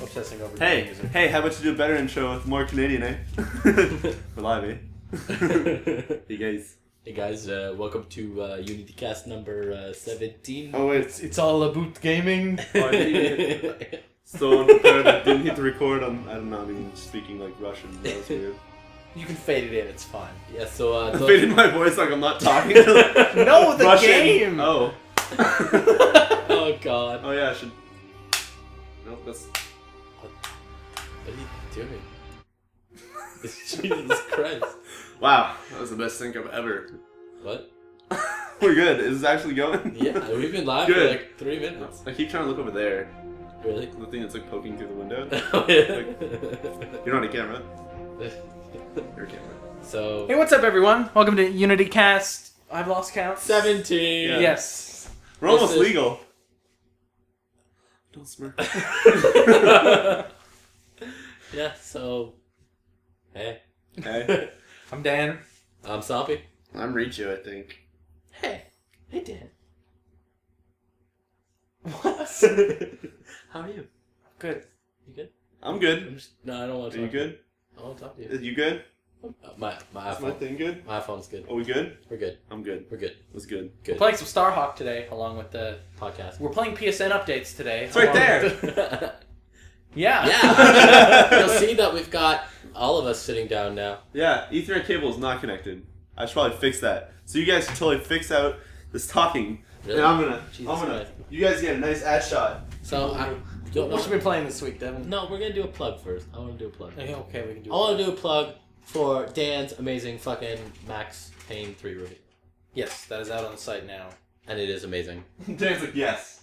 obsessing over music. Hey, how about you do a better intro with more Canadian, eh? We're live, eh? Hey guys, welcome to EunityCast number 17. Oh wait, It's all about gaming. so unprepared. I didn't hit the record. I don't know. I mean, speaking like Russian. That was weird. You can fade it in. It's fine. Yeah. So I faded my voice like I'm not talking to the no, the Russian. game. Oh. Oh god. Oh yeah, I should. Nope, that's. What are you doing? Jesus Christ. Wow, that was the best sync I've ever. What? We're good. Is this actually going? Yeah, we've been live for like 3 minutes. I keep trying to look over there. Really? The thing that's like poking through the window. Oh, yeah. Like, you're not a camera. You're a camera. So. Hey, what's up, everyone? Welcome to EunityCast. I've lost count. 17. Yeah. Yes. We're almost legal. Don't smirk. Yeah. So. Hey. Hey. I'm Dan. I'm Somppi. I'm Riccio, I think. Hey. Hey, Dan. What? How are you? Good. You good? I'm good. No, I don't want Are to you talk to you. good? I want to talk to you. You good? My Is my iPhone. thing good? My iPhone's good. Are we good? We're good. I'm good. We're good. That's good. Good. We're playing some Starhawk today, along with the Podcast. We're playing PSN updates today. It's right there. Yeah. Yeah. You'll see that we've got all of us sitting down now. Yeah, Ethernet cable is not connected. I should probably fix that. So you guys can totally fix out this talking. Really? And I'm gonna. Christ. You guys get a nice ad shot. So What should we be playing this week, Devin? No, we're gonna do a plug first. I want to do a plug. Okay, we can do I want to do a plug for Dan's amazing fucking Max Payne 3 review. Yes, that is out on the site now. And it is amazing. Dan's like, yes.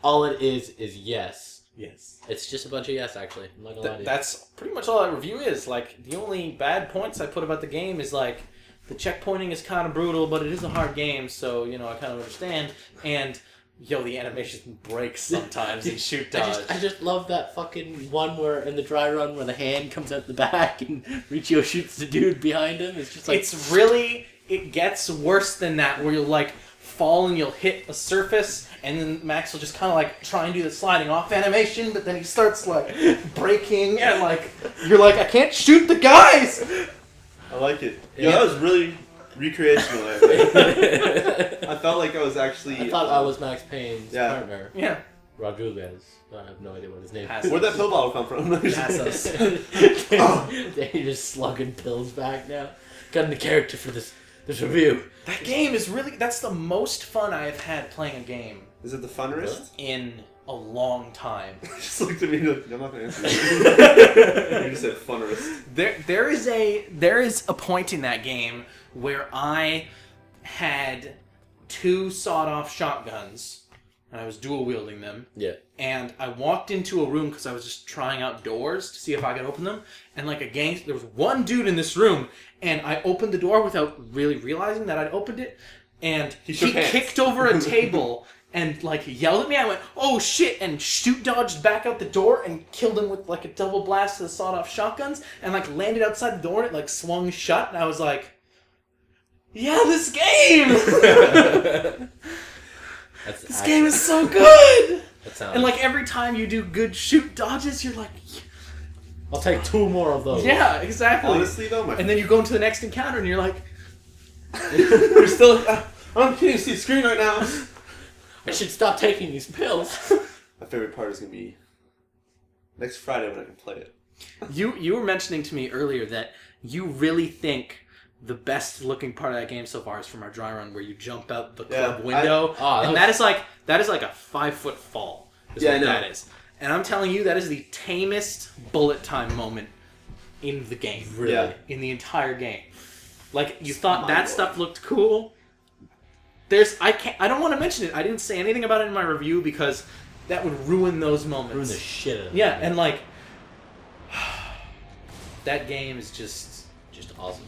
All it is yes. Yes. It's just a bunch of yes, actually. I'm not gonna lie to you. That's pretty much all that review is. Like, the only bad points I put about the game is, like, the checkpointing is kind of brutal, but it is a hard game, so, you know, I kind of understand. And, yo, the animation breaks sometimes in shoot dodge. I just love that fucking one where, in the dry run, where the hand comes out the back and Riccio shoots the dude behind him. It's just like... It's really... It gets worse than that, where you'll, like, fall and you'll hit a surface, and then Max will just kind of, like, try and do the sliding off animation, but then he starts, like, breaking, and, like, you're like, I can't shoot the guys! I like it. Yeah. Yeah, that was really recreational. I think. I felt like I was actually. I thought I was Max Payne's partner. Yeah. Rodriguez. I have no idea what his name is. Where'd that pill bottle come from? Passos. You're just slugging pills back now. Got into character for this review. That game is really... That's the most fun I've had playing a game Is it the funnerest? in a long time. Just looked at me like, I'm not gonna answer you. You just said funnerest. There is a point in that game where I had 2 sawed-off shotguns, and I was dual-wielding them. Yeah. And I walked into a room because I was just trying out doors to see if I could open them. And like there was one dude in this room, and I opened the door without really realizing that I'd opened it. And he kicked over a table and like yelled at me. I went, "Oh shit!" and shoot dodged back out the door and killed him with like a double blast of the sawed-off shotguns. And like landed outside the door and it like swung shut. And I was like, "Yeah, this game! This game is so good!" And like every time you do good shoot dodges, you're like, I'll take 2 more of those. yeah, exactly. Honestly, though, and then you go into the next encounter and you're like, you're still. I'm can't see the screen right now. I should stop taking these pills. My favorite part is gonna be next Friday when I can play it. You were mentioning to me earlier that you really think the best looking part of that game so far is from our dry run where you jump out the club window. And that is like a 5-foot fall. Is what that is. And I'm telling you, that is the tamest bullet time moment in the game. Really? Yeah. In the entire game. Like, you thought that stuff looked cool. I don't want to mention it. I didn't say anything about it in my review because that would ruin those moments. Ruin the shit out of it. Yeah, and like that game is just awesome.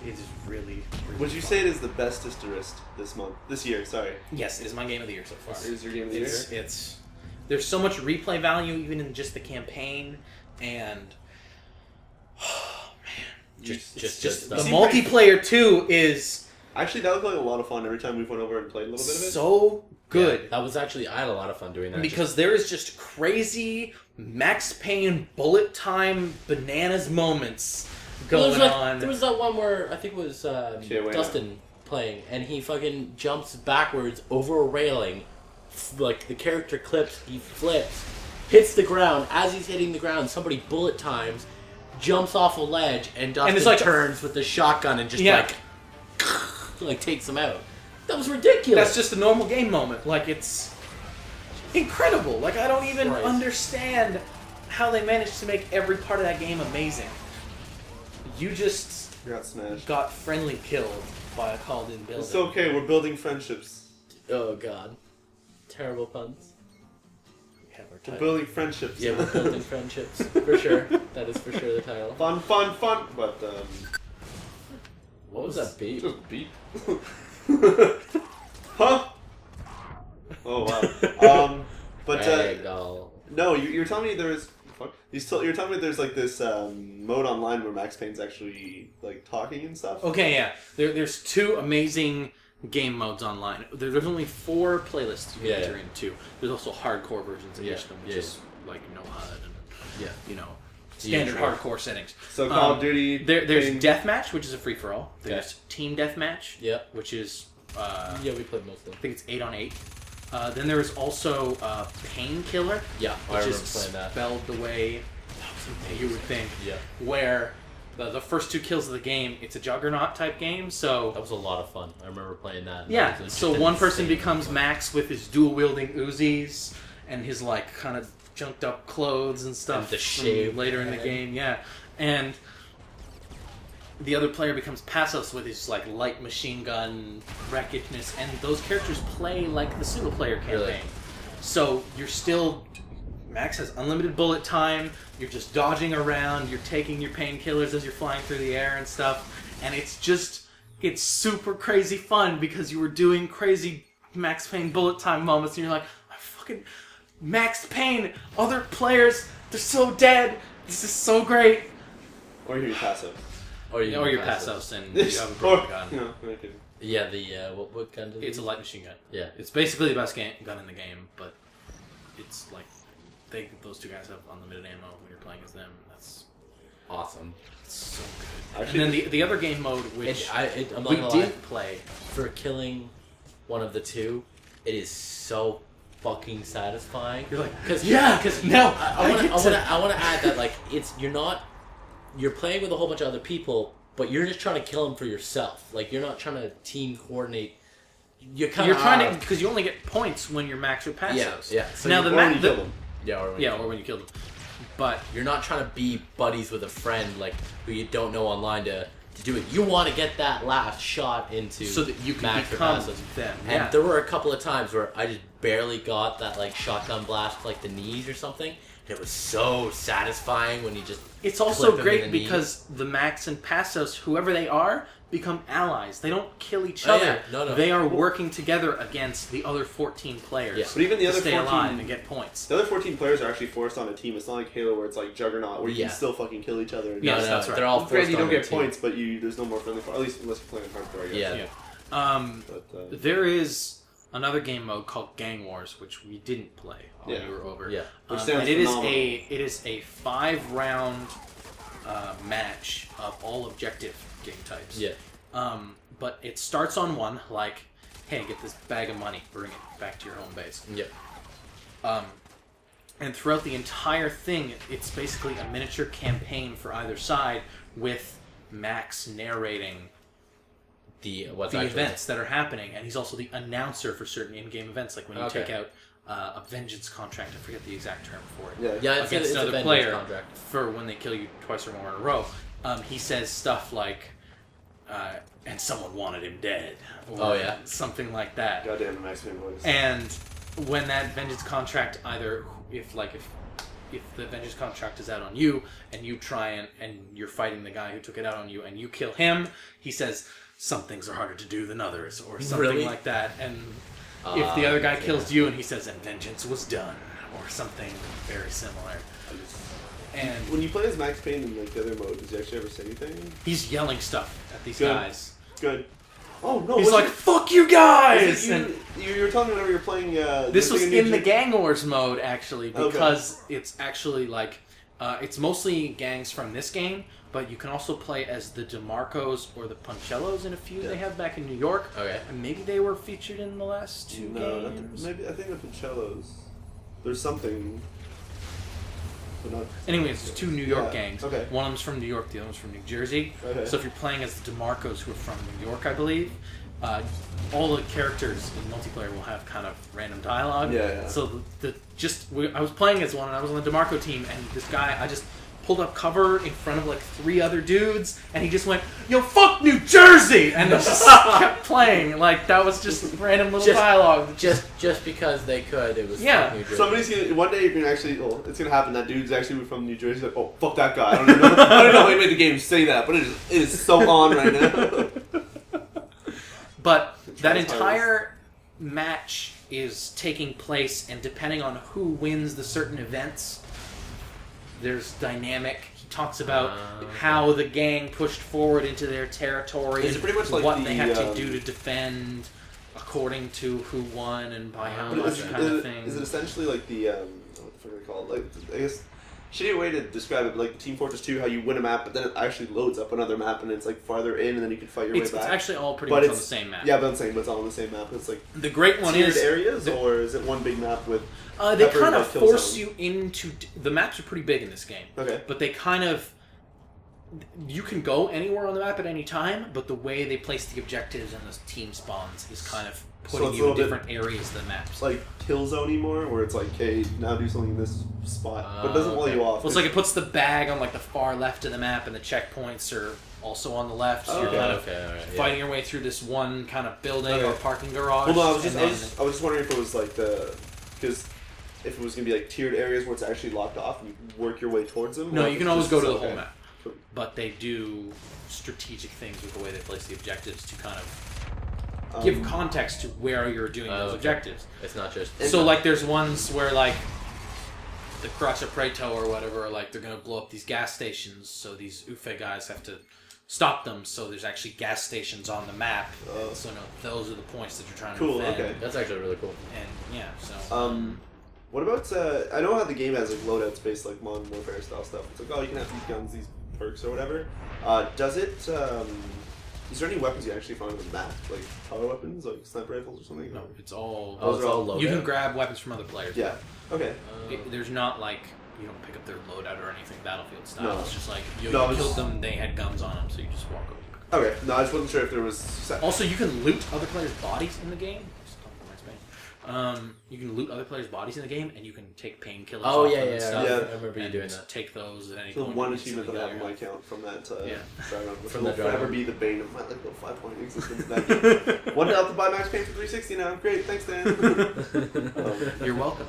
It is really Would you say it is the bestest this year? Sorry. Yes, it is my game of the year so far. It is your game of the year? It's there's so much replay value even in just the campaign, and Just the multiplayer too is Actually, that looked like a lot of fun every time we went over and played a little bit of it. So good. Yeah, that was actually, I had a lot of fun doing that. Because there is just crazy Max Payne bullet time bananas moments going on. There was that one where I think it was Dustin playing, and he fucking jumps backwards over a railing, like the character clips, he flips, hits the ground. As he's hitting the ground, somebody bullet times, jumps off a ledge, and Dustin turns with the shotgun and just like takes him out. That was ridiculous. That's just a normal game moment. Like, it's incredible. Like, I don't even understand how they managed to make every part of that game amazing. You just got friendly killed by a called-in building. It's okay, we're building friendships. Oh, God. Terrible puns. We're building friendships. Yeah, we're building friendships. For sure. That is for sure the title. Fun, fun, fun! But, what was that beep? Just beep. Huh? Oh, wow. But, no, you're telling me there's... You're telling me there's, like, this mode online where Max Payne's actually, like, talking and stuff? Okay, yeah. There's 2 amazing game modes online. There's only 4 playlists you can enter into. There's also hardcore versions of each of them, which is, like, no HUD and, you know, standard hardcore settings. So Call of Duty... There's Deathmatch, which is a free-for-all. There's Team Deathmatch, which is... yeah, we played most of them. I think it's 8 on 8. Then there was also Painkiller. Yeah, which I remember is playing that. spelled the way you would think. Yeah. Where the first 2 kills of the game, it's a Juggernaut type game, so... That was a lot of fun. I remember playing that. Yeah, so one person becomes Max with his dual-wielding Uzis and his, like, kind of junked-up clothes and stuff. And the shave later in the game, yeah. And the other player becomes Passos with his, like, light machine gun wreckedness, and those characters play like the single-player campaign. Really? So you're still... Max has unlimited bullet time, you're just dodging around, you're taking your painkillers as you're flying through the air and stuff, and it's just... It's super crazy fun because you were doing crazy Max Payne bullet time moments, and you're like, I fucking... Max Payne! Other players, they're so dead! This is so great! Or you're Passos. Or you're Passos and you have a broken gun. No, I didn't. Yeah, what gun did It's a light machine gun. Yeah. It's basically the best gun in the game, but it's like, those 2 guys have unlimited ammo when you're playing as them. That's awesome. It's so good. Actually, and then the other game mode, which we didn't play. For killing one of the 2, it is so fucking satisfying. You're like, because I want to add that, like, you're playing with a whole bunch of other people, but you're just trying to kill them for yourself. Like, you're not trying to team coordinate. You're trying to, because you only get points when you're Max or Passos. Yeah. So now when you kill them. Or when you kill them. But you're not trying to be buddies with a friend, like, who you don't know online to do it. You want to get that last shot into so that you can Max become or Passos. them. And there were a couple of times where I just barely got that, like, shotgun blast to, like, the knees or something. It was so satisfying when you just... It's also great because the Max and Passos, whoever they are, become allies. They don't kill each other. No. They are working together against the other 14 players. Yeah. But even the other stay 14 alive and get points. The other 14 players are actually forced on a team. It's not like Halo where it's like Juggernaut where you can still fucking kill each other. Yes, that's right. They're all forced you don't on get team. points, but there's no more friendly fire. At least unless you're playing hardcore, I guess. Yeah. There is another game mode called Gang Wars, which we didn't play while we were over. Yeah. And it is a 5-round match of all objective game types. Yeah. But it starts on 1, like, hey, get this bag of money, bring it back to your home base. Yeah. And throughout the entire thing, it's basically a miniature campaign for either side with Max narrating the events that are happening, and he's also the announcer for certain in-game events, like when you take out a vengeance contract. I forget the exact term for it. Yeah, against it's another a player contract. For when they kill you twice or more in a row. He says stuff like, and someone wanted him dead. Or something like that. Goddamn, Max Payne voice. And when that vengeance contract, either if the vengeance contract is out on you, and you try and you're fighting the guy who took it out on you, and you kill him, he says, some things are harder to do than others, or something like that. And if the other guy kills you, and he says, and vengeance was done, or something very similar. And when you play as Max Payne in like the other mode, does he actually ever say anything? He's yelling stuff at these guys. Good. Oh no! He's like, "Fuck you guys!" You were telling me whenever you're playing. This was in the Gang Wars mode actually, because it's actually like it's mostly gangs from this game, but you can also play as the DeMarcos or the Puncellos in a few they have back in New York. Okay. And maybe they were featured in the last 2 games. Maybe I think the Puncellos. There's something. Anyways, it's 2 New York gangs. Okay. One of them's from New York, the other one's from New Jersey. Okay. So if you're playing as the DeMarcos, who are from New York, I believe, all the characters in multiplayer will have kind of random dialogue. Yeah. So I was playing as one, and I was on the DeMarco team, and this guy, I just pulled up cover in front of like 3 other dudes, and he just went, "Yo, fuck New Jersey!" And it just kept playing. Like, that was just random little dialogue. Just because they could, it was Yeah. New Jersey. Somebody's gonna one day you're gonna actually. Well, it's gonna happen. That dude's actually from New Jersey. Like, oh fuck that guy. I don't know. I don't know how he made the game say that, but it is so on right now. But that entire match is taking place, and depending on who wins the certain events, there's dynamic. He talks about how the gang pushed forward into their territory and pretty much like what they had to do to defend according to who won and by how much kind of thing. Is it essentially like the what the fuck are they called? Like, I guess shitty way to describe it, but like Team Fortress 2, how you win a map, but then it actually loads up another map, and it's like farther in, and then you can fight your way back. It's actually all pretty much on the same map. Yeah, but I'm saying, but it's all on the same map. It's like the great one tiered is areas, or is it one big map with? They kind of force you into the maps are pretty big in this game. Okay, but they kind of you can go anywhere on the map at any time, but the way they place the objectives and the team spawns is kind of putting you in different areas of the maps. Like Killzone more, where it's like, hey, now do something in this spot, but it doesn't wall you off. Well, it's like it puts the bag on like the far left of the map, and the checkpoints are also on the left. So you're kind of fighting your way through this one kind of building or parking garage. Well, no, I was just wondering if it was like because if it was gonna be like tiered areas where it's actually locked off and you work your way towards them. No, you can always go to the whole map. But they do strategic things with the way they place the objectives to kind of give context to where you're doing those objectives. It's not just... So, like, there's ones where, like, the Croce Preto or whatever, like, they're going to blow up these gas stations, so these UFE guys have to stop them, so there's actually gas stations on the map. So, no, those are the points that you're trying to defend. Okay. That's actually really cool. And, yeah, so... what about, I know how the game has, like, loadouts based, like, Modern Warfare style stuff. It's like, oh, you can have these guns, these perks or whatever. Does it, is there any weapons you actually find on the map? Like, power weapons, like sniper rifles or something? No, it's all... Oh, it's all loadout. You can grab weapons from other players. Yeah. Okay. There's not, like... You don't pick up their loadout or anything Battlefield style. No. It's just like, you killed them, they had guns on them, so you just walk over. Okay. No, I just wasn't sure if there was... Also, you can loot other players' bodies in the game. You can loot other players' bodies in the game, and you can take painkillers off them and stuff. Yeah, I remember you doing that. Take those at any point. The one achievement that I have on my account from that which will forever be the bane of my like little 5-point existence in that game. One to help to buy Max Payne for $360 now. Great, thanks, Dan. You're welcome.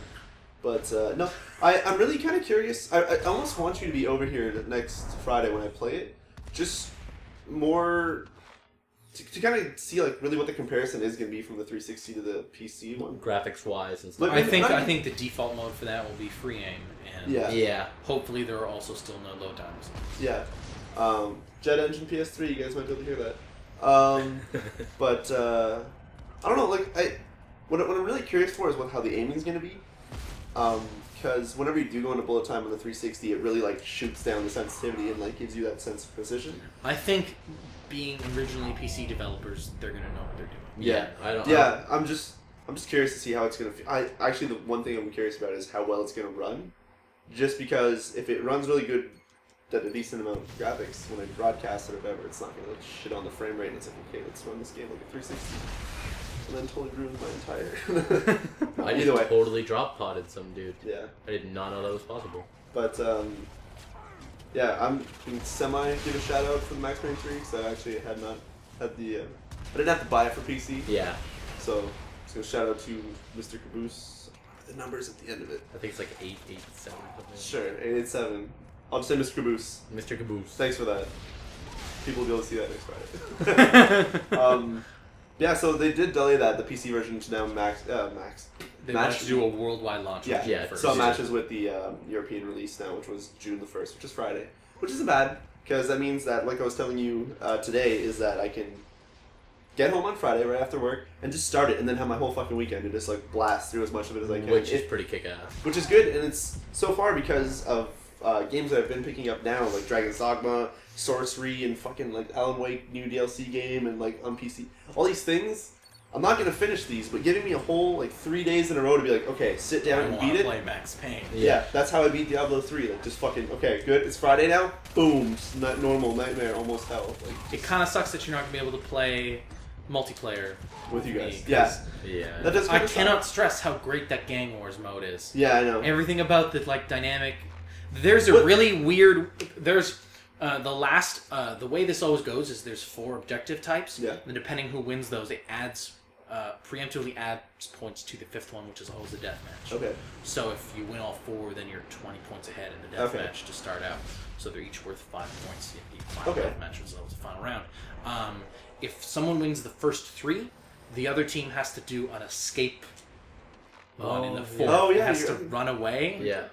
But no, I'm really kind of curious. I almost want you to be over here next Friday when I play it. Just more... To kind of see like really what the comparison is going to be from the 360 to the PC one, graphics wise and stuff. I think the default mode for that will be free aim, and hopefully there are also still no load times. Yeah, Jet Engine PS3, you guys might be able to hear that. But I don't know. Like what I'm really curious for is how the aiming is going to be, because whenever you do go into bullet time on the 360, it really like shoots down the sensitivity and like gives you that sense of precision. I think, being originally PC developers, they're gonna know what they're doing. Yeah, I'm just curious to see how it's gonna feel. Actually, the one thing I'm curious about is how well it's gonna run. Just because if it runs really good, at a decent amount of graphics when I broadcast it or whatever, it's not gonna like shit on the frame rate. And it's like, okay, let's run this game like a 360, and then totally ruins my entire. I just totally drop podded some dude. Yeah, I did not know that was possible. But yeah, I'm going to give a shout out for the Max Payne 3 because I actually had not had the... I didn't have to buy it for PC. Yeah. So, just going to shout out to Mr. Caboose. The numbers at the end of it. I think it's like 887 or something. Sure, 887. I'll just say Mr. Caboose. Mr. Caboose. Thanks for that. People will be able to see that next Friday. Yeah, so they did delay that, the PC version to now max. They managed to do a worldwide launch. Yeah. So it matches with the European release now, which was June the 1st, which is Friday. Which isn't bad, because that means that, like I was telling you today, is that I can get home on Friday right after work and just start it, and then have my whole fucking weekend and just like blast through as much of it as I can. Which is pretty kick-ass. Which is good, and it's so far because of games that I've been picking up now, like Dragon's Dogma, Sorcery, and fucking like Alan Wake new DLC game, and like on PC. All these things, I'm not gonna finish these, but giving me a whole like 3 days in a row to be like, okay, sit down and beat it. Play Max Payne. Yeah, that's how I beat Diablo 3. Like just fucking okay, good. It's Friday now. Boom, not normal nightmare, almost hell. Like it kind of sucks that you're not gonna be able to play multiplayer with you guys. Yeah. That does. I cannot stress how great that Gang Wars mode is. Yeah, I know. Everything about the like dynamic. There's a really weird. There's the way this always goes is there's 4 objective types. Yeah. And depending who wins those, it adds preemptively adds points to the 5th one, which is always a deathmatch. Okay. So if you win all 4, then you're 20 points ahead in the deathmatch to start out. So they're each worth 5 points. The final deathmatch was always the final round. If someone wins the first 3, the other team has to do an escape one in the 4th. It has to run away. Yeah.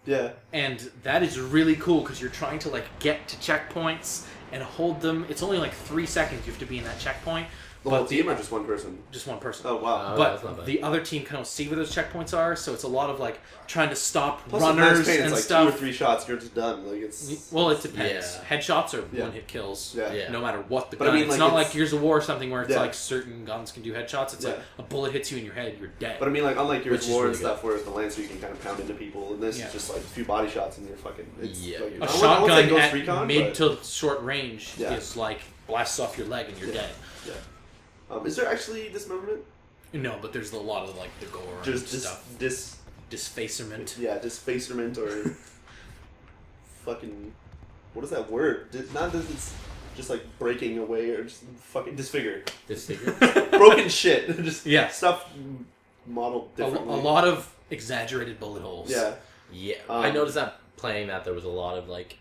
Yeah. And that is really cool because you're trying to like get to checkpoints and hold them. It's only like 3 seconds you have to be in that checkpoint. The whole team or just one person? Just one person. Oh, wow. But the other team can see where those checkpoints are, so it's a lot of like trying to stop Plus runners and it's like stuff. 2 or 3 shots, you're just done. Like it's. Well, it depends. Yeah. Headshots are one-hit kills. Yeah. No matter what the But gun. I mean, it's like, not like Gears of War or something where it's Yeah. like certain guns can do headshots. It's like a bullet hits you in your head, you're dead. But I mean, like unlike Gears of War really and stuff, where it's the Lancer you can kind of pound into people, and this is just like a few body shots and you're fucking. It's like, A shotgun at mid to short range is like blasts off your leg and you're dead. Yeah. Is there actually dismemberment? No, but there's a lot of like the gore and stuff. Disfacement. Yeah, disfacement or fucking. What is that word? It's just like breaking away or just fucking disfigure. Disfigure. Broken shit. Just stuff modeled differently. A lot of exaggerated bullet holes. Yeah. Yeah. I noticed that playing that there was a lot of like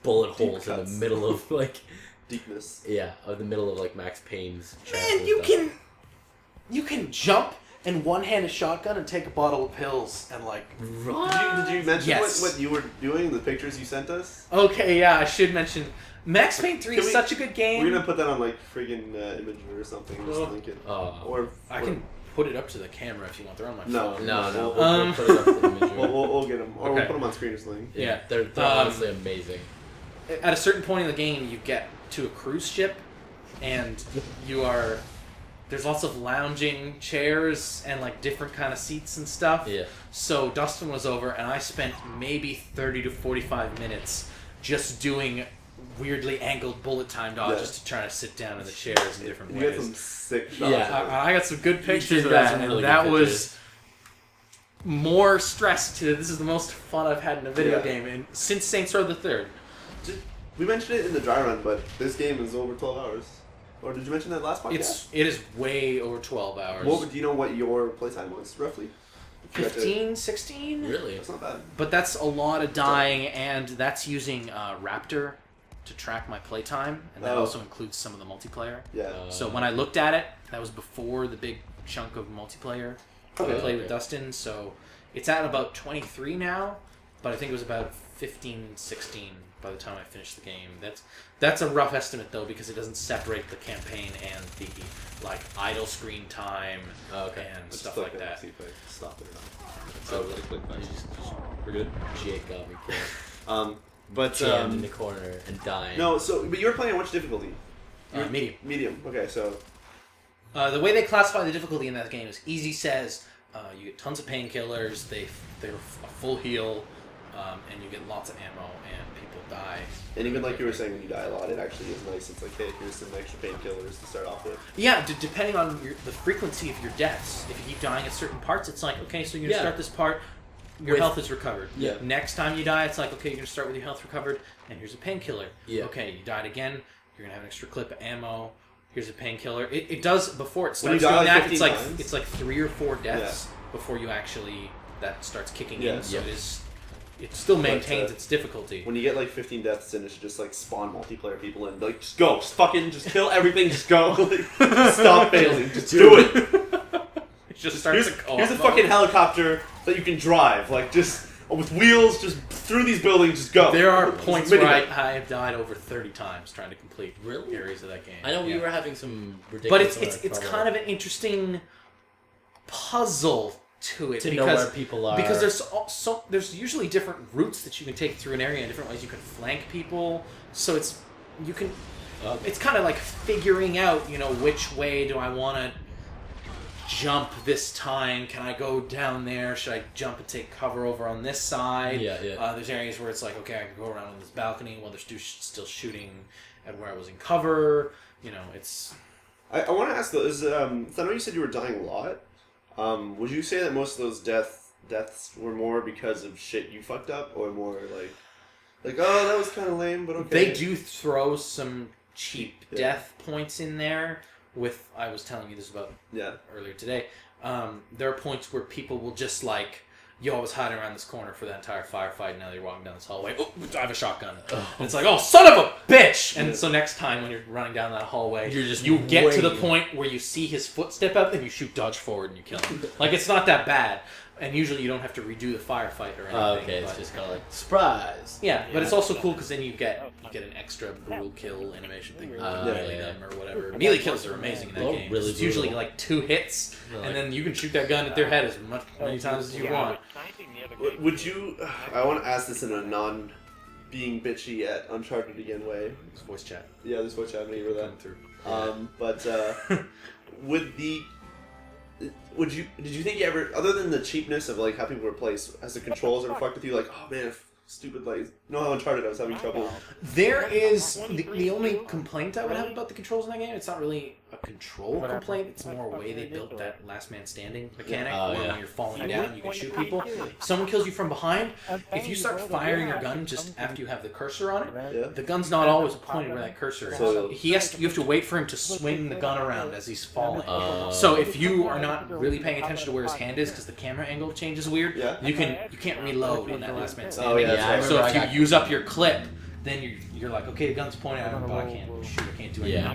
bullet holes in the middle of like. Deepness. Yeah, of the middle of like Max Payne's chest. Man, you can jump and one-hand a shotgun and take a bottle of pills and like. Did you mention what you were doing? The pictures you sent us. Okay, yeah, I should mention. Max Payne 3 is such a good game. We're gonna put that on like friggin' Imager or something. Just link it. Or I can put it up to the camera if you want. They're on my phone. No. We'll put it up to the Imager. We'll get them, or we'll put them on screen or something. Yeah, they're honestly amazing. At a certain point in the game, you get to a cruise ship, and there's lots of lounging chairs and like different kind of seats and stuff. Yeah. So Dustin was over, and I spent maybe 30 to 45 minutes just doing weirdly angled bullet time dodges to try to sit down in the chairs in different ways. You got some sick shots. Yeah, I got some good pictures of that, and that was more stress to. This is the most fun I've had in a video game since Saints Row the 3rd. We mentioned it in the dry run, but this game is over 12 hours. Or did you mention that last podcast? It is way over 12 hours. Do you know what your playtime was, roughly? 15, 16? Really? That's not bad. But that's a lot of dying, and that's using Raptor to track my playtime, and that also includes some of the multiplayer. Yeah. So when I looked at it, that was before the big chunk of multiplayer I played with Dustin, so it's at about 23 now, but I think it was about 15, 16 by the time I finished the game. That's a rough estimate though, because it doesn't separate the campaign and the like idle screen time and stuff like that. See if I stop it or not. So really quick, we're good. Jake got me killed. But jammed in the corner and dying. No, but you were playing on which difficulty? Medium. Medium. Okay, so the way they classify the difficulty in that game is easy says you get tons of painkillers, they're a full heal, and you get lots of ammo, and people die. And even like you were saying, when you die a lot, it actually is nice. It's like, hey, here's some extra painkillers to start off with. Yeah, depending on the frequency of your deaths. If you keep dying at certain parts, it's like, okay, so you're going to start this part, your health is recovered. Yeah. Next time you die, it's like, okay, you're going to start with your health recovered, and here's a painkiller. Yeah. Okay, you died again, you're going to have an extra clip of ammo, here's a painkiller. It does, before it starts doing that, it's like 3 or 4 deaths before you actually, that starts kicking in, so it still maintains its difficulty. When you get like 15 deaths in, it should just like spawn multiplayer people in. Like, just go, just kill everything, just go. Like, stop failing, just do it. It just starts a co-op Here's a mode. fucking helicopter that you can drive. Like, just with wheels just through these buildings. Just go. There are points where I have died over 30 times trying to complete areas of that game. I know we were having some ridiculous. But it's kind of an interesting puzzle to it to know where people are, because there's usually different routes that you can take through an area and different ways you can flank people. So it's kind of like figuring out, which way do I want to jump this time? Can I go down there? Should I jump and take cover over on this side? There's areas where it's like, okay, I can go around on this balcony while they're still shooting at where I was in cover. It's. I want to ask though, I know you said you were dying a lot. Would you say that most of those deaths were more because of shit you fucked up, or more like oh, that was kind of lame, but okay? They do throw some cheap death points in there. I was telling you this about earlier today. There are points where people will just like, yo, I was hiding around this corner for the entire firefight, now you're walking down this hallway. Oh, I have a shotgun. And it's like, oh, son of a bitch! And so next time when you're running down that hallway, you get to the point where you see his foot step up, and you shoot dodge forward and you kill him. Like, it's not that bad. And usually you don't have to redo the firefight or anything. Okay, it's just kind of like, surprise! Yeah, but it's also cool because then you get an extra brutal kill animation thing. Them or whatever. Melee kills are amazing in that game. Really it's usually like 2 hits, and then you can shoot that gun at their head as many times as you want. Would you... I want to ask this in a non-being bitchy at Uncharted Again way. It's voice chat. Yeah, there's voice chat. I'm going to hear that. But did you think you ever, other than the cheapness of like how people were placed, has the controls ever fucked with you? Like, oh man, stupid, like, how Uncharted I was having trouble. There is the only complaint I would have about the controls in that game. It's not really a control complaint. It's more a way they built that last man standing mechanic. When you're falling down, you can shoot people. If someone kills you from behind, if you start firing your gun just after you have the cursor on it, the gun's not always pointed where that cursor is. So you have to wait for him to swing the gun around as he's falling. So if you are not really paying attention to where his hand is because the camera angle changes weird, you can't reload in that last man standing. So if you use up your clip, then you're like, okay, the gun's pointing at him, but I can't shoot, I can't do anything. I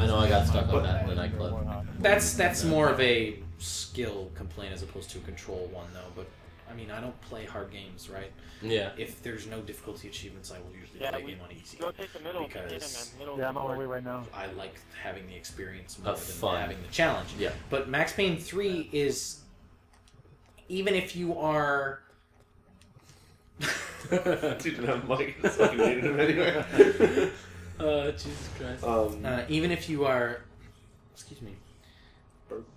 know I got stuck on that in the nightclub. That's more of a skill complaint as opposed to a control one, though. But I mean, I don't play hard games, right? Yeah. If there's no difficulty achievements, I will usually play a game on easy because I'm on my way right now. I like having the experience more than having the challenge. Yeah. But Max Payne 3 is, even if you are. Dude didn't have a mic. That's fucking needed him anyway. Jesus Christ. Even if you are, excuse me. Burp.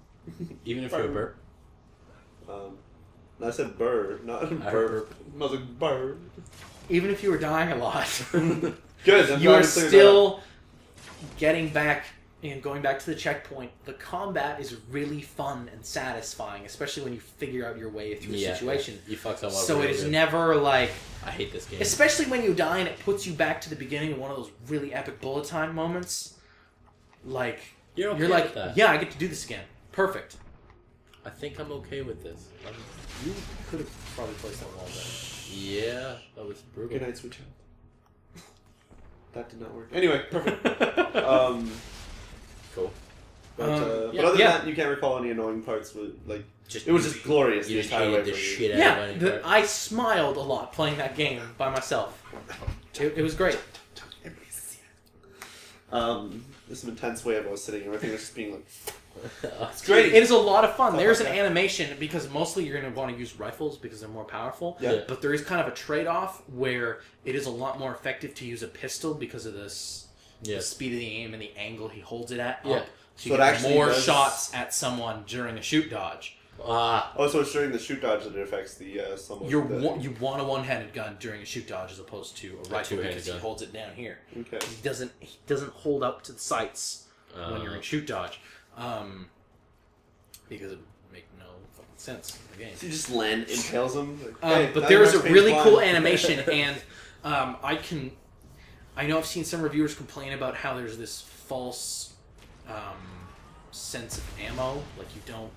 Even if you're a burp. I said burr, not burp. I was like burr. Even if you were dying a lot, good. You are still getting back and going back to the checkpoint. The combat is really fun and satisfying, especially when you figure out your way through a situation. You fuck someone up. So it is never like, I hate this game. Especially when you die and it puts you back to the beginning of one of those really epic bullet time moments. Like you're like, with that. Yeah, I get to do this again. Perfect. I think I'm okay with this. You could have probably placed that wall better. Yeah, that was brutal. Good night, sweet child. That did not work. Anyway, perfect. Cool. But other than that, you can't recall any annoying parts. It was just glorious. You just hated the shit out of anybody. I smiled a lot playing that game by myself. It was great. This intense way I was sitting, everything was just being like. It's great. It is a lot of fun. There's an animation because mostly you're going to want to use rifles because they're more powerful. Yeah. But there is kind of a trade-off where it is a lot more effective to use a pistol because of the speed of the aim and the angle he holds it at. Yeah. So you get more shots at someone during a shoot dodge. So it's during the shoot dodge that it affects the someone. You want a one-handed gun during a shoot dodge as opposed to a rifle because he holds it down here. Okay. He doesn't hold up to the sights when you're in shoot dodge. Because it make no fucking sense in the game. So you just land, impales him. But there is a really cool animation, and I know I've seen some reviewers complain about how there's this false sense of ammo, like you don't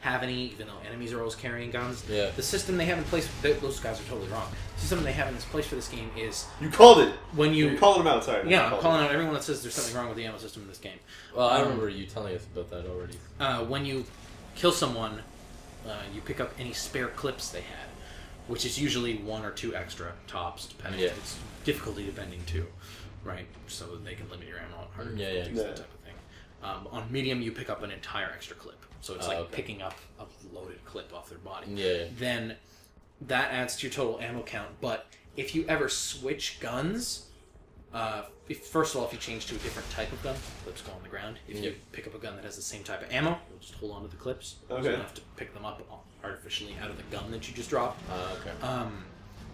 have any, even though enemies are always carrying guns. Yeah. The system they have in place, those guys are totally wrong. The system they have in place for this game is... You called it! You're calling them out, sorry. Yeah, I'm calling out everyone that says there's something wrong with the ammo system in this game. Well, I remember you telling us about that already. When you kill someone, you pick up any spare clips they had. which is usually 1 or 2 extra tops, depending. Yeah. It's difficulty depending too, right? So they can limit your ammo on harder difficulties, that type of thing. On medium, you pick up an entire extra clip, so it's like picking up a loaded clip off their body. Yeah. Then that adds to your total ammo count. But if you ever switch guns, first of all, if you change to a different type of gun, clips go on the ground. If you pick up a gun that has the same type of ammo, you'll just hold on to the clips. So you don't have to pick them up artificially out of the gun that you just dropped.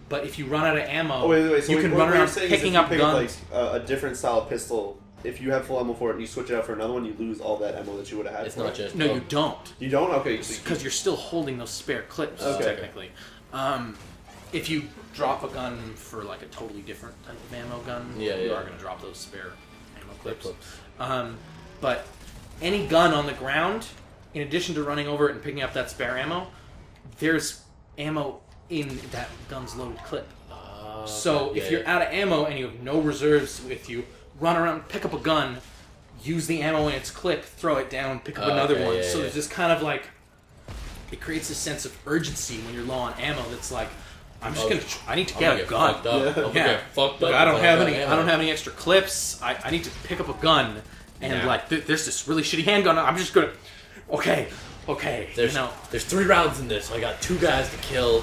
But if you run out of ammo, so you can run around picking up Like guns. a different style of pistol. If you have full ammo for it and you switch it out for another one, you lose all that ammo that you would have had. It's not just no, you don't. You don't? Okay, because you're still holding those spare clips technically. If you drop a gun for like a totally different type of ammo gun, you are going to drop those spare ammo clips. But any gun on the ground, in addition to running over it and picking up that spare ammo, there's ammo in that gun's loaded clip. So if you're out of ammo and you have no reserves with you, run around, pick up a gun, use the ammo in its clip, throw it down, pick up another one. So there's this kind of like, it creates a sense of urgency when you're low on ammo. That's like, I'm just gonna. I need to get a gun. Fucked up. I don't have any. I don't have any extra clips. I need to pick up a gun, and like there's this really shitty handgun. I'm just gonna. Okay. There's 3 rounds in this. So I got 2 guys to kill.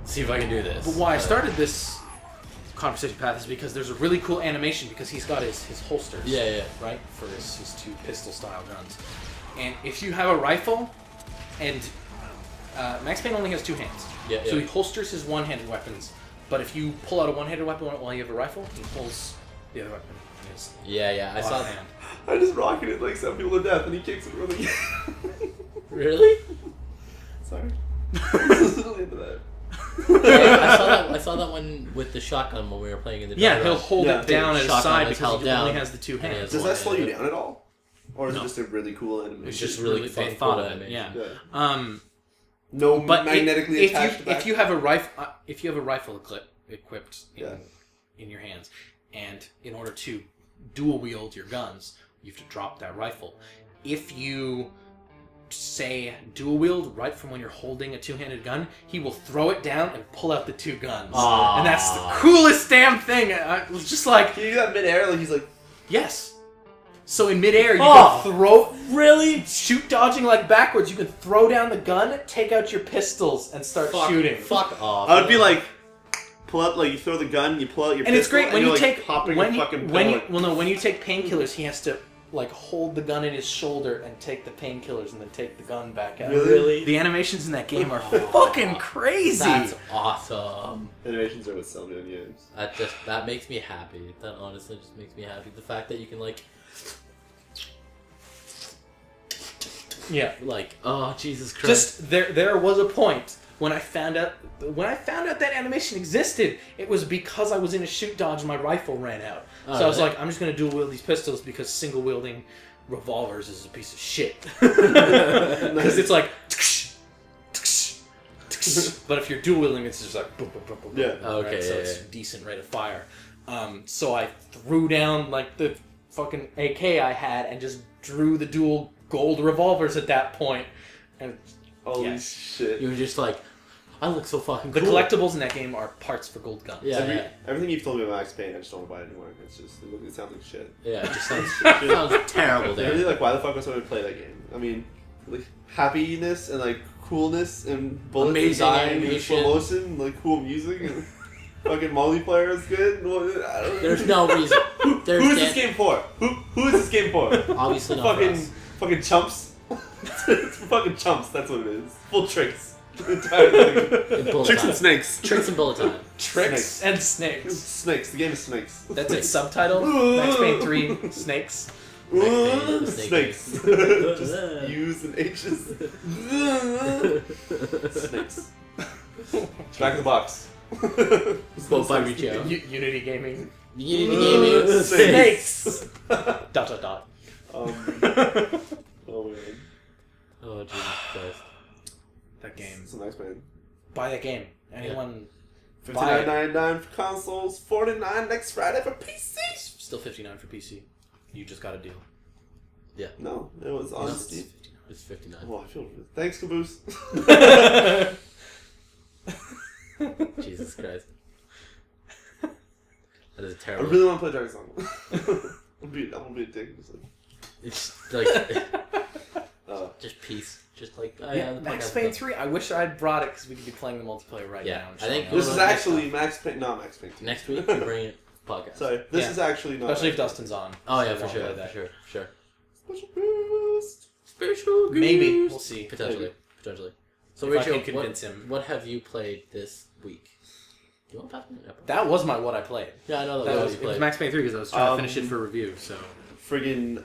See if I can do this. But why I started this conversation path is because there's a really cool animation because he's got his holsters. Right for his 2 pistol style guns, and if you have a rifle, and Max Payne only has 2 hands. So he holsters his one-handed weapons, but if you pull out a one-handed weapon while you have a rifle, he pulls the other weapon in his I saw that. I just rocketed like 7 people to death, and he kicks it really. Really? Sorry. Really into that. I saw that one with the shotgun when we were playing in the he'll hold it down at his side because he only has the 2 hands. Does that slow you down at all? Or is it just a really cool animation? It's just really fun, cool animation. No, but magnetically attached. If you have a rifle equipped in your hands, and in order to dual wield your guns, you have to drop that rifle. If you say dual wield right from when you're holding a 2-handed gun, he will throw it down and pull out the 2 guns, and that's the coolest damn thing. I was just like, can you do that midair? Like he's like, yes. So in midair, you can throw... Really? Shoot dodging like backwards. You can throw down the gun, take out your pistols, and start shooting. Fuck off. I would be like, pull out, like, you throw the gun, you pull out your pistol, and it's great when you take... when you take painkillers, he has to, like, hold the gun in his shoulder and take the painkillers and then take the gun back out. Really? The animations in that game are fucking crazy. That's awesome. Animations are what sell me on games. That makes me happy. That honestly just makes me happy. The fact that you can, like... Like, oh Jesus Christ! Just there was a point when I found out that animation existed. It was because I was in a shoot dodge and my rifle ran out. So I was like, I'm just gonna dual wield these pistols because single wielding revolvers is a piece of shit. Because it's like, but if you're dual wielding, it's just like boom, boom, boom, boom. Okay. Right? So it's a decent rate of fire. So I threw down like the fucking AK I had and just drew the dual gold revolvers at that point, and holy shit! You were just like, I look so fucking cool. The collectibles in that game are parts for gold guns. Everything you've told me about Max Payne, I just don't want to buy it anymore. It's just it sounds like shit. Yeah, it just sounds terrible. I really like, why the fuck was someone play that game? I mean, like happiness and like coolness and bullets amazing and dying animation, and slow motion, like cool music and fucking multiplayer is good. I don't know. There's no reason. Who is this game for? Who is this game for? Obviously not for us. Fucking chumps. It's for fucking chumps, that's what it is. Full tricks. Tricks and snakes. Tricks and bullet time. Tricks and snakes. Snakes. The game is snakes. That's its subtitle. Max Payne 3, snakes. Snakes. Just U's and H's. Snakes. Back in the box. Both by Riccio. Unity Gaming. Unity Gaming. Snakes. ... Oh man. Oh Jesus Christ. That game. It's a nice man. Buy that game. Anyone? $59.99 for consoles. $49 next Friday for PC. Still $59 for PC. You just got a deal. Yeah. No, it was on Steam. It's $59. Oh, I feel good. Thanks, Caboose. Jesus Christ. That is I terrible. really want to play Dragon's Song. I'm gonna be a dick. It's like just peace. Just like Max Payne 3. I wish I'd brought it because we could be playing the multiplayer right now. I think this is actually Max Payne. Not Max Payne 2. Next week we bring it podcast. Sorry, this is actually not. Especially if Dustin's on. Oh so yeah, for sure. Special boost. Special boost. Maybe we'll see. Potentially. So if Rachel, I can convince him. What have you played this week? Do you want Pathfinder? That was what I played. Yeah, I know that was it was Max Payne 3 because I was trying to finish it for review. So friggin'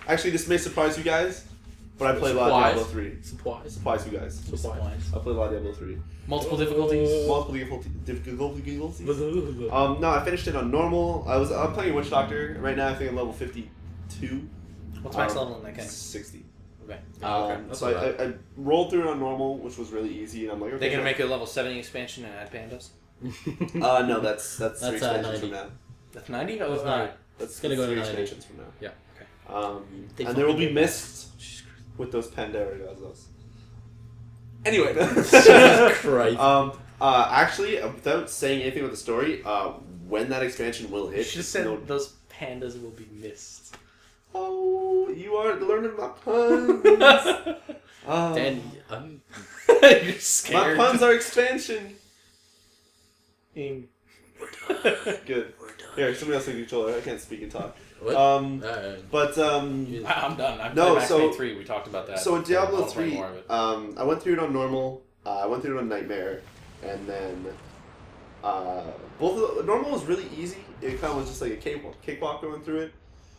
actually this may surprise you guys, but I played a lot of Diablo 3. Surprise you guys. I played a lot of Diablo 3. Multiple difficulties. Difficulties. No, I finished it on normal. I'm playing Witch Doctor right now. I think I'm level 52. What's max level in that game? 60. Okay. So I rolled through it on normal, which was really easy, and I'm like, okay. They're gonna make it a level 70 expansion and add pandas. No, that's 3 expansions from now. That's 90. Oh, it's 9. That's gonna go to 3 90. expansions from now. Yeah. Okay. And there will be mists with those Pandaras. Anyway. Jesus Christ. Actually, without saying anything about the story, when that expansion will hit, you should have said those pandas will be missed. Oh, you are learning my puns. Dan, you're scared. My puns are expansion. We're Good. Here, somebody else take the controller. I can't speak and talk. What? I'm done. I've played Max Payne 3. We talked about that. So in Diablo 3, I went through it on normal. I went through it on Nightmare, and then normal was really easy. It kind of was just like a cakewalk going through it.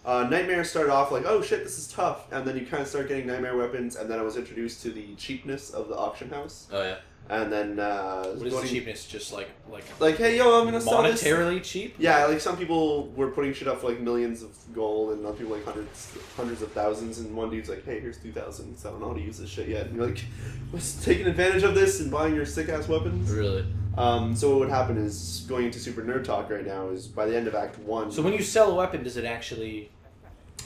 Nightmare started off like, oh shit, this is tough, and then you kind of start getting Nightmare weapons, and then I was introduced to the cheapness of the auction house. Oh yeah. And then what is the cheapness? Just like hey yo, I'm gonna sell this. Monetarily cheap? Yeah, like some people were putting shit up for like millions of gold, and other people like hundreds of thousands, and one dude's like, hey, here's 2,000. So I don't know how to use this shit yet. And you're like, was taking advantage of this and buying your sick ass weapons? Really? So what would happen is, going into Super Nerd Talk right now, is by the end of Act 1... So when you sell a weapon, does it actually...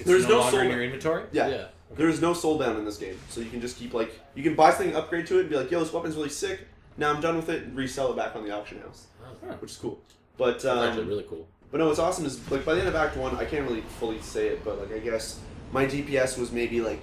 There's no longer soul in your inventory? Yeah. Okay. There is no soul down in this game. So you can just keep, like... You can buy something, upgrade to it, and be like, yo, this weapon's really sick. Now I'm done with it, and resell it back on the auction house. Oh. Which is cool. But, That's actually really cool. But no, what's awesome is, like, by the end of Act 1, I can't really fully say it, but, like, I guess my DPS was maybe, like...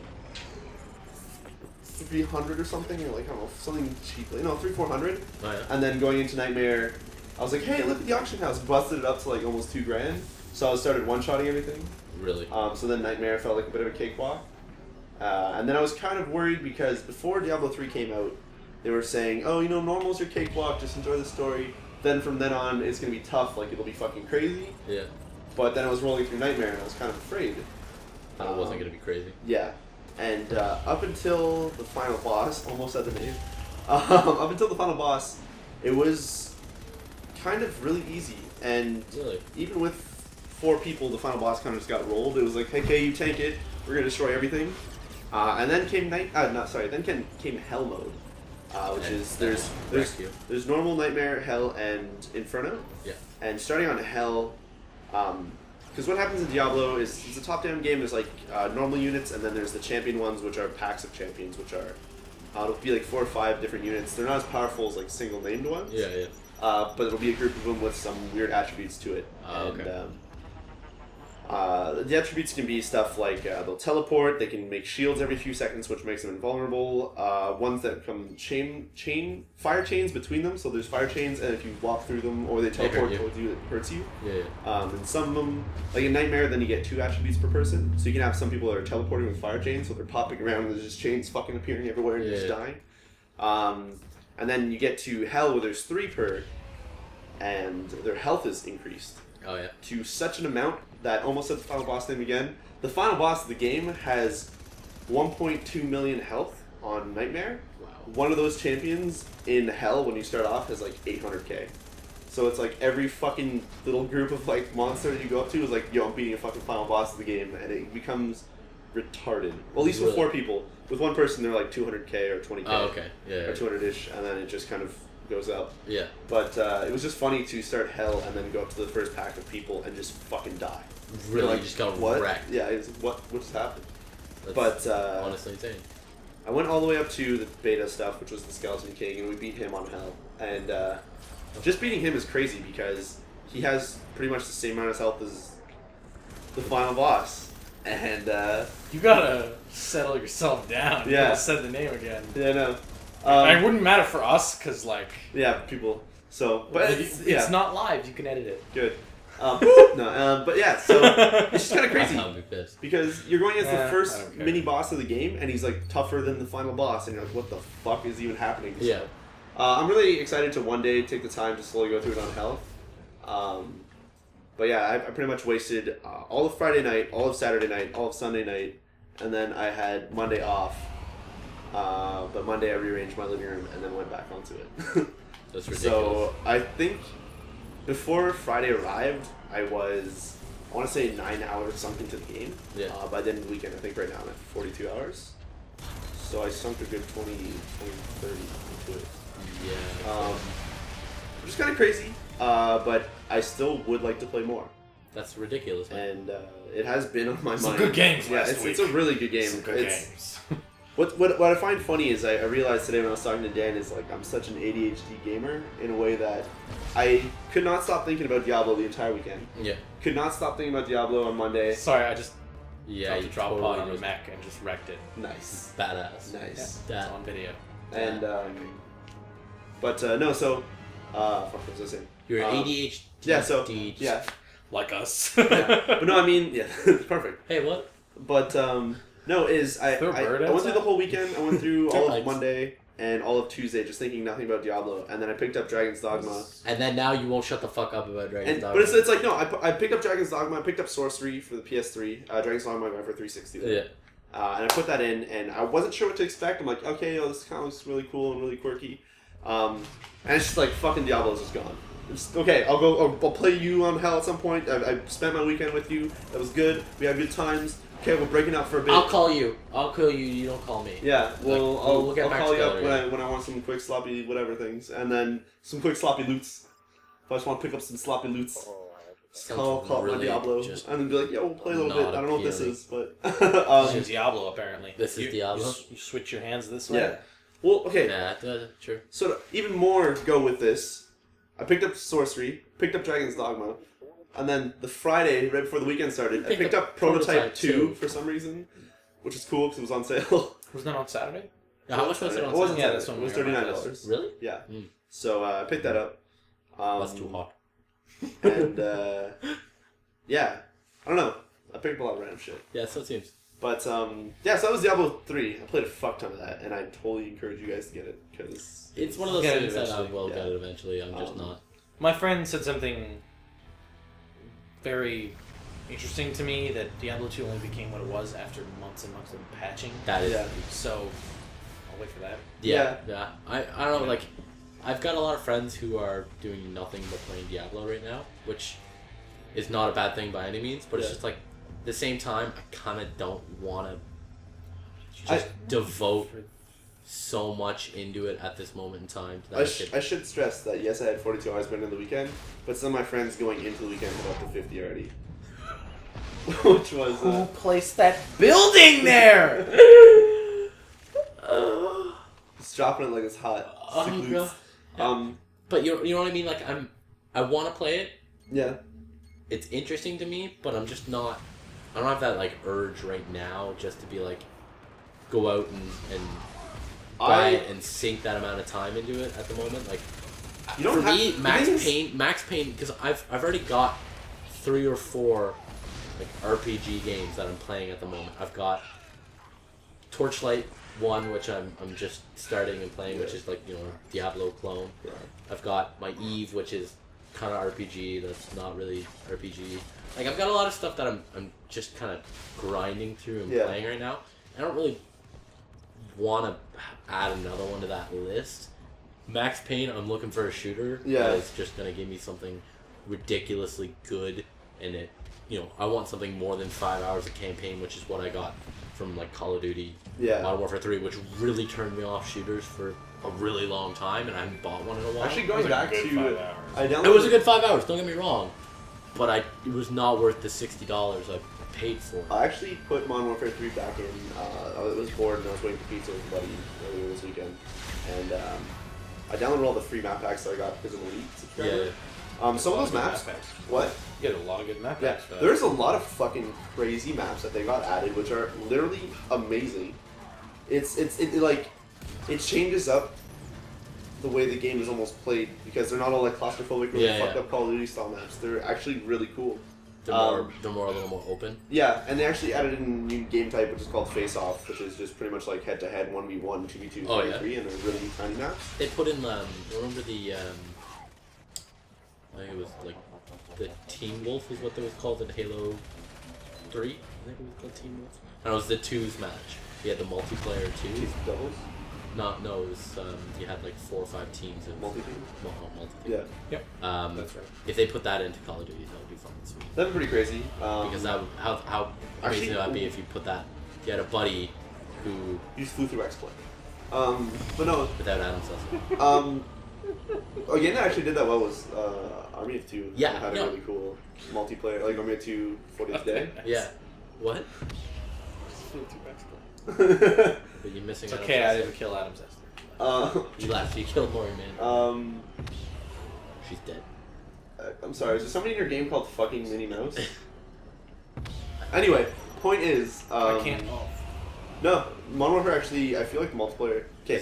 300 or something, or like, I don't know, something cheap, like, no, 300-400. Oh, yeah. And then going into Nightmare, I was like, hey, look at the auction house, busted it up to like almost $2,000. So I started one-shotting everything. Really? So then Nightmare felt like a bit of a cakewalk. And then I was kind of worried because before Diablo 3 came out, they were saying, oh, you know, normal's your cakewalk, just enjoy the story. Then from then on, it's going to be tough, like it'll be fucking crazy. Yeah. But then I was rolling through Nightmare and I was kind of afraid. That it wasn't going to be crazy. Yeah. And up until the final boss, almost at the name, up until the final boss, it was kind of really easy. And even with 4 people, the final boss kind of just got rolled. It was like, hey, okay, you tank it, we're going to destroy everything. And then came came Hell mode, which is there's normal, Nightmare, Hell, and Inferno. Yeah. And starting on Hell, because what happens in Diablo is it's a top-down game. There's like normal units, and then there's the champion ones, which are packs of champions, which are it'll be like 4 or 5 different units. They're not as powerful as like single named ones. Yeah, yeah. But it'll be a group of them with some weird attributes to it. Okay. The attributes can be stuff like they'll teleport, they can make shields every few seconds, which makes them invulnerable. Ones that come fire chains between them, so there's fire chains, and if you walk through them or they teleport towards you, it hurts you. Yeah, yeah. And some of them, like in Nightmare, then you get 2 attributes per person, so you can have some people that are teleporting with fire chains, so they're popping around and there's just chains fucking appearing everywhere and you're just dying. And then you get to Hell, where there's 3 per, and their health is increased. Oh, yeah. To such an amount that, almost at the final boss name again, the final boss of the game has 1.2 million health on Nightmare. Wow. One of those champions in Hell, when you start off, has like 800k. So it's like every fucking little group of like monster that you go up to is like, yo, I'm beating a fucking final boss of the game, and it becomes retarded. Well, at least with 4 people. With 1 person, they're like 200k or 20k. Oh, okay. Yeah. Or 200-ish, and then it just kind of goes up. Yeah. But it was just funny to start Hell and then go up to the first pack of people and just fucking die. Really? Like, just got what? wrecked. Yeah, it's what just happened? That's but honestly insane. I went all the way up to the beta stuff, which was the Skeleton King, and we beat him on Hell. And just beating him is crazy because he has pretty much the same amount of health as the final boss. And you gotta settle yourself down. You gotta say the name again. Yeah, no. It wouldn't matter for us because people. So, but it's not live. You can edit it. Good. But yeah, so it's just kind of crazy because you're going as the first mini boss of the game, and he's like tougher than the final boss, and you're like, what the fuck is even happening? Yeah. I'm really excited to one day take the time to slowly go through it on health. But yeah, I pretty much wasted all of Friday night, all of Saturday night, all of Sunday night, and then I had Monday off. But Monday I rearranged my living room and then went back onto it. That's ridiculous. So I think before Friday arrived, I want to say 9 hours something to the game. Yeah. By the end of the weekend, I think right now I'm at 42 hours. So I sunk a good 20, 30 into it. Yeah. Which is kind of crazy, but I still would like to play more. That's ridiculous, man. And it has been on my mind. Some good games last week. It's a really good game. Some good games. What I find funny is I realized today when I was talking to Dan is like I'm such an ADHD gamer in a way that I could not stop thinking about Diablo the entire weekekend. Yeah. Could not stop thinking about Diablo on Monday. Sorry, I just you drop pod on the mech and just wrecked it. Nice. Badass. Nice. Yeah, it's on video. And no, so fuck, what was I saying? You're ADHD. Yeah, so yeah. Like us. Yeah. But no, I mean, yeah, perfect. Hey, what? But no, I went through the whole weekend. I went through all of Monday and all of Tuesday just thinking nothing about Diablo, and then I picked up Dragon's Dogma. And then now you won't shut the fuck up about Dragon's Dogma. But it's like, no, I picked up Dragon's Dogma, I picked up Sorcery for the PS3, Dragon's Dogma for 360. Yeah. And I put that in, and I wasn't sure what to expect. I'm like, okay, this kind of looks really cool and really quirky. And it's just like, fucking Diablo's just gone. Okay, I'll play you on Hell at some point. I spent my weekend with you. That was good. We had good times. Okay, we're breaking up for a bit. I'll call you. You don't call me. Yeah, well, I'll call you up together, when I want some quick sloppy whatever things, and then some quick sloppy loots. If I just want to pick up some sloppy loots, just call really my Diablo, and then be like, yeah, we'll play a little bit. I don't know what this is, but this is Diablo apparently. This is Diablo. You switch your hands this way. Yeah. Well, okay. Nah, true. So to even more go with this, I picked up Sorcery, picked up Dragon's Dogma. And then the Friday, right before the weekend started, I picked up Prototype 2 for some reason, which is cool because it was on sale. Was that on Saturday? Yeah, how much was it on Saturday? Yeah, this one it was $39. Really? Yeah. So I picked that up. That's too hot. And yeah, I don't know. I picked up a lot of random shit. Yeah, so it seems. But yeah, so that was Diablo 3. I played a fuck ton of that, and I totally encourage you guys to get it because it's one of those things that I will get it eventually. I'm just not. My friend said something very interesting to me, that Diablo 2 only became what it was after months and months of patching. That is. So, I'll wait for that. Yeah. I don't know, like, I've got a lot of friends who are doing nothing but playing Diablo right now, which is not a bad thing by any means, but it's just like, at the same time, I kind of don't want to just devote so much into it at this moment in time. I should stress that, yes, I had 42 hours spent in the weekend, but some of my friends going into the weekend were up to 50 already. Which was... Who placed that building there? It's dropping it like it's hot. But you know what I mean? Like, I want to play it. Yeah. It's interesting to me, but I'm just not... I don't have that, like, urge right now just to be, like, go out and buy it and sink that amount of time into it at the moment. Like, you don't for me, Max Payne, because I've already got 3 or 4 like RPG games that I'm playing at the moment. I've got Torchlight 1, which I'm just starting and playing, which is like, you know, Diablo clone. Yeah. I've got my Eve, which is kind of RPG. That's not really RPG. Like, I've got a lot of stuff that I'm just kind of grinding through and playing right now. I don't really want to add another one to that list. Max Payne, I'm looking for a shooter that is just going to give me something ridiculously good in it. You know, I want something more than 5 hours of campaign, which is what I got from, like, Call of Duty, Modern Warfare 3, which really turned me off shooters for a really long time, and I haven't bought one in a while. Actually, going back to... It was a good 5 hours, don't get me wrong, but it was not worth the $60 I paid for. I actually put Modern Warfare 3 back in. I was bored and I was waiting for pizza with a buddy earlier this weekend, and I downloaded all the free map packs that I got because of the Elite subscriber. Yeah. Some of those maps. What? You had a lot of good map packs. Yeah. There's a lot of fucking crazy maps that they got added, which are literally amazing. It changes up the way the game is almost played because they're not all like claustrophobic or fucked up Call of Duty style maps. They're actually really cool. They're a little more open. Yeah, and they actually added in a new game type which is called Face Off, which is just pretty much like head to head 1v1, 2v2, 3v3, and they're really tiny maps. They put in remember the I think it was like the Team Wolf is what they was called in Halo 3. I think it was called Team Wolf. And it was the twos match. You had the multiplayer twos. Doubles? No, it was you had like 4 or 5 teams of multi-team. Multi-team. Yeah. Yep. That's right. If they put that into Call of Duty, that would be fucking sweet. That'd be pretty crazy. Because that would, how crazy would that be if you put that? You had a buddy who you just flew through exploit. But no. Without Adam Sessler. A game that actually did that well was Army of Two. Yeah. Had a really cool multiplayer, like Army of Two 40th Day. Yeah. What? Flew through exploit. But you're missing. It's okay, I didn't kill Adam Sessler. You laughed. You killed Maury, man. She's dead. I'm sorry. Is there somebody in your game called fucking Minnie Mouse? Anyway, point is. I can't. No, Modern Warfare actually. I feel like the multiplayer. Okay,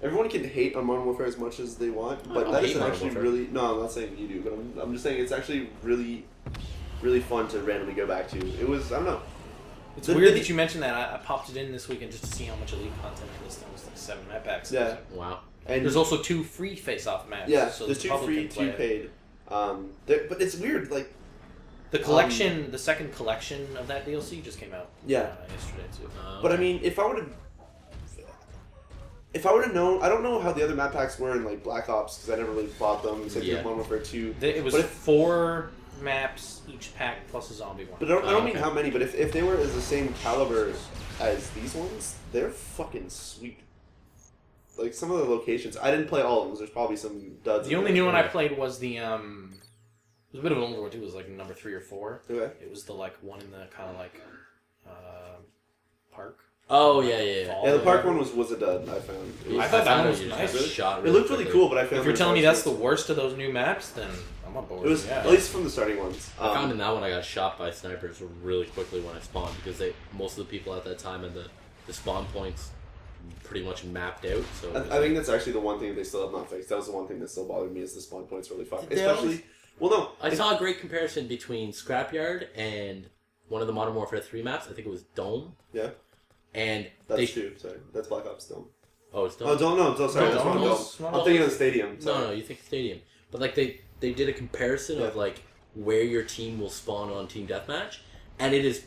everyone can hate on Modern Warfare as much as they want, but that isn't actually really. No, I'm not saying you do, but I'm just saying it's actually really, really fun to randomly go back to. It was. I don't know. It's weird that you mentioned that. I popped it in this weekend just to see how much Elite content it was. There was like 7 map packs. Yeah. Wow. And there's also 2 free face-off maps. Yeah, so there's 2 free, 2 paid. But it's weird, like... The collection, the second collection of that DLC just came out. Yeah. Yesterday, too. But I mean, if I would have known... I don't know how the other map packs were in, like, Black Ops, because I never really bought them, except for Modern Warfare 2. It was 4 maps each pack plus a zombie one. But I don't mean how many, but if they were as the same caliber as these ones, they're fucking sweet. Like, some of the locations, I didn't play all of them, there's probably some duds. The only new one I played was the, it was a bit of an older one too, it was like number 3 or 4. Okay. It was the, like, one in the kind of, like, park. Oh, yeah. Yeah, the park one was a dud, I found. I thought that one was nice. It looked really cool, but I found... If you're telling me that's the worst of those new maps, then I'm on board. It was, at least from the starting ones. I found in that one I got shot by snipers really quickly when I spawned, because most of the people at that time had the spawn points pretty much mapped out. So I think that's actually the one thing that they still have not fixed. That was the one thing that still bothered me is the spawn points really fucked. Especially... Well, no. I saw a great comparison between Scrapyard and one of the Modern Warfare 3 maps. I think it was Dome. Yeah. And that's true. Sorry, that's Black Ops Dome. Oh, it's Dome. Oh, Dome. No, sorry, that's Dome. I'm thinking of the stadium. Sorry. No, you think stadium. But like they did a comparison of like where your team will spawn on Team Deathmatch, and it is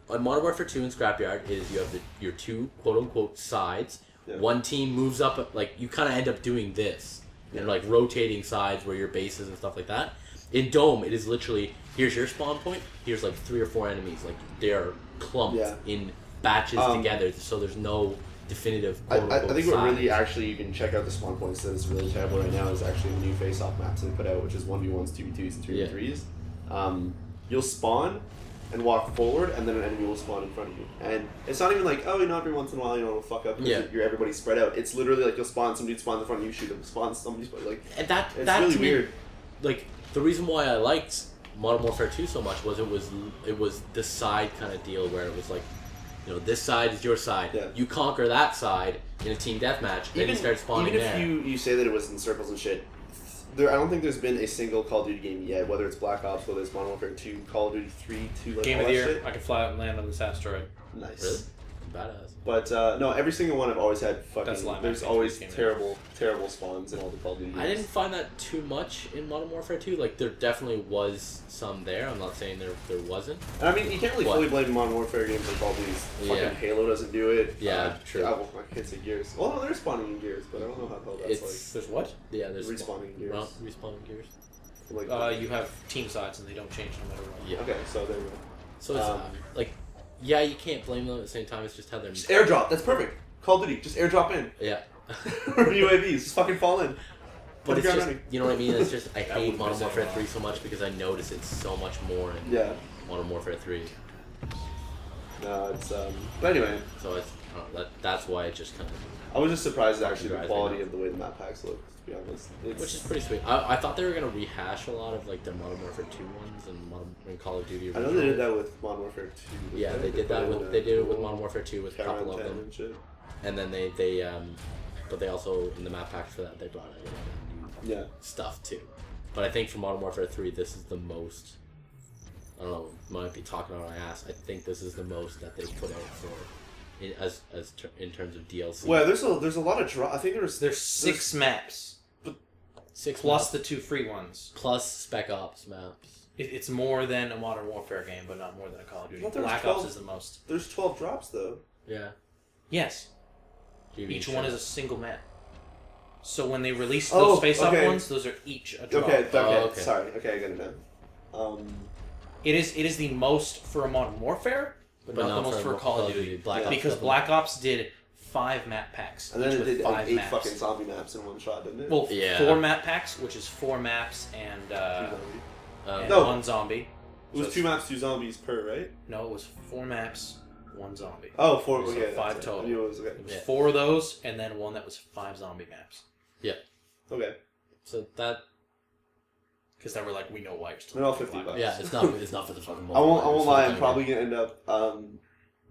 on Modern Warfare 2 and Scrapyard is you have your 2 quote unquote sides. Yeah. One team moves up, like you kind of end up doing this and like rotating sides where your base is and stuff like that. In Dome, it is literally here's your spawn point. Here's like 3 or 4 enemies. Like they are clumped in batches together, so there's no definitive. I think what really actually you can check out the spawn points that is really terrible right now is actually the new face-off maps they put out, which is 1v1s, 2v2s, and 3v3s. You'll spawn and walk forward, and then an enemy will spawn in front of you. And it's not even like, every once in a while, it'll fuck up because you're everybody spread out. It's literally like you'll spawn, somebody spawns in front of you, shoot them, spawn, somebody spawns, like... And that's really weird. Like, the reason why I liked Modern Warfare 2 so much was it was the side kind of deal where it was like, this side is your side. Yeah. You conquer that side in a team deathmatch, then you start spawning there. Even if you say that it was in circles and shit, I don't think there's been a single Call of Duty game yet, whether it's Black Ops, whether it's Modern Warfare 2, Call of Duty 3, 2, like Game all of the that year. shit. I can fly out and land on this asteroid. Nice. Really? Badass. But no, every single one I've always had fucking... There's always terrible spawns in all the Call of Duty games. I didn't find that too much in Modern Warfare 2. Like, there definitely was some there. I'm not saying there wasn't. And I mean, you can't really fully blame Modern Warfare games for Call of Duty. Fucking Halo doesn't do it. Yeah, true. I can't say Gears. Well, no, they're spawning in Gears, but I don't know how the hell that's like. There's what? Yeah, there's respawning Gears. Well, respawning Gears. Like, you have team sides and they don't change no matter what. Yeah. Okay, so there we go. So it's like... Yeah, you can't blame them at the same time. It's just how they're... Just airdrop. That's perfect. Call of Duty. Just airdrop in. Yeah. Or UAVs. Just fucking fall in. But it's just... You know what I mean? It's just... I hate Modern Warfare 3 so much because I notice it so much more in Modern Warfare 3. No, it's but anyway. So it's that's why it just kind of. I was just surprised at actually the quality of the way the map packs look. To be honest, which is pretty sweet. I thought they were gonna rehash a lot of like the Modern Warfare 2 ones and Call of Duty. Original. I know they did that with Modern Warfare 2. Yeah, they did that with did it with Modern Warfare 2 with a couple of them. And then they but they also in the map packs for that they brought out new stuff too. But I think for Modern Warfare 3, this is the most. I don't know, might be talking out my ass. I think this is the most that they put out for, in terms of DLC. Well, there's a lot of I think there's 6 maps, but 6 plus the 2 free ones, plus Spec Ops maps. It's more than a Modern Warfare game, but not more than a Call of Duty. Black Ops is the most. There's 12 drops though. Yeah. Yes. Each one is a single map. So when they release those face-off ones, those are each a drop. Okay. Sorry. Okay, I get it now. It is the most for a Modern Warfare, but not the most for a Call of Duty. Because Black Ops did 5 map packs. And then it did 8 fucking zombie maps in one shot, didn't it? Well, 4 map packs, which is 4 maps and 1 zombie. It was 2 maps, 2 zombies per, right? No, it was 4 maps, 1 zombie. Oh, 4. So okay, 5 total. It was 4 of those, and then 1 that was 5 zombie maps. Yeah. Okay. So that. Because they were like, we know why you're still. They're all $50. Yeah, it's not for the fucking. I won't lie. I'm probably gonna end up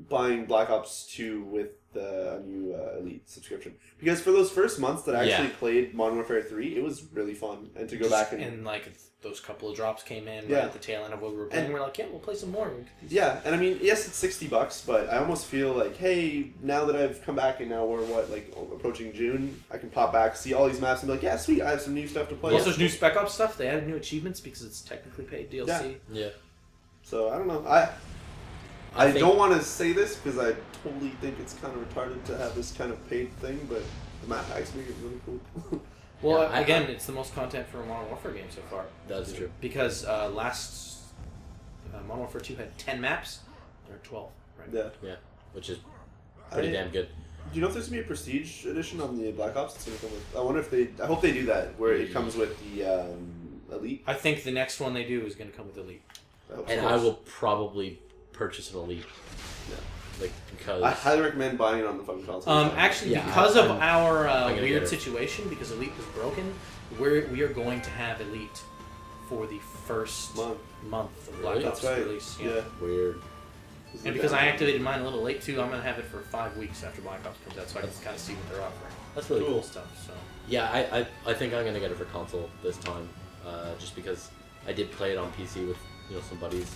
buying Black Ops 2 with the new Elite subscription, because for those first months that I actually played Modern Warfare 3, it was really fun, and to go back and like those couple of drops came in right at the tail end of what we were playing. And we're like, we'll play some more. Yeah, and I mean, yes, it's $60, but I almost feel like, hey, now that I've come back and now we're approaching June, I can pop back, see all these maps, and be like, yeah, sweet, I have some new stuff to play. Plus, there's new Spec Ops stuff. They added new achievements because it's technically paid DLC. Yeah. So I don't know. I don't want to say this because I totally think it's kind of retarded to have this kind of paid thing, but the map packs make it really cool. Well, again, it's the most content for a Modern Warfare game so far. That's true. Because last Modern Warfare 2 had 10 maps. There are 12, right? Yeah. Which is pretty damn good. Do you know if there's going to be a Prestige edition on the Black Ops? It's gonna come with, I wonder if they... I hope they do that, where it comes with the Elite. I think the next one they do is going to come with Elite. I will probably purchase an Elite. Yeah. Because I highly recommend buying it on the fucking console. Actually, because of our weird situation, because Elite was broken, we are going to have Elite for the first month of Black Ops release. Yeah. Weird. And because I activated mine a little late too, I'm gonna have it for 5 weeks after Black Ops comes out, so I can kind of see what they're offering. That's really cool stuff. So yeah, I think I'm gonna get it for console this time, just because I did play it on PC with some buddies.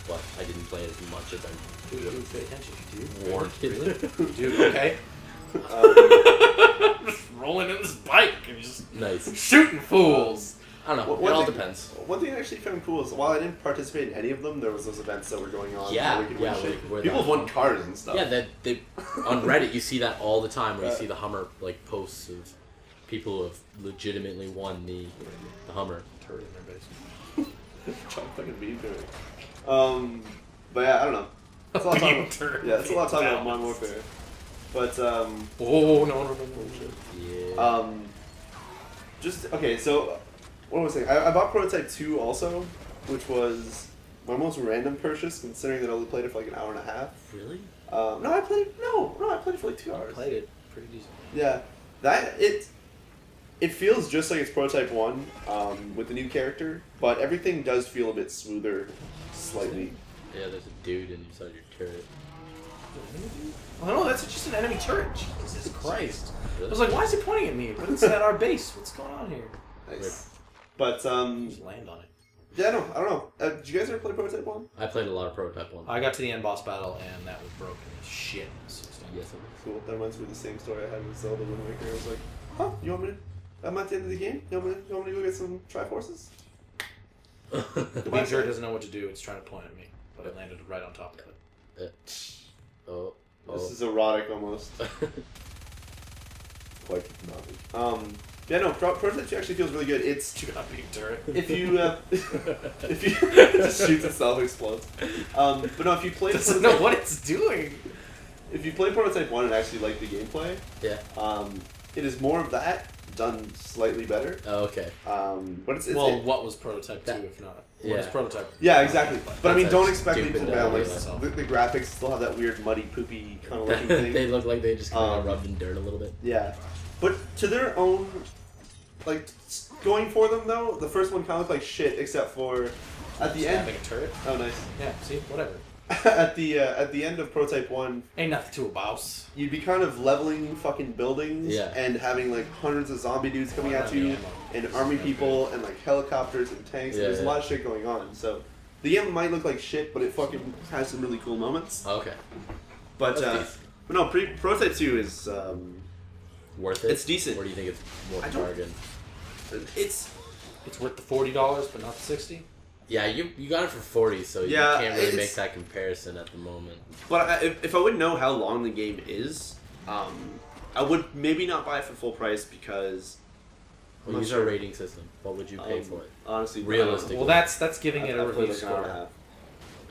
But I didn't play it as much as I Dude, pay attention. Dude, warned. Really? Dude, okay. Just rolling in this bike and just shooting fools. I don't know. It all depends. One thing I actually found cool is while I didn't participate in any of them, there was those events that were going on. Yeah, people won cars and stuff. Yeah, they on Reddit you see that all all where you see the Hummer posts of people who have legitimately won the Hummer. Turret in their basement. Trying to fucking beat it. But yeah, I don't know. That's a lot of talk about Modern Warfare. But no. Yeah. Just okay. So what was I saying? I bought Prototype 2 also, which was my most random purchase, considering that I only played it for like an hour and a half. Really? No, I played it for like 2 hours. I played it pretty decent. Yeah, it feels just like it's Prototype 1 with the new character, but everything does feel a bit smoother, slightly. Yeah, there's a dude inside your turret. Oh no, that's just an enemy turret. Jesus Christ. Really? I was like, why is he pointing at me? But it's at our base. What's going on here? Nice. But, just land on it. Yeah, no, I don't know. Did you guys ever play Prototype 1? I played a lot of Prototype 1. I got to the end boss battle, and that was broken as shit. Yes, it was. Cool. That reminds me of the same story I had with Zelda Wind Waker. I was like, huh, you want me to... I'm at the end of the game. You want me to go get some Triforces? The beam turret doesn't know what to do. It's trying to point at me, but I landed right on top of it. This is erotic almost. Quite hypnotic. Yeah, no, Prototype 2 actually feels really good. It's you got a beam turret. If you it just shoots itself, explodes. But no, if you play doesn't know what it's doing. If you play Prototype 1 and actually like the gameplay, yeah. It is more of that, done slightly better. Oh, okay. But it's what was Prototype 2 if not? What is Prototype? Yeah, exactly. But I mean, don't expect leaps and stupid bounds. Like the graphics still have that weird, muddy, poopy kind of looking thing. They look like they just kind of rubbed in dirt a little bit. Yeah, but to their own, like going for them though, the first one kind of looked like shit except for at the end. Having a turret. Oh, nice. Yeah. See, whatever. At the end of Prototype 1, ain't nothing to a boss. You'd be kind of leveling fucking buildings and having like hundreds of zombie dudes coming at you and army people and like helicopters and tanks. And there's a lot of shit going on. So the game might look like shit, but it fucking has some really cool moments. Okay. But no, Prototype 2 is worth it. It's decent. Or do you think it's more bargain? It's worth the $40, but not the $60. Yeah, you got it for 40, so you can't really make that comparison at the moment. But if I wouldn't know how long the game is, I would maybe not buy it for full price because. Well, use our rating system. What would you pay for it? Honestly, realistically. Well, that's giving it a review score.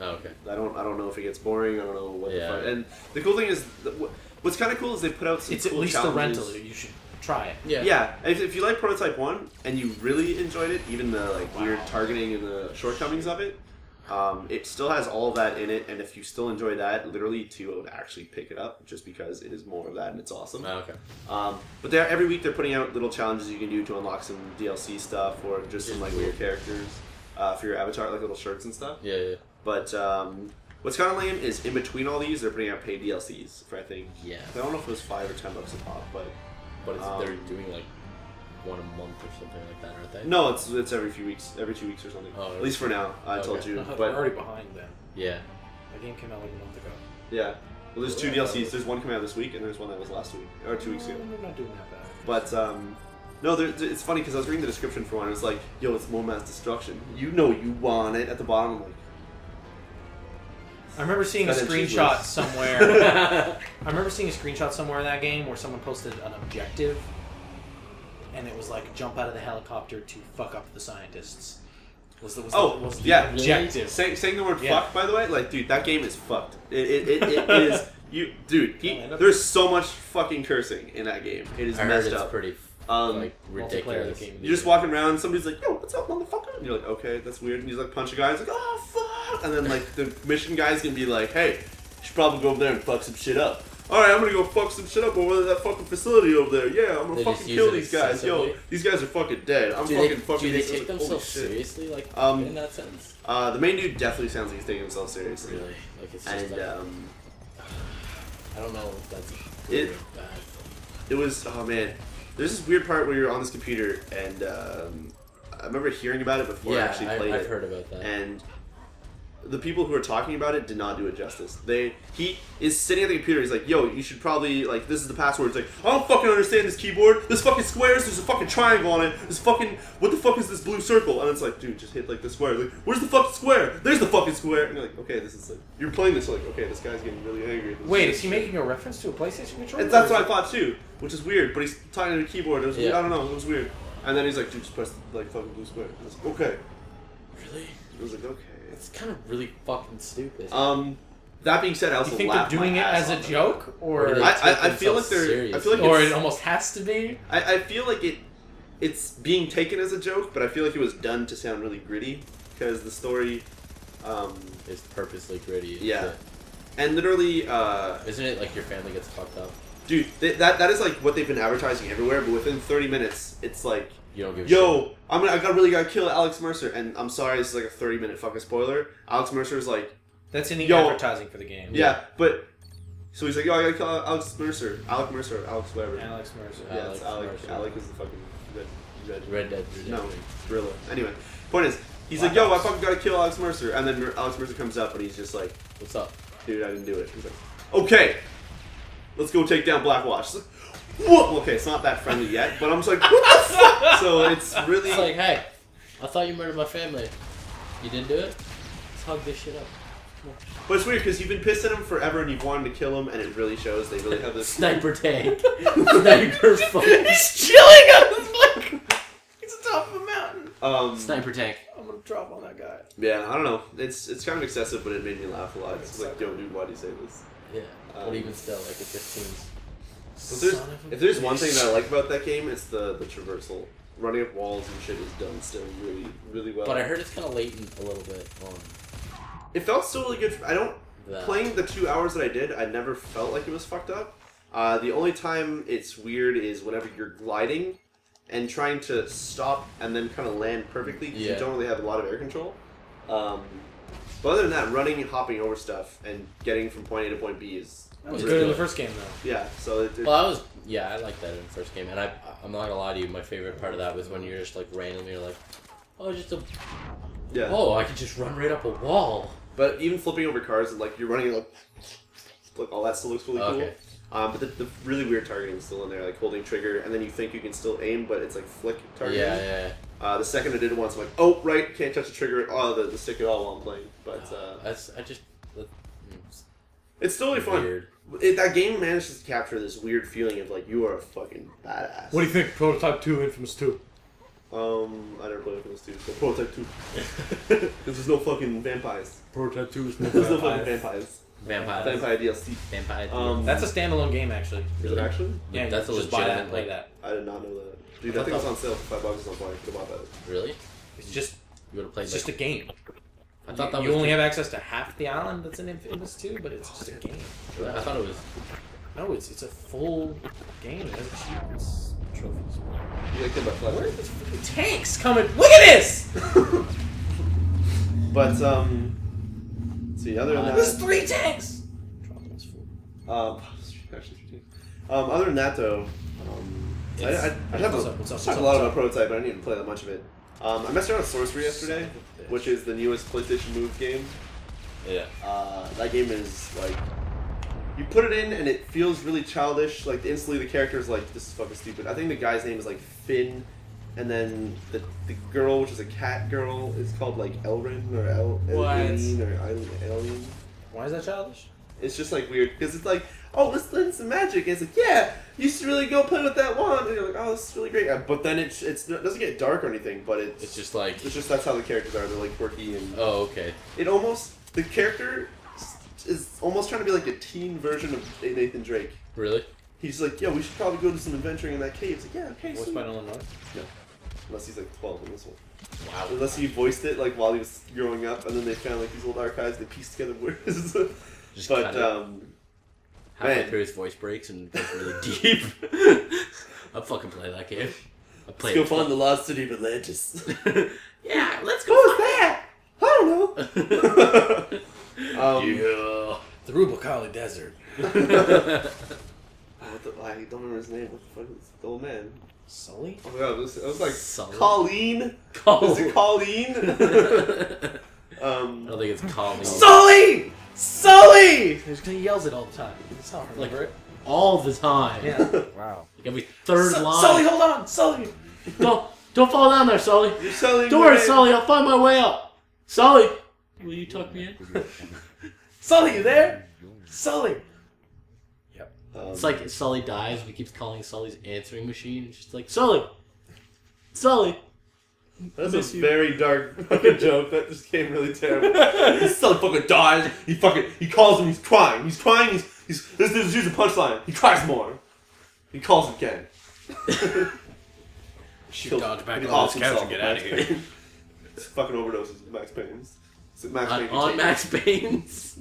Oh, okay. I don't know if it gets boring. I don't know what the fuck. And the cool thing is, what's kind of cool is they put out some. It's cool at least challenges. The rental. You should try it. Yeah. Yeah. If you like Prototype 1 and you really enjoyed it, even the like weird targeting and the shortcomings of it, it still has all of that in it. And if you still enjoy that, literally 2 would actually pick it up just because it is more of that and it's awesome. Oh, okay. But every week they're putting out little challenges you can do to unlock some DLC stuff or just some like weird characters for your avatar, like little shirts and stuff. Yeah. But what's kind of lame is in between all these, they're putting out paid DLCs for I think. Yeah. I don't know if it was $5 or $10 a pop, but they're doing like one a month or something like that, aren't they? No, it's every few weeks, every 2 weeks or something. Oh, at least for now, until June. But they're already behind then. Yeah. The game came out like a month ago. Yeah. Well, there's 2 DLCs. There's one coming out this week, and there's one that was last week or 2 weeks ago. They're not doing that bad. But no, it's funny because I was reading the description for one. It was like, "Yo, it's more mass destruction. You know you want it." At the bottom, I'm like. I remember seeing a screenshot somewhere. I remember seeing a screenshot somewhere in that game where someone posted an objective, and it was like jump out of the helicopter to fuck up the scientists. Was the objective? Saying the word "fuck," by the way, like, dude, that game is fucked. It is you, dude. There's so much fucking cursing in that game. It is messed up. Pretty. Like ridiculous. You're just walking around, somebody's like, "Yo, what's up, motherfucker?" And you're like, "Okay, that's weird." And he's like, punch a guy, he's like, "Oh, fuck!" And then like the mission guy's gonna be like, "Hey, you should probably go over there and fuck some shit up." All right, I'm gonna go fuck some shit up over that fucking facility over there. Yeah, I'm gonna fucking kill these guys. Yo, these guys are fucking dead. I'm fucking. Do they take themselves seriously, like in that sense? The main dude definitely sounds like he's taking himself seriously. Really, like it's just like, I don't know if that's good or bad. It was man. There's this weird part where you're on this computer, and I remember hearing about it before I actually played it. I've heard about that. And the people who were talking about it did not do it justice. He is sitting at the computer, he's like, "Yo, you should probably, like, this is the password." It's like, "I don't fucking understand this keyboard. There's fucking squares, there's a fucking triangle on it. There's fucking, what the fuck is this blue circle?" And it's like, dude, just hit, like, the square. Like, where's the fucking square? There's the fucking square. And you're like, okay, this is like, you're playing this, like, okay, this guy's getting really angry. Wait, is he making a reference to a PlayStation controller? And that's what I thought too, which is weird, but he's talking to the keyboard. It was, I don't know, it was weird. And then he's like, "Dude, just press the, like, fucking blue square." I was like, okay. Really? I was like, okay. It's kind of really fucking stupid. That being said, I also you think they're doing it as a joke, or I feel like they're seriously? I feel like or it almost has to be. I feel like it's being taken as a joke, but I feel like it was done to sound really gritty because the story is purposely gritty. Yeah, and literally, isn't it like your family gets fucked up? Dude, that is like what they've been advertising everywhere. But within 30 minutes, it's like, you don't give a shit. I really gotta kill Alex Mercer, and I'm sorry, this is like a 30-minute fucking spoiler. Alex Mercer is like, that's in the advertising for the game. Yeah, but so he's like, "Yo, I gotta kill Alex Mercer, Alex whatever." Alex Mercer. Yeah, it's Alec. Alec is the fucking Red Dead. No, Gorilla. Anyway, point is, he's like, "Yo, I fucking gotta kill Alex Mercer," and then Alex Mercer comes up, and he's just like, "What's up, dude? I didn't do it." He's like, "Okay, let's go take down Blackwatch." Like, what? Okay, it's not that friendly yet, but I'm just like, "What the fuck?" So it's really. It's like, hey, I thought you murdered my family. You didn't do it? Let's hug this shit up. But it's weird because you've been pissed at him forever and you've wanted to kill him, and it really shows. They really have this sniper tank. Sniper fucking. He's chilling on his like. He's atop of a mountain. Sniper tank. I'm gonna drop on that guy. Yeah, I don't know. It's kind of excessive, but it made me laugh a lot. It's like, yo, dude, why do you say this? Yeah. But even still, like, it just seems If there's one thing that I like about that game, it's the traversal. Running up walls and shit is done still really, really well. But I heard it's kind of latent a little bit. It felt still really good. Playing the 2 hours that I did, I never felt like it was fucked up. The only time it's weird is whenever you're gliding and trying to stop and then kind of land perfectly because you don't really have a lot of air control. But other than that, running and hopping over stuff and getting from point A to point B is... That was good in the first game, though. Yeah, so... I liked that in the first game. And I'm not gonna lie to you, my favorite part of that was when you're just, like, randomly, you're like, oh, just a... Yeah. Oh, I could just run right up a wall. But even flipping over cars, and, like, you're running, like all that still looks really cool. But the really weird targeting is still in there, like holding trigger, and then you think you can still aim, but it's like flick targeting. Yeah. The second I did it once, I'm like, oh, right, can't touch the trigger, the stick at all while I'm playing. But it's totally fun. That game manages to capture this weird feeling of like you are a fucking badass. What do you think? Prototype 2, Infamous 2. I never played Infamous 2, so Prototype 2. Because there's no fucking vampires. Prototype 2 is no There's no fucking vampires. Vampire DLC. Vampire. That's a standalone game, actually. Is it actually? Yeah, that's a just buy that and legitimate play that. I did not know that. Dude, I think it's on sale for $5 or something. I could have bought that. Really? It's just it's just a game. I thought that you only have access to half the island that's in Infamous 2, but it's just a game. I thought it was... No, it's a full game. It has achievements, trophies. You like Where are these fucking tanks coming? Look at this! But, see, other than that... There's 3 tanks! Other than that, though, I have talked a lot about Prototype, but I didn't even play that much of it. I messed around with Sorcery yesterday, which is the newest PlayStation Move game. Yeah. That game is, like... You put it in, and it feels really childish. Like, instantly the character is like, this is fucking stupid. I think the guy's name is, like, Finn, and then the girl, which is a cat girl, is called, like, Elrin, or Elrin, or Alien. Why is that childish? It's just, like, weird, because it's like, oh, let's learn some magic. And it's like, yeah, you should really go play with that wand. And you're like, oh, this is really great. But then it doesn't get dark or anything, but it's just like... It's just, that's how the characters are. They're, like, quirky and... Oh, okay. The character is almost trying to be like a teen version of Nathan Drake. Really? He's like, yeah, we should probably go to some adventuring in that cave. It's like, yeah, okay, Voiced by Illinois? No. Unless he's like 12 in this one. Wow. Unless he voiced it like while he was growing up, and then they found like these old archives, they pieced together words. But, halfway through his voice breaks and gets really deep. I'll fucking play that game. Let's go find the lost city of Atlantis. Yeah, let's go. What was that? I don't know. Yeah. The Rubicali Desert. I don't remember his name. What the fuck is the old man? Sully? Oh my god, it was like Sully? Colleen. Is it Colleen? I don't think it's Colleen. Sully! Sully! He yells it all the time. That's how I remember it. All the time. Yeah. Wow. Like every third line. Sully, hold on! Sully! Don't fall down there, Sully. Don't worry, Sully. I'll find my way up. Sully, will you tuck me in? Sully, you there? Sully. Yep. It's like Sully dies and he keeps calling Sully's answering machine. It's just like, Sully. Sully. That's a very dark fucking joke. That just came really terrible. Sully fucking dies. He calls him. He's crying. He's crying. He's here's a punchline. He cries more. He calls again. Shoot dodge back on this couch and get out of here. It's fucking overdoses of Max Payne's. On Max Payne's.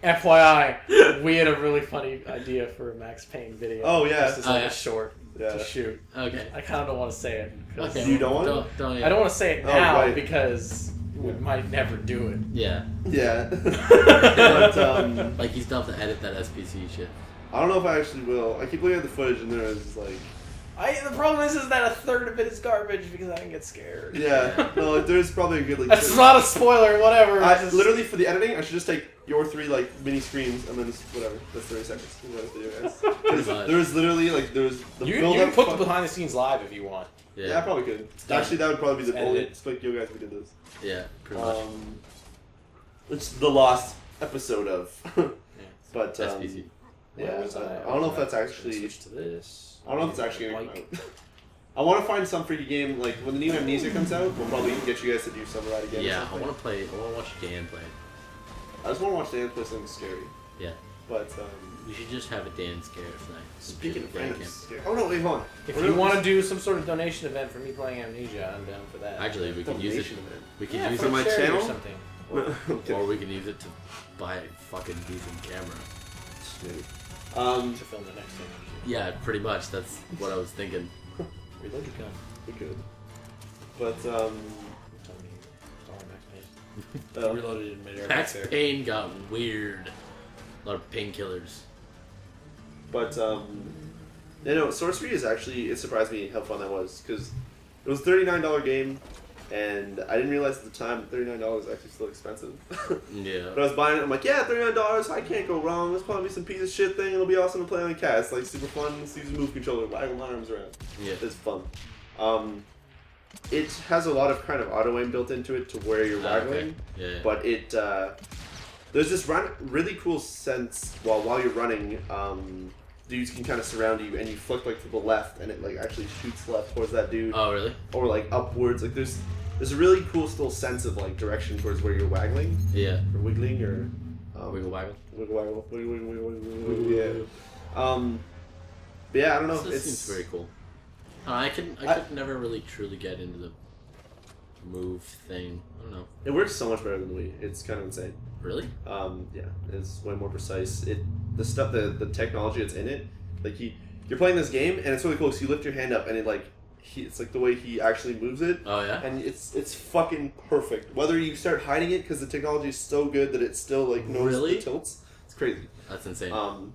FYI, we had a really funny idea for a Max Payne video. Oh yeah, this is like a short to shoot. Okay. I kind of don't want to say it. Okay. You don't want? I don't want to say it now because we might never do it. Yeah. Yeah. But, like he's done to edit that SPC shit. I don't know if I actually will. I keep looking at the footage and there is like. The problem is that a third of it is garbage because I didn't get scared. Yeah, no, there's probably a good like. That's not a spoiler, whatever. Literally for the editing, I should just take your 3 like mini screens and then just whatever. That's 30 seconds. Video, there's literally like there's the you build can up. put the behind the scenes live if you want. Yeah, I probably could. Actually, that would probably be the only spike you guys we did this. Yeah, pretty much. It's the lost episode of. But SPC. Yeah, I don't know if that's actually. Switch to this. I don't know if it's actually going to come out. I want to find some freaky game, like when the new Amnesia comes out, we'll probably get you guys to do some of that again. Yeah, I want to watch Dan play. I just want to watch Dan play something scary. Yeah. But we should just have a Dan scare tonight. Speaking of randoms, oh no, wait, hold on. If you want to do some sort of donation event for me playing Amnesia, I'm down for that. Actually, we could use it. We could use for it my channel or something. Or we can use it to buy a fucking decent camera. To film the next thing. Yeah, pretty much. That's what I was thinking. Reload your gun. We could. But Reloaded it in midair. Max Payne got weird. A lot of painkillers. But you know, Sorcery is actually, it surprised me how fun that was, because it was a $39 game. And I didn't realize at the time that $39 is actually still expensive. Yeah. But I was buying it, I'm like, yeah, $39, I can't go wrong. Let's probably be some piece of shit thing. It'll be awesome to play on cast. Like, super fun. Let's use a move controller, waggle my arms around. Yeah. It's fun. It has a lot of kind of auto aim built into it to where you're waggling. Okay. Yeah. But it, there's this really cool sense while you're running, dudes can kind of surround you, and you flick like to the left, and it like actually shoots left towards that dude. Oh, really? Or like upwards. Like there's a really cool still sense of like direction towards where you're waggling. Yeah. Or wiggling or wiggle waggle. Wiggle waggle. Wiggle. Yeah. But yeah, I don't know. This seems very cool. I could never really truly get into the move thing. I don't know. It works so much better than Wii. It's kind of insane. Really? Yeah, it's way more precise. The stuff, the technology that's in it, like you're playing this game and it's really cool because you lift your hand up and it like it's like the way he actually moves it. Oh yeah. And it's fucking perfect. Whether you start hiding it because the technology is so good that it still like knows the tilts. It's crazy. That's insane.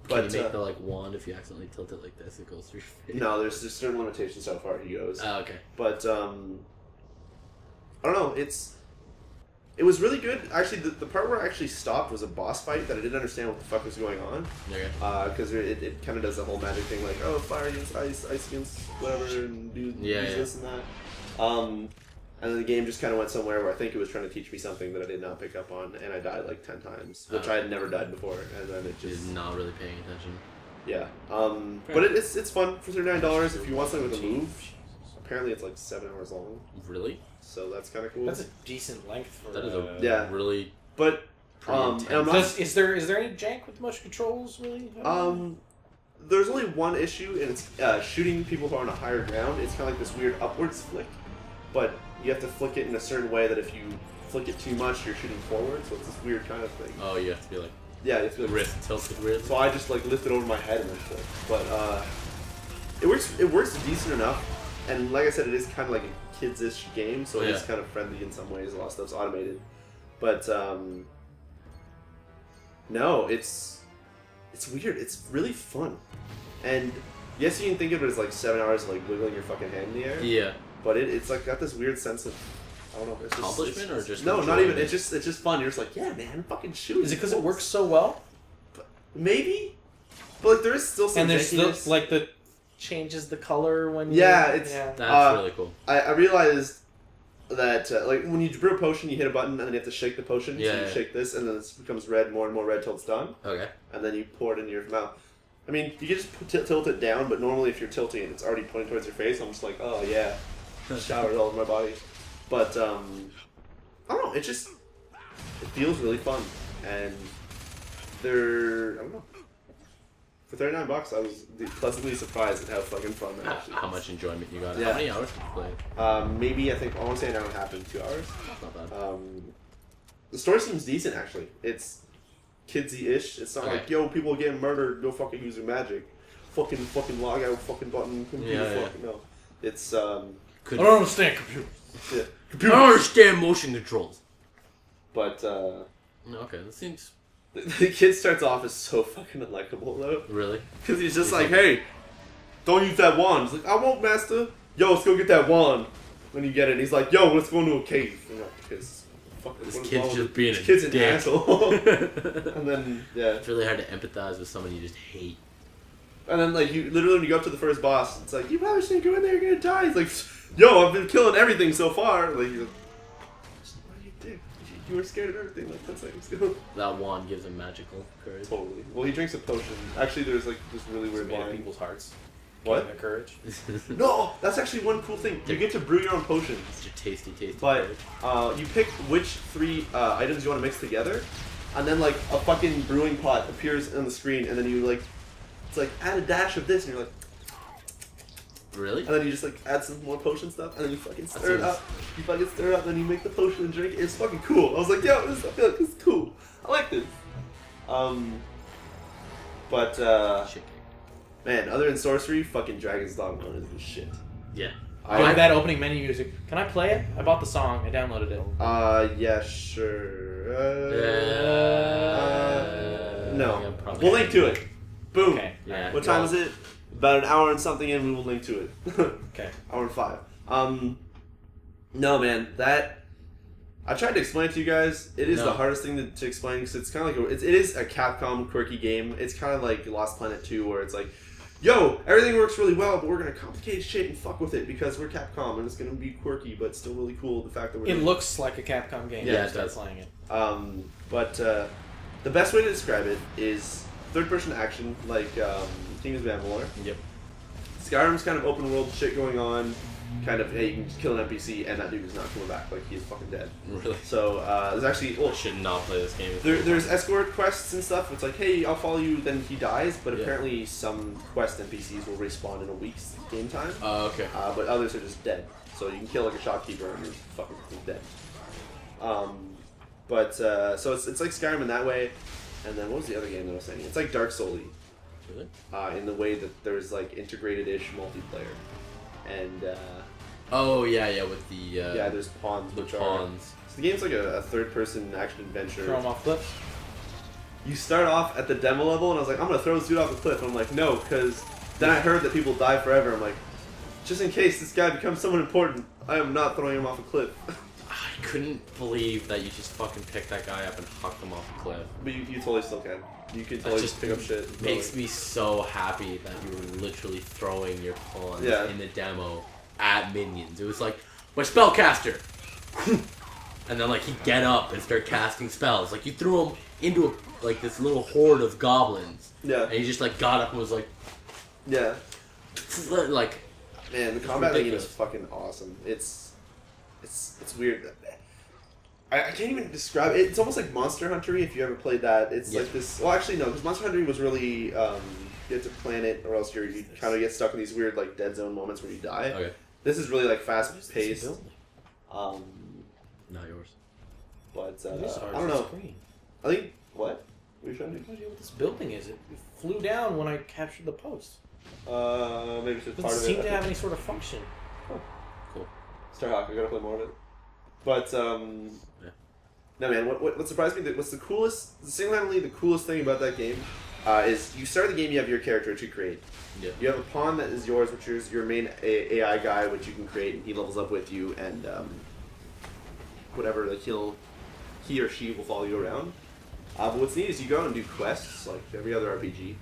But can you make the like wand if you accidentally tilt it like this? It goes through your face. No, there's certain limitations how far he goes. Oh, okay. But I don't know. It was really good. Actually, the part where I actually stopped was a boss fight that I didn't understand what the fuck was going on. Okay. Because it kind of does the whole magic thing, like, oh, fire against ice against whatever, and do this and that. And then the game just kind of went somewhere where I think it was trying to teach me something that I did not pick up on, and I died like 10 times, which I had never died before, and then it just... not really paying attention. Yeah. But it's fun for $39 if you want something with a move. Apparently it's like 7 hours long. Really? So that's kind of cool. That's a decent length for that. Is a really but is there any jank with the motion controls really? There's only one issue, and it's shooting people who are on a higher ground. It's kind of like this weird upwards flick, but you have to flick it in a certain way that if you flick it too much, you're shooting forward. So it's this weird kind of thing. Oh, you have to be like you have to be like wrist tilted wrist. So I just like lift it over my head and then flick. But it works decent enough, and like I said, it is kind of like a kids-ish game, so it is kind of friendly in some ways. A lot of stuff's automated, but no, it's weird. It's really fun, and yes, you can think of it as like 7 hours of like wiggling your fucking hand in the air. Yeah, but it's like got this weird sense of I don't know, it's accomplishment or just no, not even. It's just fun. You're just like, yeah, man, fucking shoot. Is it because it works so well? Maybe, but like there is still some and there's still like the changes the color when that's really cool. I realized that like when you brew a potion, you hit a button and then you have to shake the potion. So you shake this and then it becomes red, more and more red till it's done. Okay. And then you pour it into your mouth. I mean, you can just tilt it down, but normally if you're tilting it, it's already pointing towards your face. I'm just like, oh yeah, showers all over my body. But I don't know. It feels really fun, and I don't know. For $39, I was pleasantly surprised at how fucking fun that actually is. How much enjoyment you got. Yeah. How many hours did you play? Maybe, I want to say an hour and a half to 2 hours. That's not bad. The story seems decent, actually. It's kidsy-ish. It's not like, yo, people are getting murdered, go fucking using magic. Fucking log out, fucking button, computer, no. It's, I don't understand computers. Yeah. I don't understand motion controls. But, okay, this seems... The kid starts off as so fucking unlikable, though. Really? Because he's just like, hey, don't use that wand. He's like, I won't, master. Yo, let's go get that wand. When you get it, and he's like, yo, let's go into a cave. You know, because this kid's just being a kid's dick. an asshole. And then, it's really hard to empathize with someone you just hate. And then, like, you literally, when you go up to the first boss, it's like, you probably shouldn't go in there, you're gonna die. He's like, yo, I've been killing everything so far. Like, he's like, what do you do? You were scared of everything, like, that's like, that wand gives him magical courage. Totally. Well, he drinks a potion. Actually, there's, like, this really weird wine. People's hearts. What? Their courage. No, that's actually one cool thing. You get to brew your own potions. It's your tasty But you pick which 3 items you want to mix together, and then like a fucking brewing pot appears on the screen, and then you like, it's like add a dash of this, and you're like, really? And then you just like add some more potion stuff, and then you fucking stir it up. You fucking stir it up, then you make the potion and drink it. It's fucking cool. I was like, yo, I feel like this is cool. I like this. Man, other than sorcery, fucking Dragon's Dogma is the shit. Yeah. I like that opening menu music. Can I play it? I bought the song. I downloaded it. Yeah, sure. No. Yeah, we'll link to it. Boom. Okay. Yeah. What time is it? About an hour and something in, we will link to it. Okay. Hour and 5. No, man, that... I tried to explain it to you guys. It is the hardest thing to explain, because it's kind of like... It is a Capcom quirky game. It's kind of like Lost Planet 2, where it's like, yo, everything works really well, but we're going to complicate shit and fuck with it, because we're Capcom, and it's going to be quirky, but still really cool, the fact that we're... It looks like a Capcom game. Yeah, it does. Playing it. But the best way to describe it is third-person action, like Kingdoms of Amalur. Yep. Skyrim's kind of open world shit going on, kind of, hey, you can just kill an NPC and that dude is not coming back, like he's fucking dead. Really? So there's actually, well, should not play this game. There's escort quests and stuff. It's like, hey, I'll follow you, then he dies. But apparently some quest NPCs will respawn in a week's game time. Oh, okay. But others are just dead. So you can kill like a shopkeeper and you're fucking dead. So it's like Skyrim in that way. And then what was the other game that I was saying? It's like Dark Souls-y. Really? In the way that there's like integrated-ish multiplayer, and oh yeah, with the there's pawns. The pawns. So the game's like a third-person action adventure. Throw him off cliffs. You start off at the demo level, and I was like, I'm gonna throw this dude off the cliff. And I'm like, no, because then I heard that people die forever. I'm like, just in case this guy becomes someone important, I am not throwing him off a cliff. I couldn't believe that you just fucking picked that guy up and hucked him off a cliff. But you totally still can. You can totally just pick up shit. Makes me so happy that you were literally throwing your pawns in the demo at minions. It was like, my spellcaster! And then like he'd get up and start casting spells. Like you threw him into like this little horde of goblins. Yeah. And he just like got up and was like... Yeah. Like... Man, the combat game is fucking awesome. It's weird. I can't even describe it. It's almost like Monster Hunter-y if you ever played that. It's like this... Well, actually, no, because Monster Hunter was really... you have to plan it, or else you kind of get stuck in these weird like dead zone moments where you die. Okay. This is really like fast-paced. Not yours. But, I don't know. I think... What? What are you trying to do? I have no idea what this building is. It flew down when I captured the post. Maybe it's just part of it. Doesn't seem to have any sort of function. Oh, cool. Starhawk, I gotta play more of it. But, no man, what surprised me, what's the coolest, single-handedly the coolest thing about that game, is you start the game, you have your character which you create. Yeah. You have a pawn that is yours, which is your main AI guy, which you can create, and he levels up with you, and, whatever, like he or she will follow you around. But what's neat is you go out and do quests, like every other RPG.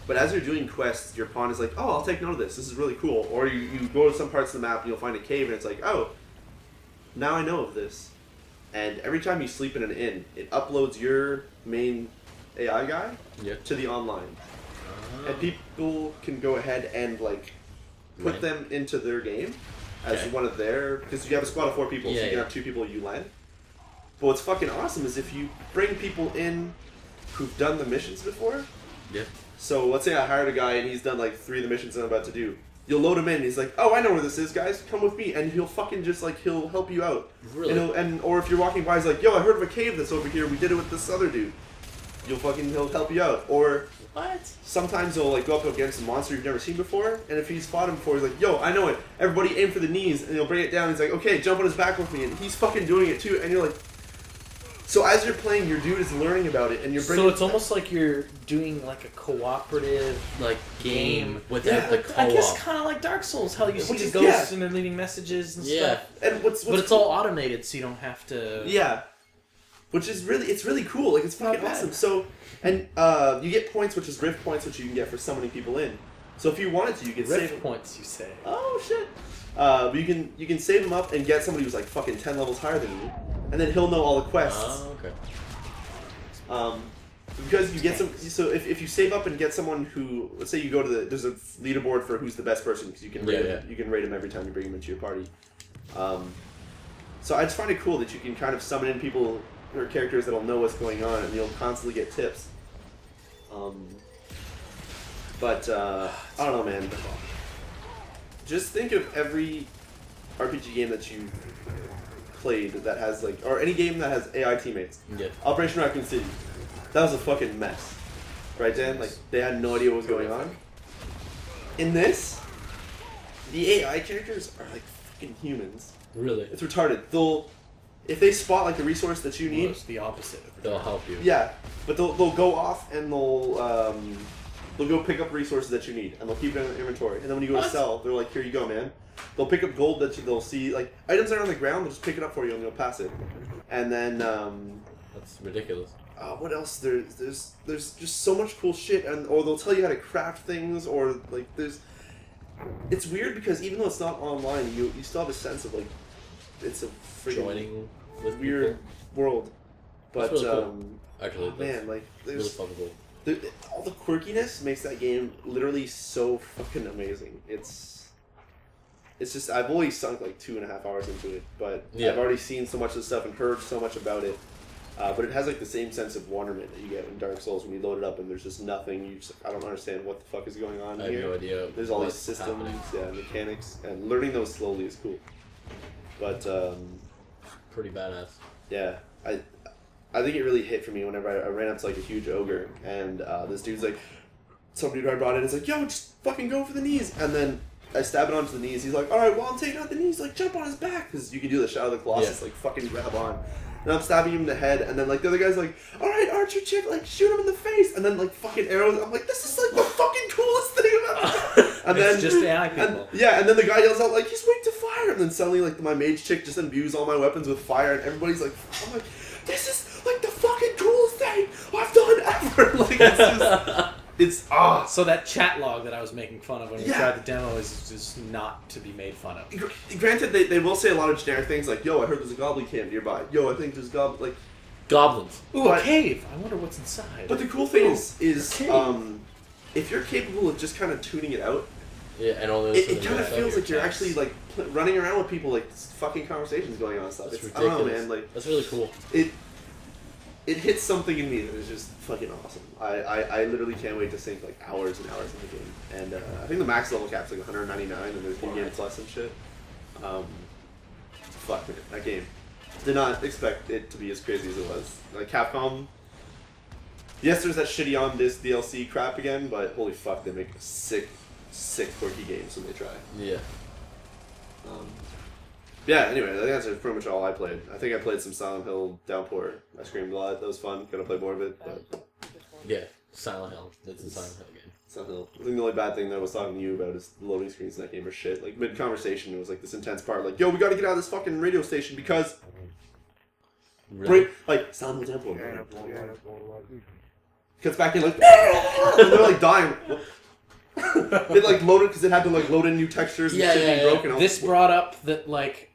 But as you're doing quests, your pawn is like, oh, I'll take note of this. This is really cool. Or you go to some parts of the map and you'll find a cave and it's like, oh, now I know of this. And every time you sleep in an inn, it uploads your main AI guy to the online. And people can go ahead and like put them into their game as one of their... Because you have a squad of 4 people, so you can have 2 people you lend. But what's fucking awesome is if you bring people in who've done the missions before. Yeah. So let's say I hired a guy and he's done like 3 of the missions I'm about to do. You'll load him in and he's like, oh, I know where this is, guys. Come with me. And he'll fucking just like, he'll help you out. Really? Or if you're walking by, he's like, yo, I heard of a cave that's over here. We did it with this other dude. He'll help you out. Or sometimes he'll like go up against a monster you've never seen before. And if he's fought him before, he's like, yo, I know it. Everybody aim for the knees. And he'll bring it down. He's like, okay, jump on his back with me. And he's fucking doing it too. And you're like... So as you're playing, your dude is learning about it, and you're bringing... So it's almost like you're doing like a cooperative like game without the co-op. I guess kind of like Dark Souls, how you see the ghosts and they're leaving messages and stuff. And but it's all automated, so you don't have to... Yeah. Which is it's really cool. Like, it's fucking awesome. So, and you get points, which is rift points, which you can get for summoning people in. So if you wanted to, you could save... Rift points, you say. Oh, shit. But you can save them up and get somebody who's like fucking 10 levels higher than you. And then he'll know all the quests. Oh, okay. Because you get some... So if you save up and get someone who... Let's say you go to the... There's a leaderboard for who's the best person, because you can rate him. You can rate him every time you bring him into your party. So I just find it cool that you can kind of summon in people or characters that'll know what's going on, and you'll constantly get tips. But I don't know, man. Just think of every RPG game that you played that has like, or any game that has AI teammates. Yeah. Operation Raccoon City, that was a fucking mess, right, Dan? Like they had no idea what was going on. In this, the AI characters are like fucking humans. Really? It's retarded. If they spot like the resource that you need, it's the opposite. They'll help you. Yeah, but they'll go off and they'll go pick up resources that you need, and they'll keep it in their inventory. And then when you go to sell, they're like, "Here you go, man." They'll pick up gold that they'll see, like items that are on the ground. They'll just pick it up for you and you'll pass it. And then that's ridiculous. What else? There's just so much cool shit, or they'll tell you how to craft things, or like It's weird because even though it's not online, you still have a sense of like it's a freaking weird world. But really cool. Actually, man, like there's really fun. all the quirkiness makes that game literally so fucking amazing. It's just I've only sunk like 2.5 hours into it, but I've already seen so much of the stuff and heard so much about it. But it has like the same sense of wonderment that you get in Dark Souls when you load it up and there's just nothing. You just I don't understand what the fuck is going on here. I have no idea. There's all these systems, mechanics, and learning those slowly is cool. But pretty badass. Yeah, I think it really hit for me whenever I ran up to like a huge ogre and this dude's like, some dude I brought in is like, yo, just fucking go for the knees, and then I stab it onto the knees. He's like, all right, well I'm taking out the knees, like jump on his back, because you can do the Shadow of the Colossus, like fucking grab on. And I'm stabbing him in the head, and then like the other guy's like, all right, archer chick, like shoot him in the face, and then like fucking arrows. I'm like, this is like the fucking coolest thing about it. And then just AI people. And then the guy yells out like, he's weak to fire, and then suddenly like my mage chick just imbues all my weapons with fire, and everybody's like, I'm like, this is like the fucking coolest thing I've done ever. Like it's just. So that chat log that I was making fun of when we tried the demo is just not to be made fun of. Granted, they will say a lot of generic things like, yo, I heard there's a goblin camp nearby. Yo, I think there's goblins. Ooh, a cave. I wonder what's inside. But the cool thing is if you're capable of just kind of tuning it out, and all those it kind of feels like you're actually like running around with people, like fucking conversations going on and stuff. That's ridiculous. I don't know, man. Like that's really cool. It hits something in me that is just fucking awesome. I literally can't wait to sink like hours and hours in the game. And I think the max level cap's like 199 and there's new game plus and shit. Fuck man, that game. Did not expect it to be as crazy as it was. Like Capcom, yes there's that shitty on this DLC crap again, but holy fuck, they make sick quirky games when they try. Yeah. Yeah, anyway, I think that's pretty much all I played. I think I played some Silent Hill Downpour. I screamed a lot. That was fun. Gonna play more of it. But yeah, Silent Hill. It's a Silent Hill game. Silent Hill. I think the only bad thing that I was talking to you about is the loading screens in that game are shit. Like, mid-conversation, it was like this intense part. Like, yo, we gotta get out of this fucking radio station because... Really? Like, Silent Hill Downpour. Cuts back in like... and they're like dying. It like loaded because it had to like load in new textures and shit being broken. This brought up that like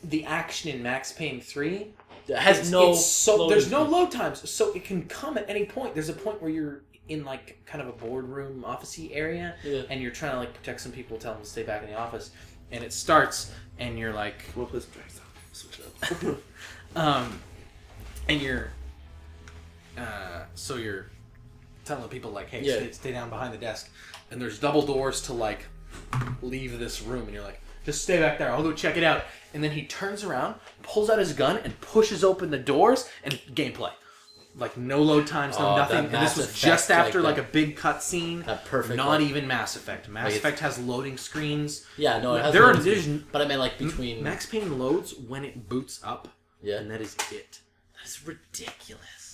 the action in Max Payne 3 has there's no load times, so it can come at any point. There's a point where you're in like kind of a boardroom office-y area and you're trying to like protect some people, tell them to stay back in the office, and it starts and you're like, well, let's switch up. and you're so you're telling people like, hey, stay down behind the desk. And there's double doors to, like, leave this room. And you're like, just stay back there. I'll go check it out. And then he turns around, pulls out his gun, and pushes open the doors, and gameplay. Like, no load times, no nothing. And this was just after, like a big cutscene. That perfect. Not even Mass Effect. Mass Effect has loading screens. Yeah, no, it has loading screens. But I meant, like, between... Max Payne loads when it boots up. Yeah. And that is it. That's ridiculous.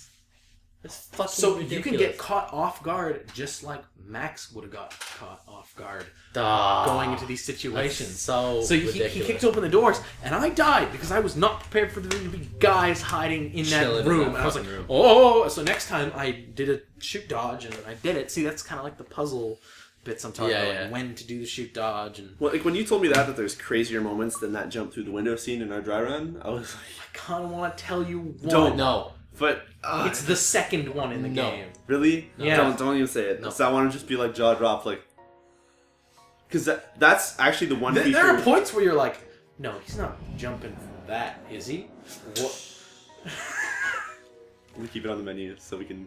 That's fucking so ridiculous. You can get caught off guard just like Max would have got caught off guard going into these situations. So he kicked open the doors, and I died because I was not prepared for there to be guys hiding in that room. And I was like, oh! So next time I did a shoot dodge, and I did it. See, that's kind of like the puzzle bits I'm talking about, like when to do the shoot dodge. And well, like when you told me that there's crazier moments than that jump through the window scene in our dry run, I was like, I kind of want to tell you one. Don't know. But it's the second one in the game. Really? No. Yeah. Don't even say it. No. So I want to just be like jaw dropped, like, because that's actually the one feature. There are points where you're like, no, he's not jumping from that, is he? What? Let me keep it on the menu so we can.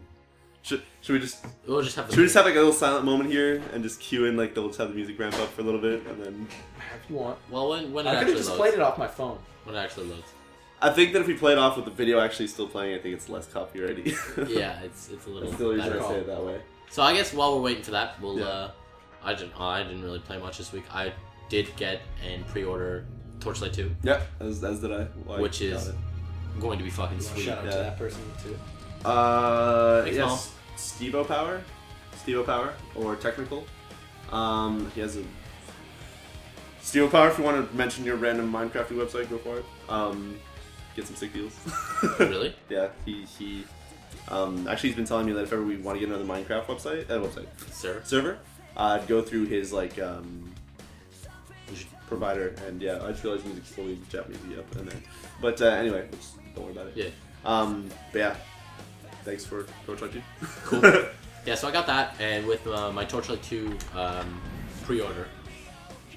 Should we just? We'll just have. Should we just have like a little silent moment here and just cue in like they'll just have the music ramp up for a little bit and then. If you want. Well, when it I could actually have just loads. played it off my phone. When it actually loads. I think that if we play it off with the video actually still playing, I think it's less copyrighty. Yeah, it's a little. That's the only reason better. I say it that way. So I guess while we're waiting for that, we'll. Yeah. I didn't really play much this week. I did get and pre-order Torchlight 2. Yeah, as did I. Well, Which is going to be fucking sweet. Shout out to that person too. Thanks, Mom. Yes, Stevo Power, or Technical. He has a Stevo Power. If you want to mention your random Minecrafty website, go for it. Get some sick deals. Really? Yeah, he actually he's been telling me that if ever we want to get another Minecraft server, I'd go through his like provider, and yeah, I just realized music's fully Japanese up in there. But anyway, just don't worry about it. Yeah. But yeah, thanks for Torchlight 2. Cool. Yeah, so I got that, and with my Torchlight 2 pre-order,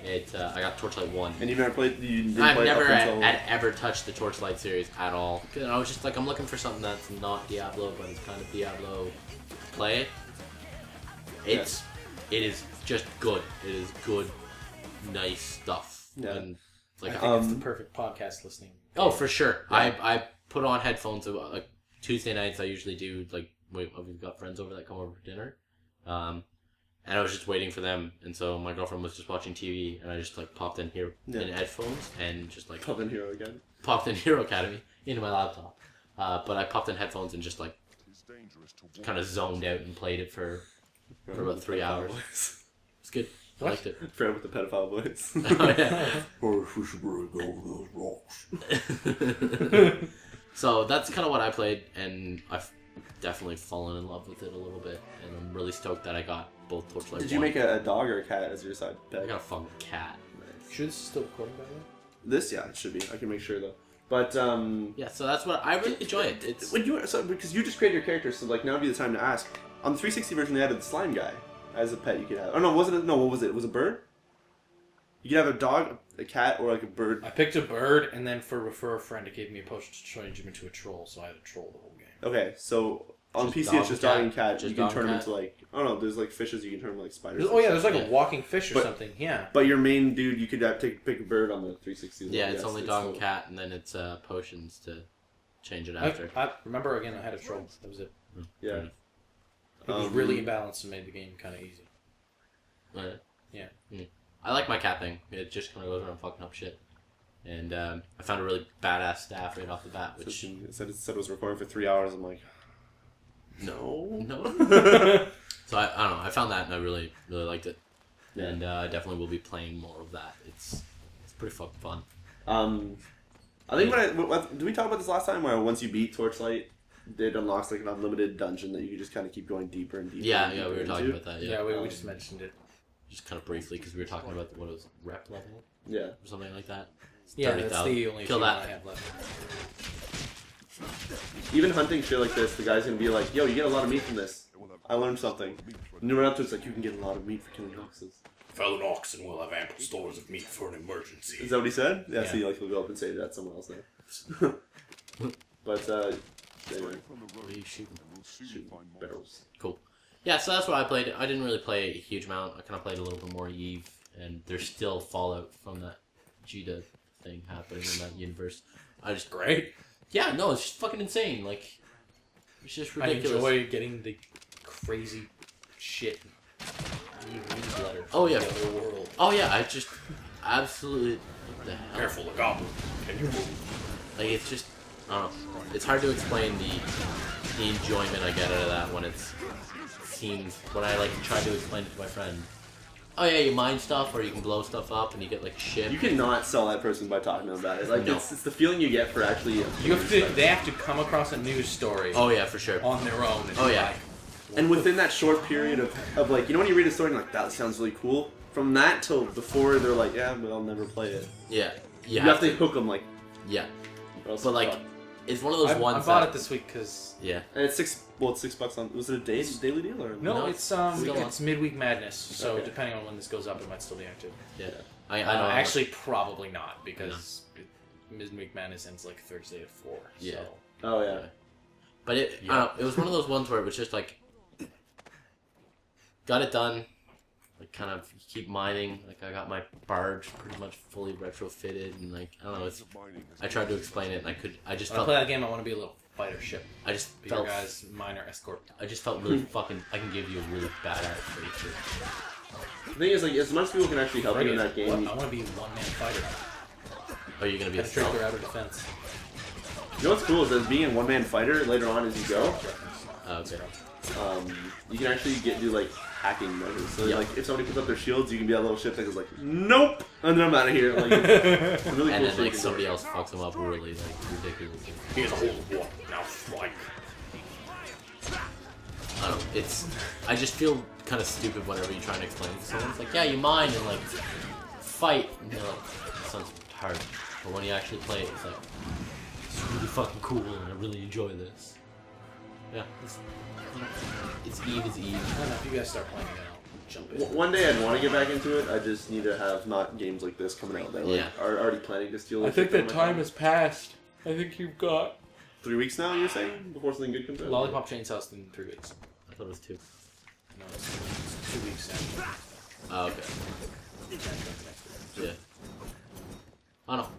I got Torchlight 1. And you've never played? You didn't I've play never up until... had ever touched the Torchlight series at all. And I was just like, I'm looking for something that's not Diablo, but it's kind of Diablo. Play it. It is just good. It is good, nice stuff. Yeah. And like, I think it's the perfect podcast listening. Oh, for sure. Yeah. I put on headphones like Tuesday nights. I usually do like we've got friends over that come over for dinner, and I was just waiting for them. And so my girlfriend was just watching TV, and I just like popped in here in headphones and just like Popped in Hero again. Popped in Hero Academy into my laptop. But I popped in headphones and just like kind of zoned out and played it for about 3 hours. It's good. I liked it. Fred with the pedophile voice. Oh, yeah. We should really go over those rocks. So that's kind of what I played, and I've definitely fallen in love with it a little bit, and I'm really stoked that I got both Torchlight. Did you make a dog or a cat as your side pet? I got a fucking cat. Nice. Sure, this is still recording by the way? This, yeah, it should be. I can make sure though. But yeah, so that's what I really enjoy it. It's when you because you just created your character, so like now would be the time to ask. On the 360 version, they added the slime guy as a pet. You could have. Oh no, wasn't it? No, what was it? It was a bird. You could have a dog, a cat, or like a bird. I picked a bird, and then for refer a friend, it gave me a potion to change him into a troll, so I had a troll the whole game. Okay, so on Just PC dog it's just and cat. dog and cat. Just You can dog turn and them cat. into like there's like fishes you can turn them like spiders. Oh yeah, there's like Yeah. a walking fish or But- something. Yeah. But your main dude, you could pick a bird on the 360. yeah, it's Yes, only dog and cat, and then it's potions to change it after. I remember again. I had a troll. That was it. Yeah. It was really imbalanced and made the game kind of easy. Yeah. I like my cat thing. It just kind of goes around fucking up shit. And I found a really badass staff right off the bat, which... It said it was recording for 3 hours. I'm like, no. So I don't know. I found that and I really, really liked it. Yeah. And I definitely will be playing more of that. It's pretty fucking fun. I think did we talk about this last time? Where once you beat Torchlight, it unlocks like an unlimited dungeon that you can just kind of keep going deeper and deeper. Yeah, and we deeper were talking into. about that. Yeah, we just mentioned it. Just kind of briefly because we were talking about what it was, rep level Yeah. or something like that. It's Yeah, that's 30,000. the only Kill achievement that. I have left. Even hunting shit like this, the guy's gonna be like, "Yo, you get a lot of meat from this. I learned something." And you run up to it, it's like, "You can get a lot of meat for killing oxes." Fellow oxen will have ample stores of meat for an emergency. Is that what he said? Yeah. Yeah. So he'll go up and say that to someone else now. But anyway, What are you shooting? shoot barrels. Cool. Yeah, so that's what I played. I didn't really play a huge amount. I kind of played a little bit more Eve, and there's still fallout from that Judah thing happening in that universe. I just Great. yeah, no, it's just fucking insane. Like, it's just ridiculous. I enjoy getting the crazy shit newsletter from Oh, yeah. the other world. Oh yeah, I just absolutely what the hell? Careful, the goblin. Can you move? Like it's just I don't know. It's hard to explain the enjoyment I get out of that when it seems when I like try to explain it to my friend. Oh yeah, you mine stuff or you can blow stuff up and you get like shit. You cannot sell that person by talking to them about it. Like No. it's the feeling you get for actually. They have to come across a news story Oh yeah, for sure. on their own. And Oh, be yeah. like, And within that short period of like, you know when you read a story and you're like, that sounds really cool? From that till before they're like, yeah, but I'll never play it. Yeah. You have to hook them like, Yeah. or else But like it's it's one of those I ones bought that it this week because yeah. and it's $6 on, was it a daily deal or? no, No, it's still on. it's midweek madness. So Okay. depending on when this goes up, it might still be active. Yeah. I know. Actually, probably not because midweek madness ends like Thursday at 4. Yeah. So. Oh yeah. But I don't know, it was one of those ones where it was just like, got it done. Like, kind of keep mining. Like, I got my barge pretty much fully retrofitted, and like, I don't know. I tried to explain it, and I just felt. When I play that game, I want to be a little fighter ship. I just be felt. Your guys, minor escort. I just felt really fucking. I can give you a really badass creature. The thing is, like, as much people can actually help you in that game. I want to be a one-man fighter. Oh, you're gonna be a stealth. Their outer defense. You know what's cool is that being a one-man fighter later on as you go. Okay. You can actually do like hacking measures. So like, if somebody puts up their shields, you can be that little ship that goes like, nope, and then I'm out of here. Like, it's really and cool then like somebody else fucks them up really like ridiculously. Here's a whole war now, strike. I don't know. I just feel kind of stupid whenever you try and explain it to someone. It's like, yeah, you mine and like fight, and you're like, that sounds hard. But when you actually play it, it's like, it's really fucking cool, and I really enjoy this. Yeah, it's Eve is Eve. I don't know, if you guys start playing it, I'll jump in. One day I'd want to get back into it. I just need to have not games like this coming out that like, are already planning to steal. I think that time has passed. I think you've got 3 weeks now. You're saying before something good comes out. Lollipop Chainsaw in 3 weeks. I thought it was 2. No, it's 2 weeks after. Oh, okay. Yeah. I don't know.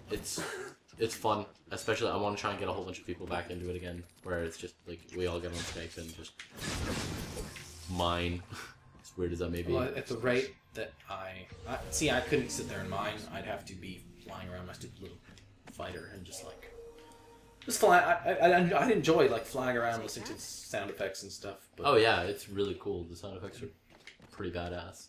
It's fun. Especially, I want to try and get a whole bunch of people back into it again, where it's just like we all get on Skype and just mine. As weird as that may be. Well, at the rate that I see, I couldn't sit there and mine. I'd have to be flying around my stupid little fighter and just like fly. I'd enjoy like flying around, listening to sound effects and stuff. But oh yeah, it's really cool. The sound effects are pretty badass.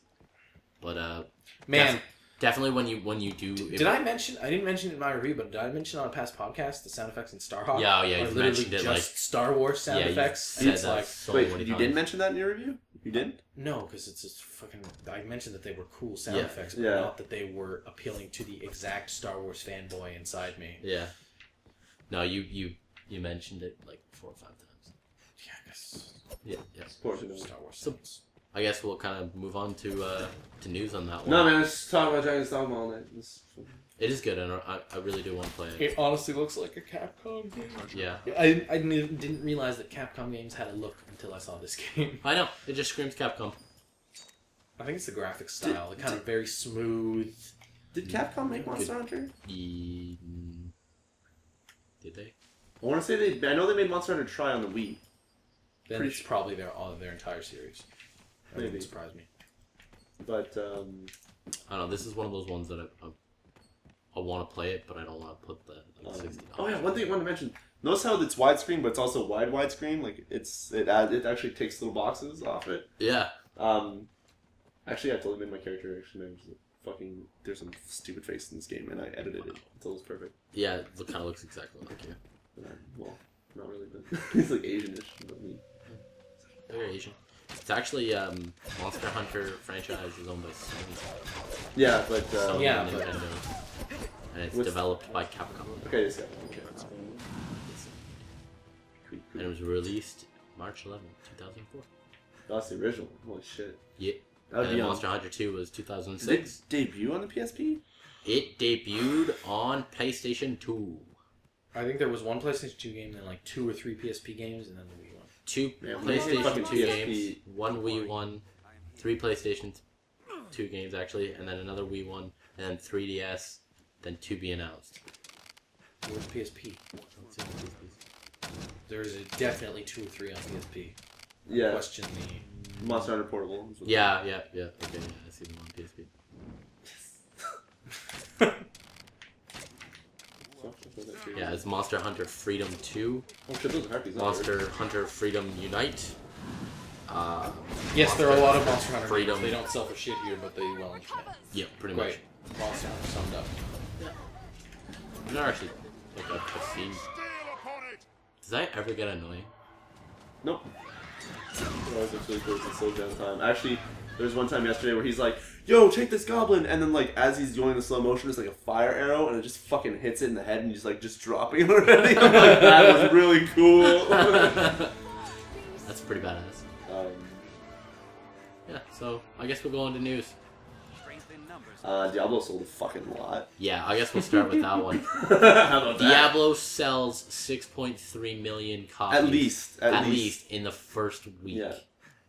But man. Definitely when you do... Did I mention... I didn't mention it in my review, but did I mention on a past podcast the sound effects in Starhawk? Yeah, you mentioned it, just like... Star Wars sound effects. It's like... So wait, you didn't mention that in your review? You didn't? No, because it's just fucking... I mentioned that they were cool sound effects, but not that they were appealing to the exact Star Wars fanboy inside me. Yeah. No, you mentioned it like 4 or 5 times. Yeah, I guess... Yeah. Of course, Star Wars sounds... I guess we'll kind of move on to news on that one. No, man, let's talk about Dragon's Dogma all night. It is good, and I really do want to play it. It honestly looks like a Capcom game. Yeah. I didn't realize that Capcom games had a look until I saw this game. I know. It just screams Capcom. I think it's the graphic style. Kind of very smooth. Did Capcom make Monster Hunter? Did they? I want to say they... I know they made Monster Hunter Tri on the Wii. Then it's probably their entire series. That Maybe. wouldn't surprise me. But, I don't know, this is one of those ones that I want to play it, but I don't want to put the $60. Oh yeah, one thing I wanted to mention. Notice how it's widescreen, but it's also widescreen. Like, it actually takes little boxes off it. Yeah. Actually, I totally made my character fucking... There's some stupid face in this game, and I edited it until it was perfect. Yeah, it kind of looks exactly like you. Well, not really, but he's like Asian-ish. Very Asian. It's actually Monster Hunter franchise is owned by Sony. Yeah, but Nintendo, and it's developed by Capcom. Okay, yes, yeah. And it was released March 11, 2004. That's the original. Holy shit. Yeah. And Monster Hunter 2 was 2006. Did it debut on the PSP? It debuted on PlayStation 2. I think there was one PlayStation 2 game, then like 2 or 3 PSP games, and then the Wii one. 2 PlayStation 2 games, 1 Wii 1, 3 PlayStation 2 games actually, and then another Wii 1, and then 3DS, then 2 be announced. Where's PSP? There's definitely 2 or 3 on PSP. Yeah. Question the... Monster Hunter Portable. Yeah. Okay, yeah, I see them on PSP. Yeah, it's Monster Hunter Freedom 2. Oh shit, those are Harpies. Monster Hunter Freedom Unite. Yes, there are a lot of Monster Hunter Freedom. games. They don't sell for shit here, but they well in Japan. Yeah, pretty much. Monster Hunter summed up. Yeah. I've never actually looked up to see. Does that ever get annoying? Nope. It's really cool. It's slow down time. Actually, there's one time yesterday where he's like, "Yo, take this goblin," and then like as he's doing the slow motion, it's like a fire arrow, and it just fucking hits it in the head, and he's just dropping it already. I'm like, that was really cool. That's pretty badass. Yeah, so I guess we'll go on to news. Diablo sold a fucking lot. Yeah, I guess we'll start with that one. How about that? Diablo sells 6.3 million copies. At At least. least in the first week. Yeah.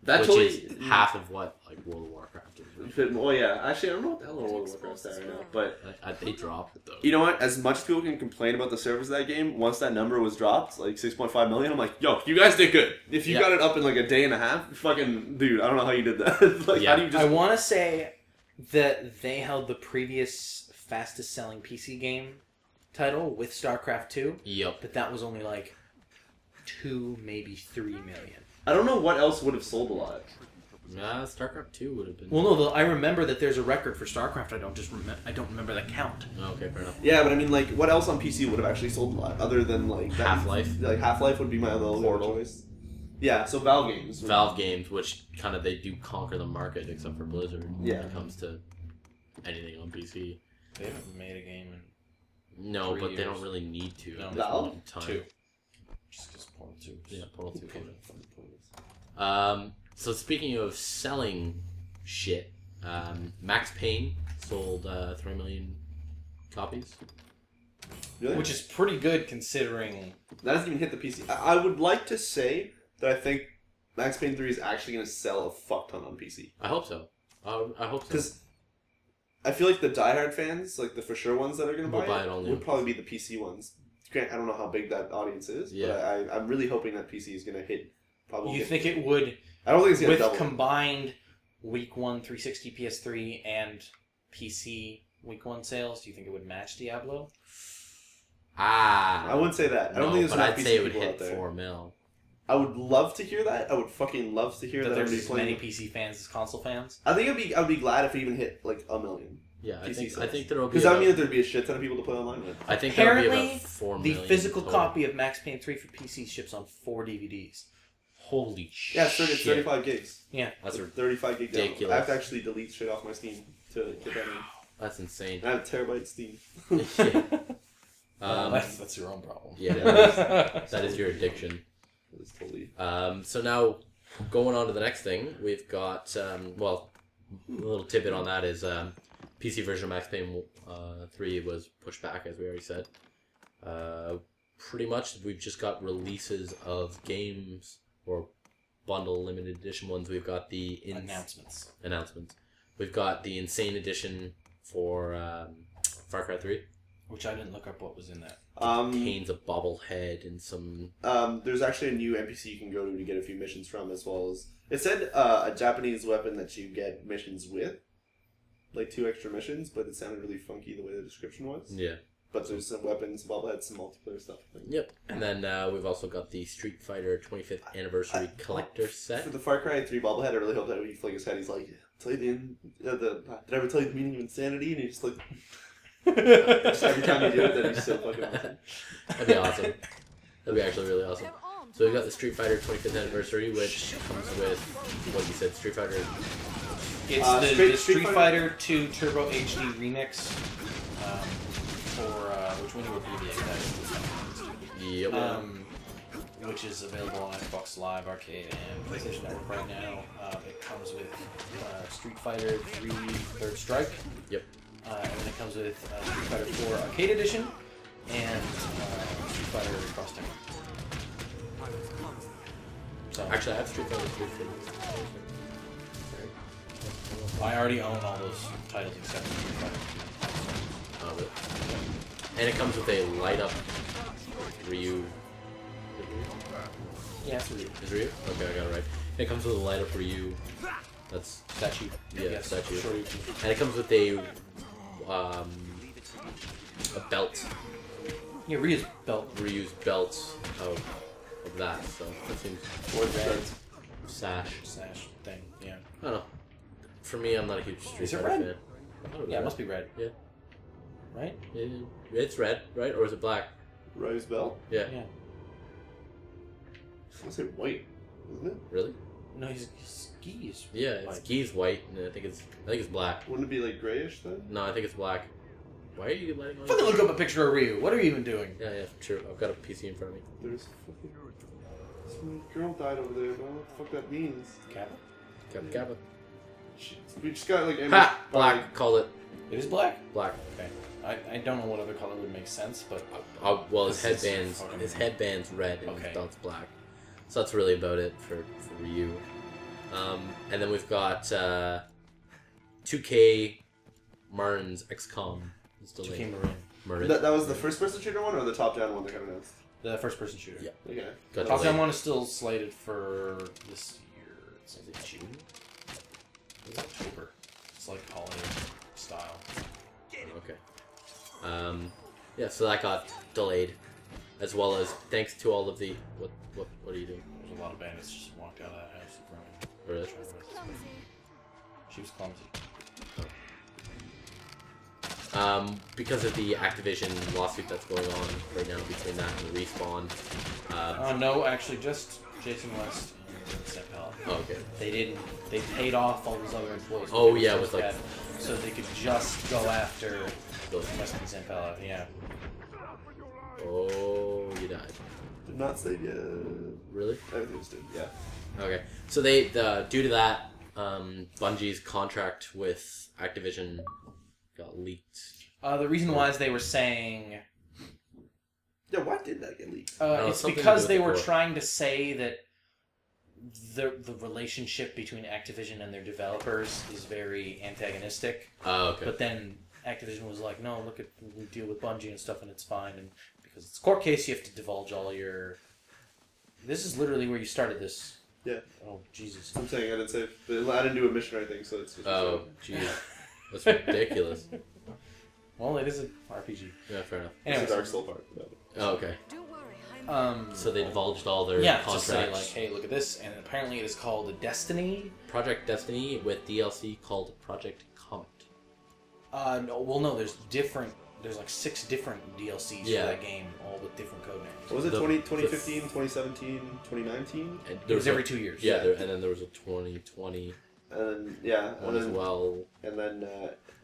Which is half of what like World of Warcraft is. Well, yeah. Actually, I don't know what the hell World of Warcraft's at right now, but they dropped it though. you know what? As much as people can complain about the servers of that game, once that number was dropped, like 6.5 million, I'm like, yo, you guys did good. If you got it up in like a day and a half, fucking dude, I don't know how you did that. Like, how do you just? I want to say that they held the previous fastest selling PC game title with StarCraft 2. Yep. But that was only like 2, maybe 3 million. I don't know what else would have sold a lot. Nah, StarCraft 2 would have been. Well, no, I remember that there's a record for StarCraft. I don't remember the count. Okay, fair enough. Yeah, but I mean, like, what else on PC would have actually sold a lot other than like Half-Life? Like Half-Life would be my other choice. Yeah, so Valve games. Valve games, which kind of they do conquer the market, except for Blizzard. Yeah. When it comes to anything on PC. They haven't made a game in No, 3 but they years. don't really need to. No. at this Valve? point in time. 2. Just because Portal 2. Yeah, Portal 2. So speaking of selling shit, Max Payne sold 3 million copies. Really? Which is pretty good considering. That doesn't even hit the PC. I would like to say that I think Max Payne 3 is actually going to sell a fuck ton on PC. I hope so. I hope so. Because I feel like the diehard fans, like the for sure ones that are going to buy it, only would probably be the PC ones. I don't know how big that audience is, Yeah. but I'm really hoping that PC is going to hit. Probably. You think it would, I don't think it's going to with double. combined week 1 360 PS3 and PC week 1 sales, do you think it would match Diablo? I wouldn't say that. I don't think there's but enough I'd PC say it would people hit out there. 4 mil. I would love to hear that. I would fucking love to hear That that. there's everybody's as playing many it. PC fans as console fans? I think I would be glad if it even hit like 1 million. Yeah, I PC think sales. there will be. Because that would mean that there'd be a shit ton of people to play online with. I think there will be Apparently, about 4 the million. physical total. copy of Max Payne 3 for PC ships on 4 DVDs. Holy shit! Yeah, it's 35 gigs. Yeah. That's It's 35 gig download. ridiculous. I have to actually delete shit off my Steam to get that in. That's insane. I have a terabyte Steam. That's your own problem. Yeah, that is your addiction. It's totally. So now, going on to the next thing, we've got a little tidbit on that is PC version of Max Payne 3 was pushed back, as we already said. Pretty much, we've just got releases of games or bundle limited edition ones. We've got the Announcements. We've got the Insane Edition for Far Cry 3. Which I didn't look up what was in that. Contains a bobblehead and some... There's actually a new NPC you can go to get a few missions from, as well as... It said a Japanese weapon that you get missions with. Like 2 extra missions, but it sounded really funky the way the description was. Yeah. But there's some weapons, bobbleheads, some multiplayer stuff. I think. Yep. And then we've also got the Street Fighter 25th Anniversary Collector Set. For the Far Cry 3 bobblehead, I really hope that when you flick his head, he's like, did I ever tell you the meaning of insanity? And he's just like... just every time you do it, then he's so fucking awesome. That'd be awesome. That'd be actually really awesome. So we've got the Street Fighter 25th Anniversary, which comes with, what you said, Street Fighter... It's the Street Fighter 2 Turbo HD Remix for which one would be the exact? Yep. Which is available on Xbox Live Arcade and PlayStation Network right now. It comes with Street Fighter 3 Third Strike. Yep. And then it comes with Street Fighter 4 Arcade Edition and Street Fighter Cross Town. So Actually, I have Street Fighter 3. I already own all those titles except for Street Fighter. And it comes with a light-up Ryu. Yeah, it's Ryu. Is Ryu? Okay, I got it right. It comes with a light-up Ryu. That's... Statue. Yeah, yes, statue. Shoryuken. And it comes with a belt. Yeah, Ryu's belt. Ryu's belt of that, so that seems... Or red sash thing, yeah. I don't know. For me, I'm not a huge Street Is it Fighter red? fan. I thought it was Yeah, red. it must be red. Yeah. Right? It's red, right? Or is it black? Rose Bell? Yeah. Yeah. I said white, isn't it? Really? No, his ski is Yeah, it's white. Guy's white, and I think it's black. Wouldn't it be like grayish then? No, I think it's black. Why are you letting on? Fucking look up a picture of Ryu. What are you even doing? Yeah, true. I've got a PC in front of me. There's fucking... Some girl died over there. I don't know what the fuck that means. Kappa? Kappa. We just got like... Ha! Black. Called it. It is black? Black. Okay. I don't know what other color would make sense, but... well, his headband's red and his belt's black. So that's really about it for Ryu. And then we've got 2K Martin's XCOM. 2K Marin. That was the first-person shooter one or the top-down one they got announced? The first-person shooter. Yeah. Okay. Top-down one is still slated for this year. Is it June? It's October. It's like holiday style. Okay. Yeah, so that got delayed, as well as thanks to all of the what are you doing? There's a lot of bandits just walked out of that house. Really? She was clumsy. Because of the Activision lawsuit that's going on right now between that and Respawn. No, actually, just Jason West and Sempel. Oh, okay. They paid off all those other employees. Oh yeah, with like. So they could just go after West and Sempel. Yeah. Oh, you died. Did not say yet. Really? Everything was did. Yeah. Okay. So they due to that, Bungie's contract with Activision got leaked. The reason why is they were saying... Yeah, why did that get leaked? It's because they were trying to say that the relationship between Activision and their developers is very antagonistic. Oh, okay. But then Activision was like, no, look at, we deal with Bungie and stuff and it's fine. And because it's a court case, you have to divulge all your... This is literally where you started this. Yeah. Oh, Jesus. I'm saying I didn't say... I didn't do a mission or anything, so it's just... Oh, jeez. That's ridiculous. Well, it is an RPG. Yeah, fair enough. Anyway, it's a Dark Soul part. Oh, okay. So they divulged all their contracts. Just say like, hey, look at this, and apparently it is called Destiny. Project Destiny with DLC called Project Comet. No, there's like 6 different DLCs for that game, all with different code names. What was it 2015, 2017, 2019? It was every 2 years. Yeah, and then there was a 2020. And one as well. And then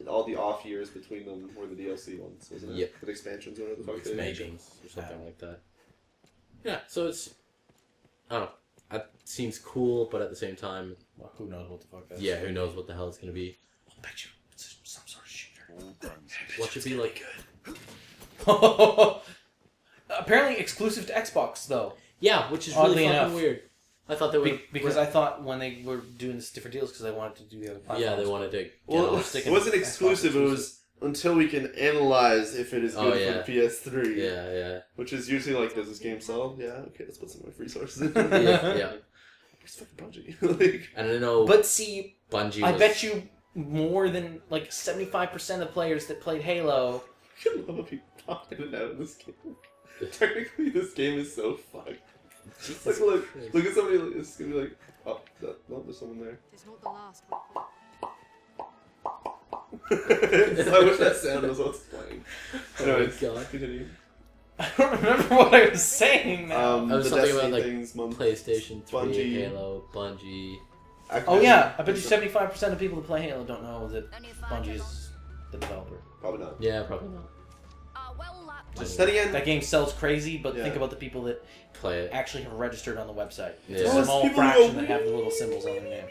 all the off years between them were the DLC ones, wasn't it? Yep. With expansions or whatever the fuck. Expansions or something like that. Yeah, so it's... I don't know. That seems cool, but at the same time... Well, who knows what the fuck that is. Yeah, who knows what the hell it's going to be. I'll bet you it's some sort of shooter. What should be like... Good. Apparently exclusive to Xbox, though. Yeah, which is really fucking weird. I thought they would... Because I thought when they were doing this different deals, because they wanted to do the other platforms. Yeah, they wanted to... Well, it wasn't exclusive, it was until we can analyze if it is good for PS3. Yeah. Which is usually like, does this game sell? Yeah, okay, let's put some of my resources in. yeah. Where's fucking Bungie? I don't know. But see, Bungie I bet you more than like 75% of players that played Halo... I love how people talk in and out of this game. Technically, this game is so fucked. Like, look at somebody. It's gonna be like, oh, there's someone there. It's not the last one. I wish that sound was what's playing. Anyways, God. Continue. I don't remember what I was saying now. I was talking about like things, PlayStation 3, Bungie. Halo, Bungie. Oh yeah, I bet you 75% of people that play Halo don't know that Bungie is the developer. Probably not. Yeah, probably not. Just then again, that game sells crazy, but think about the people that play it. actually have registered on the website. Yeah. It's a small fraction that have the little symbols on their name.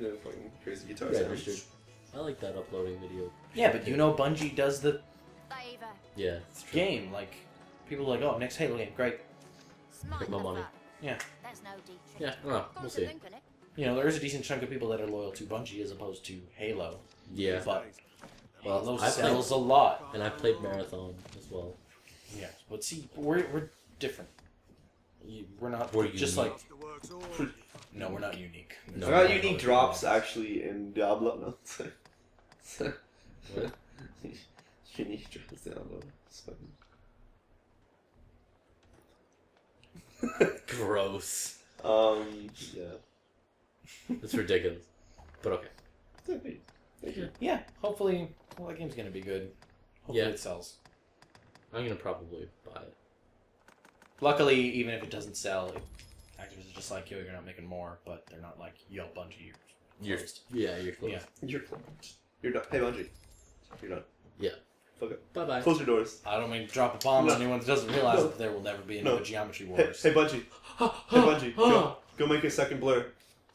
They're fucking crazy guitar Registered. sounds. I like that uploading video. Yeah, but you know Bungie does the Yeah, it's true. game. Like, people are like, oh, next Halo game, great. Take my money. Yeah. Yeah, I don't know. We'll see. You know, there's a decent chunk of people that are loyal to Bungie as opposed to Halo. Yeah. But Well, Halo I sells played, a lot. and I played Marathon as well. Yeah, but see, we're different. We're not We're just unique. like... No, we're not unique. No, I got no, unique no, drops no. actually in Diablo. No. What? Unique drops in Diablo. Gross. Yeah. It's ridiculous. But okay. Thank you. Yeah, hopefully, well, that game's gonna be good. Hopefully Yeah. it sells. I'm gonna probably buy it. Luckily, even if it doesn't sell, Activision's just like, yo, you're not making more, but they're not like, yo, Bungie, you're closed. You're close. Yeah. You're closed. You're done. Hey, Bungie. You're done. Yeah. Fuck it. Bye bye. Close your doors. I don't mean to drop a bomb No. on anyone that doesn't realize No. that there will never be No. another Geometry Hey, Wars. hey, Bungie. Hey, Bungie. Go make a second Blur.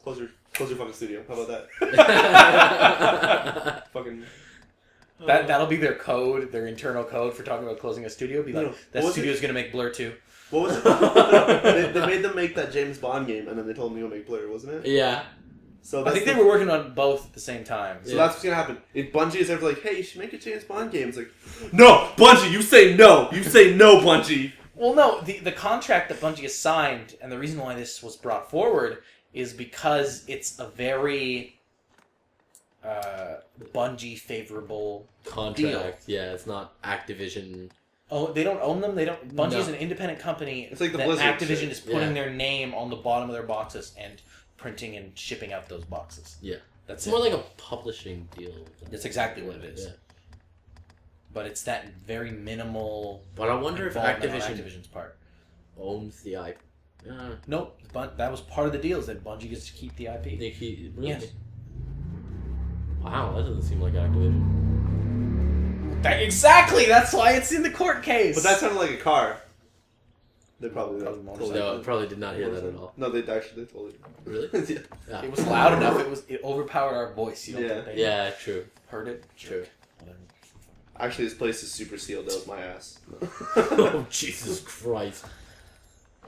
Close your fucking studio. How about that? Fucking. That'll be their code, their internal code for talking about closing a studio. Be like, that studio's going to make Blur 2. What was it? They made them make that James Bond game, and then they told them to go make Blur, wasn't it? Yeah. So I think they were working on both at the same time. So that's what's going to happen. If Bungie is ever like, hey, you should make a James Bond game, it's like, no, Bungie, you say no. You say no, Bungie. Well, no, the contract that Bungie has signed, and the reason why this was brought forward is because it's a very Bungie favorable contract. Deal. Yeah, it's not Activision. Oh, they don't own them. They don't. Bungie is an independent company. It's like the that Blizzard Activision shit. is putting their name on the bottom of their boxes and printing and shipping out those boxes. Yeah, that's more like a publishing deal. That's exactly what it is. Yeah. But it's that very minimal. But I wonder if Activision's part owns the IP. Nope, but that was part of the deal. Is that Bungie gets to keep the IP. They keep. Really? Yes. Wow, that doesn't seem like Activision. Exactly. That's why it's in the court case. But that sounded like a car. They probably probably did not hear that at all. No, they told it. Really? Yeah. It was loud enough. It overpowered our voice. You know? Yeah. True. Heard it. True. Whatever. Actually, this place is super sealed. That was my ass. Oh, Jesus Christ.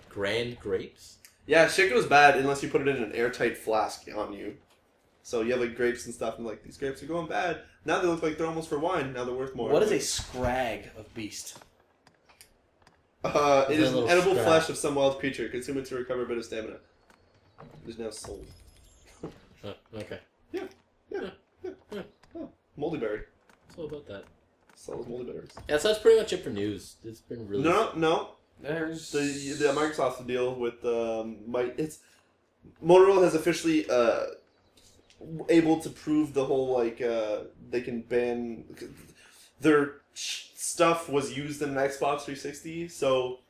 Grand grapes? Yeah, shit goes bad unless you put it in an airtight flask on you. So you have like grapes and stuff, and like these grapes are going bad. Now they look like they're almost for wine. Now they're worth more. What is a scrag of beast? It is an edible flesh of some wild creature. Consume it to recover a bit of stamina. It is now sold. Okay. Yeah. Oh, moldy berry. What's all about that? Sells moldy berries. Yeah, so that's pretty much it for news. It's been really... No. There's... The Microsoft deal with Motorola has officially able to prove the whole they can ban their stuff was used in an Xbox 360, so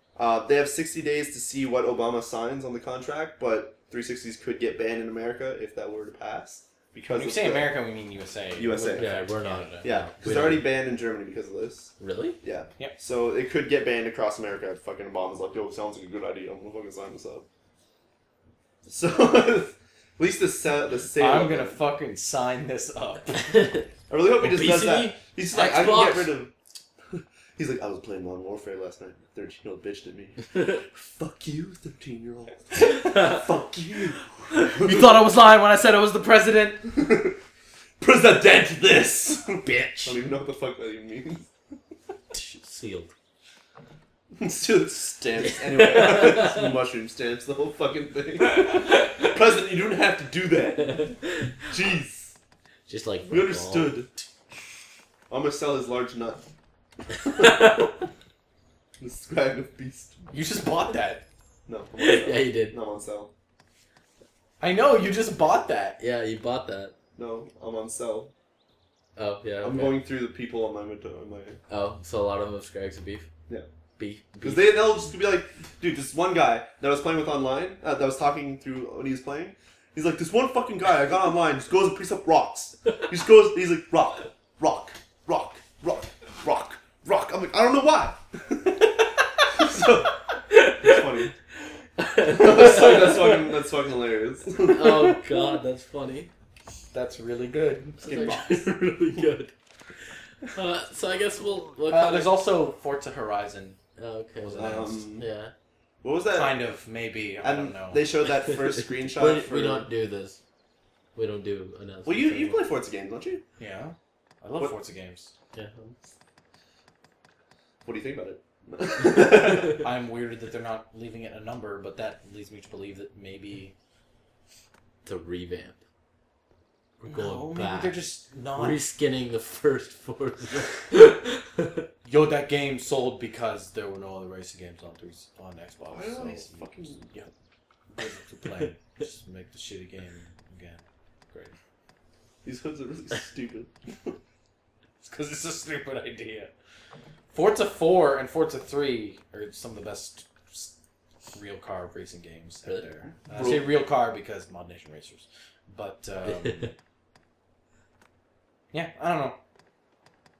they have 60 days to see what Obama signs on the contract, but 360s could get banned in America if that were to pass. Because when you say America, we mean USA. USA. Yeah, we're not. Yeah, because they're already banned in Germany because of this. Really? Yeah. Yep. So it could get banned across America. Fucking Obama's like, yo, sounds like a good idea. I'm gonna fucking sign this up. So at least the sale. I'm gonna fucking sign this up. I really hope he just does that. He's like, I can get rid of. He's like, I was playing Modern Warfare last night. 13-year-old bitched at me. Fuck you, 13-year-old. Fuck you. You thought I was lying when I said I was the president? President this! Bitch. I don't even know what the fuck that even means. Sealed. Still stamps. Anyway, mushroom stamps, the whole fucking thing. President, you don't have to do that. Jeez. Just like... We understood. I'm gonna sell his large nut. The scrag of beast. You just bought that. No. Yeah, you did. No, I'm on sale. I know, you just bought that. Yeah, you bought that. No, I'm on sale. Oh, yeah, okay. I'm going through the people on my window. Oh, so a lot of them have scrags of beef? Yeah. Beef. Because they'll just be like, dude, this one guy that I was playing with online, that was talking through when he was playing, he's like, this one fucking guy I got online just goes and picks up rocks. He just goes, he's like, rock. I'm like, I don't know why. So, it's funny. That's fucking hilarious. Oh god, that's funny. That's really good. That's really good. So I guess we'll there's also Forza Horizon. Oh, okay. Was announced. Yeah. What was that? Kind of, maybe. I don't know. They showed that first screenshot. We don't do this. We don't do announcements. Well, you play Forza games, don't you? Yeah. I love Forza games. Yeah. What do you think about it? I'm weirded that they're not leaving it a number, but that leads me to believe that maybe... It's a revamp. We're going maybe back. they're just not... Reskinning the first Forza. Yo, that game sold because there were no other racing games on Xbox. Why are these fucking... Yeah. To play. Just make the shitty game again. Great. These hoods are really stupid. It's because it's a stupid idea. Forza 4 and Forza 3 are some of the best real car racing games out there. I say real car because Mod Nation Racers. But, yeah, I don't know.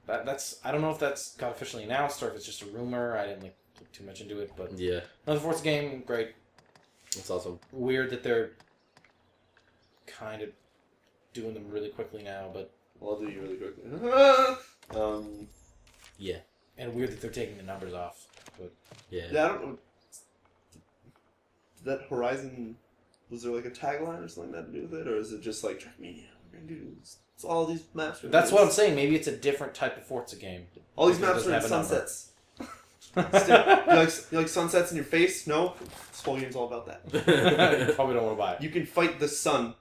That's I don't know if that's got officially announced or if it's just a rumor. I didn't look too much into it, but yeah, another Forza game, great. That's awesome. Weird that they're kind of doing them really quickly now, but I'll do you really quickly. Yeah. And weird that they're taking the numbers off. But yeah. Yeah, I don't know. Did that Horizon, was there like a tagline or something that to do with it? Or is it just like, Trackmania, we're going to do it's all these maps. That's what I'm saying. Maybe it's a different type of Forza game. All these maps are in sunsets. You like sunsets in your face? No? This whole game's all about that. You probably don't want to buy it. You can fight the sun.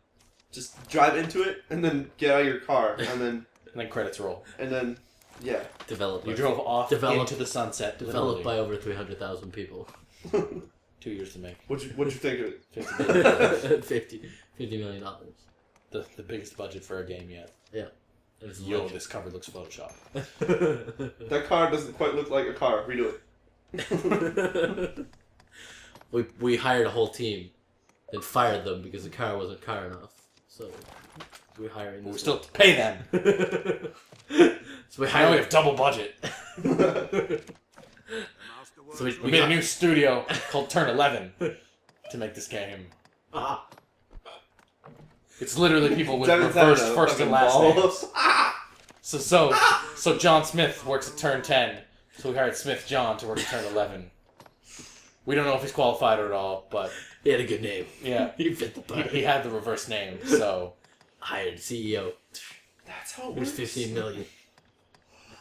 Just drive into it, and then get out of your car, and then... and then credits roll. And then, yeah. You drove off into the sunset. Developed by over 300,000 people. 2 years to make. What'd you think of it? $50 million. The biggest budget for a game yet. Yeah. Yo, this cover looks Photoshop. That car doesn't quite look like a car. Redo it. we hired a whole team, then fired them because the car wasn't car enough. So we're hiring. We still have to pay them. So we have double budget. So we made a new studio called Turn 11 to make this game. It's literally people with reversed first and last names. So John Smith works at Turn 10. So we hired Smith John to work at Turn 11. We don't know if he's qualified or at all, but he had a good name. Yeah, he fit the part. He had the reverse name, so hired CEO. That's how it works. Here's 15 million.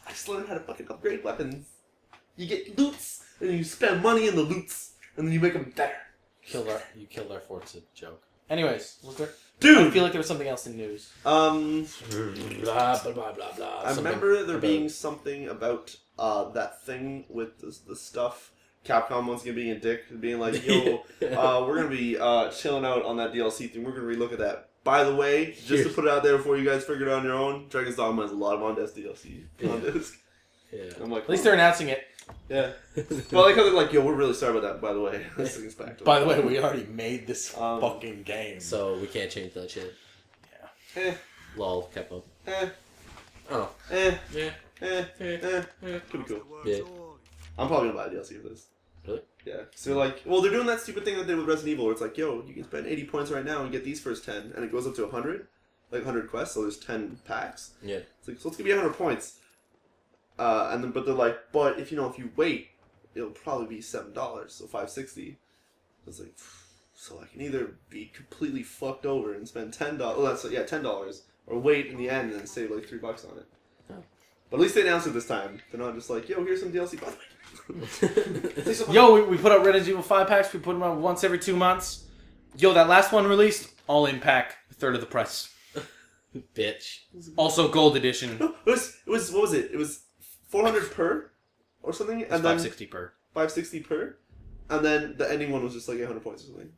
I just learned how to fucking upgrade weapons. You get loots, and you spend money in the loots, and then you make them better. You killed our Forza joke. Anyways, was there? Dude! I feel like there was something else in news. Blah, blah, blah, blah, blah. I remember there being something about that thing with the stuff. Capcom once again being a dick, being like, yo, we're going to be chilling out on that DLC thing. We're going to relook at that. By the way, just to put it out there before you guys figure it out on your own, Dragon's Dogma has a lot of on-desk DLC on disc. Yeah. I'm like, at least they're announcing it. Yeah. Well, like how they're like, yo, we're really sorry about that, by the way. This thing's back to By the way, we already made this fucking game. So we can't change that shit. Yeah. Lol, Capcom. Oh. Could be cool. Yeah. I'm probably gonna buy a DLC for this. Really? Yeah. So like, well, they're doing that stupid thing that they did with Resident Evil, where it's like, yo, you can spend 80 points right now and get these first 10, and it goes up to 100, like 100 quests. So there's 10 packs. Yeah. It's like, so it's gonna be 100 points. And then, but they're like, but if you wait, it'll probably be $7, so $5.60. It's like, so I can either be completely fucked over and spend $10. Oh, that's $10, or wait in the end and save like $3 on it. Oh. But at least they announced it this time. They're not just like, yo, here's some DLC. By the way, yo, we put out Resident Evil 5 packs. We put them out once every 2 months. Yo, that last one released, all in pack, a third of the price. Bitch. Also, gold edition. No, it was what was it? It was 400 per, or something, and then 560 per. 560 per, and then the ending one was just like 800 points or something.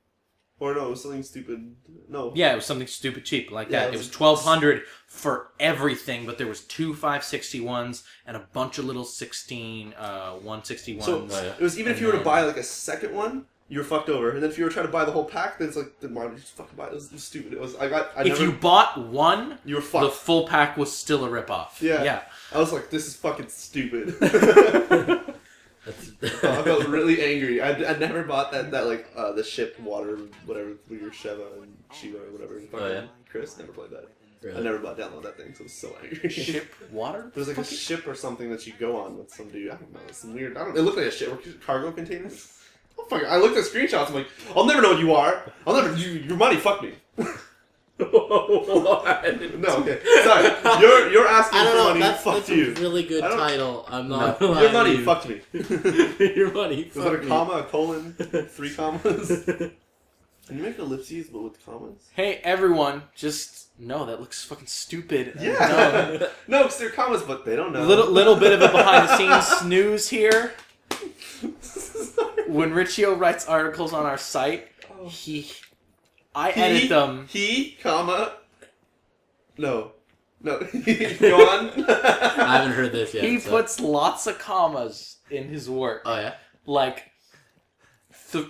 Or no, it was something stupid. No. Yeah, it was something stupid cheap like that. It was 1,200 for everything, but there was 2 561s and a bunch of little 161s. So it was even if you were to buy like a second one, you were fucked over. And then if you were trying to buy the whole pack, then it's like, then why would you just fucking buy it? It was stupid. It was if you bought one, you were fucked. The full pack was still a ripoff. Yeah. I was like, this is fucking stupid. I felt really angry. I never bought that like the ship water whatever with your Sheva and Shiva or whatever. Oh yeah. Chris never played that. Really? I never download that thing, so I was so angry. Ship water? There's like a ship or something that you go on with some dude. I don't know. It's some weird. It looked like a ship. Cargo containers. Oh fuck! I looked at screenshots. I'm like, I'll never know what you are. I'll never. Your money. Fuck me. What? No, okay. Sorry. You're asking for money. That's fuck a really good title. I'm not. No. Your money fucked me. Your money fucked me. Was that a comma, a colon, 3 commas? Can you make ellipses but with commas? Hey everyone, just no, that looks fucking stupid. Yeah. No, because they're commas, but they don't know. Little bit of a behind the scenes snooze here. When Riccio writes articles on our site, I edit them. Comma. No. Go on. I haven't heard this yet. He puts lots of commas in his work. Oh, yeah? Like,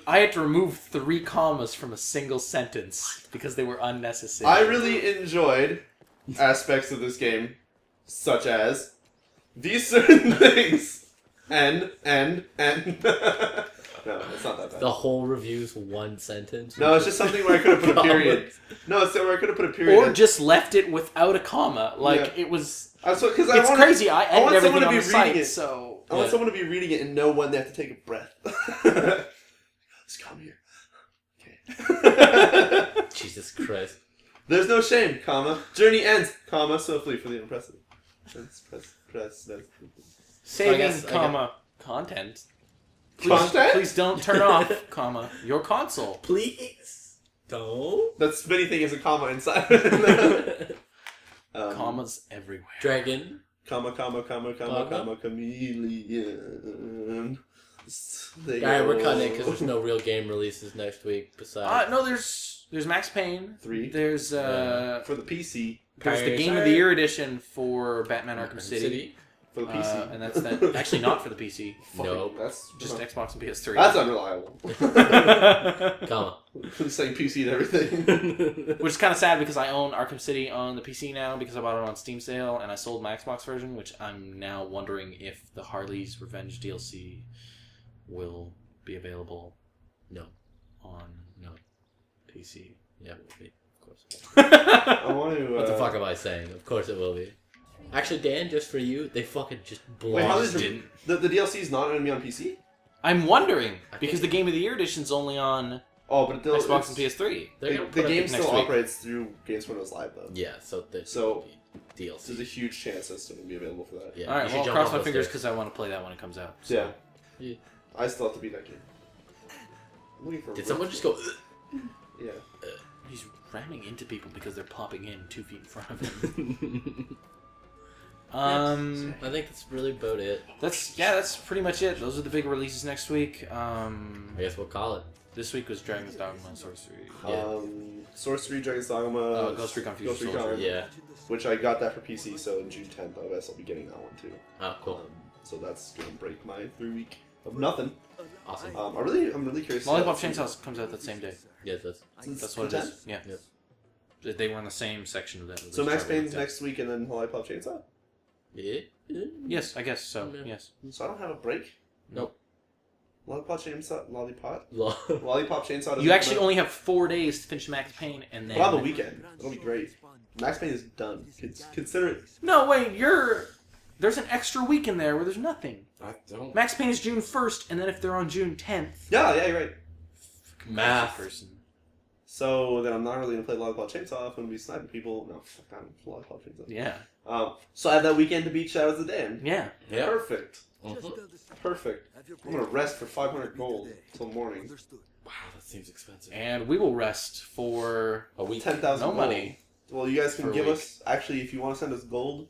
I had to remove 3 commas from a single sentence because they were unnecessary. I really enjoyed aspects of this game, such as these certain things. And. No, it's not that bad. The whole review's one sentence? No, it's just something where I could have put a period. No, it's where I could have put a period. Or just left it without a comma. Like, it was... It's crazy. I edit everything on the site, so... I want someone to be reading it and know when they have to take a breath. Let's come here. Okay. Jesus Christ. There's no shame, comma. Journey ends, comma, swiftly for the impressive. Press. Saving, comma, content. Content? Please don't turn off, comma, your console. Please don't. That's many things a comma inside. Commas everywhere. Dragon. Comma, chameleon. Alright, we're cutting it because there's no real game releases next week besides... No, there's Max Payne. 3. There's for the PC. There's the Game of the Year edition for Batman Arkham City. For the PC. And that's actually not for the PC. Nope. That's just Xbox and PS3. That's unreliable. Comma. Saying PC and everything. Which is kind of sad because I own Arkham City on the PC now because I bought it on Steam sale and I sold my Xbox version, which I'm now wondering if the Harley's Revenge DLC will be available. No. On PC. Yeah, it will be. Of course. I want to. What the fuck am I saying? Of course it will be. Actually, Dan, just for you, they fucking just blasted. The DLC is not going to be on PC? I'm wondering because the Game of the Year edition's only on Xbox and PS3. The game still operates through Games Windows Live though. Yeah, so DLC. There's a huge chance that's still going to be available for that. Yeah. All right, well, cross my fingers because I want to play that when it comes out. So. Yeah. I still have to beat that game. Did someone just go? Yeah. He's ramming into people because they're popping in 2 feet in front of him. I think that's really about it. That's pretty much it. Those are the big releases next week. I guess we'll call it. This week was Dragon's Dogma and Sorcery. Sorcery, Dragon's Dogma, Ghost Recon Fusion Soldier. Yeah. Which I got that for PC, so June 10th I guess I'll be getting that one too. Oh, cool. So that's gonna break my 3-week of nothing. Awesome. I'm really curious. Lollipop Chainsaw comes out that same day. Yeah, that's what it is. Yeah. Yep. They were in the same section of that. So Max Payne's next week and then Lollipop Chainsaw? Yeah. Yes, I guess so. Yeah. Yes. So I don't have a break? Nope. Lollipop Chainsaw? Lollipop? Lollipop Chainsaw. You actually only have 4 days to finish Max Payne and then... But on the weekend. It'll be great. Max Payne is done. Consider it... No, wait, there's an extra week in there where there's nothing. I don't... Max Payne is June 1st, and then if they're on June 10th... Yeah, you're right. Math. Person. So then I'm not really going to play Lollipop Chainsaw. I'm going to be sniping people. No, fuck that. Lollipop Chainsaw. Yeah. So I have that weekend to beat Shadows of the Damned. Yeah. Perfect. Perfect. I'm going to rest for 500 gold till morning. Wow, that seems expensive. And we will rest for a week. 10,000 no money. Well, you guys can give us, actually, if you want to send us gold.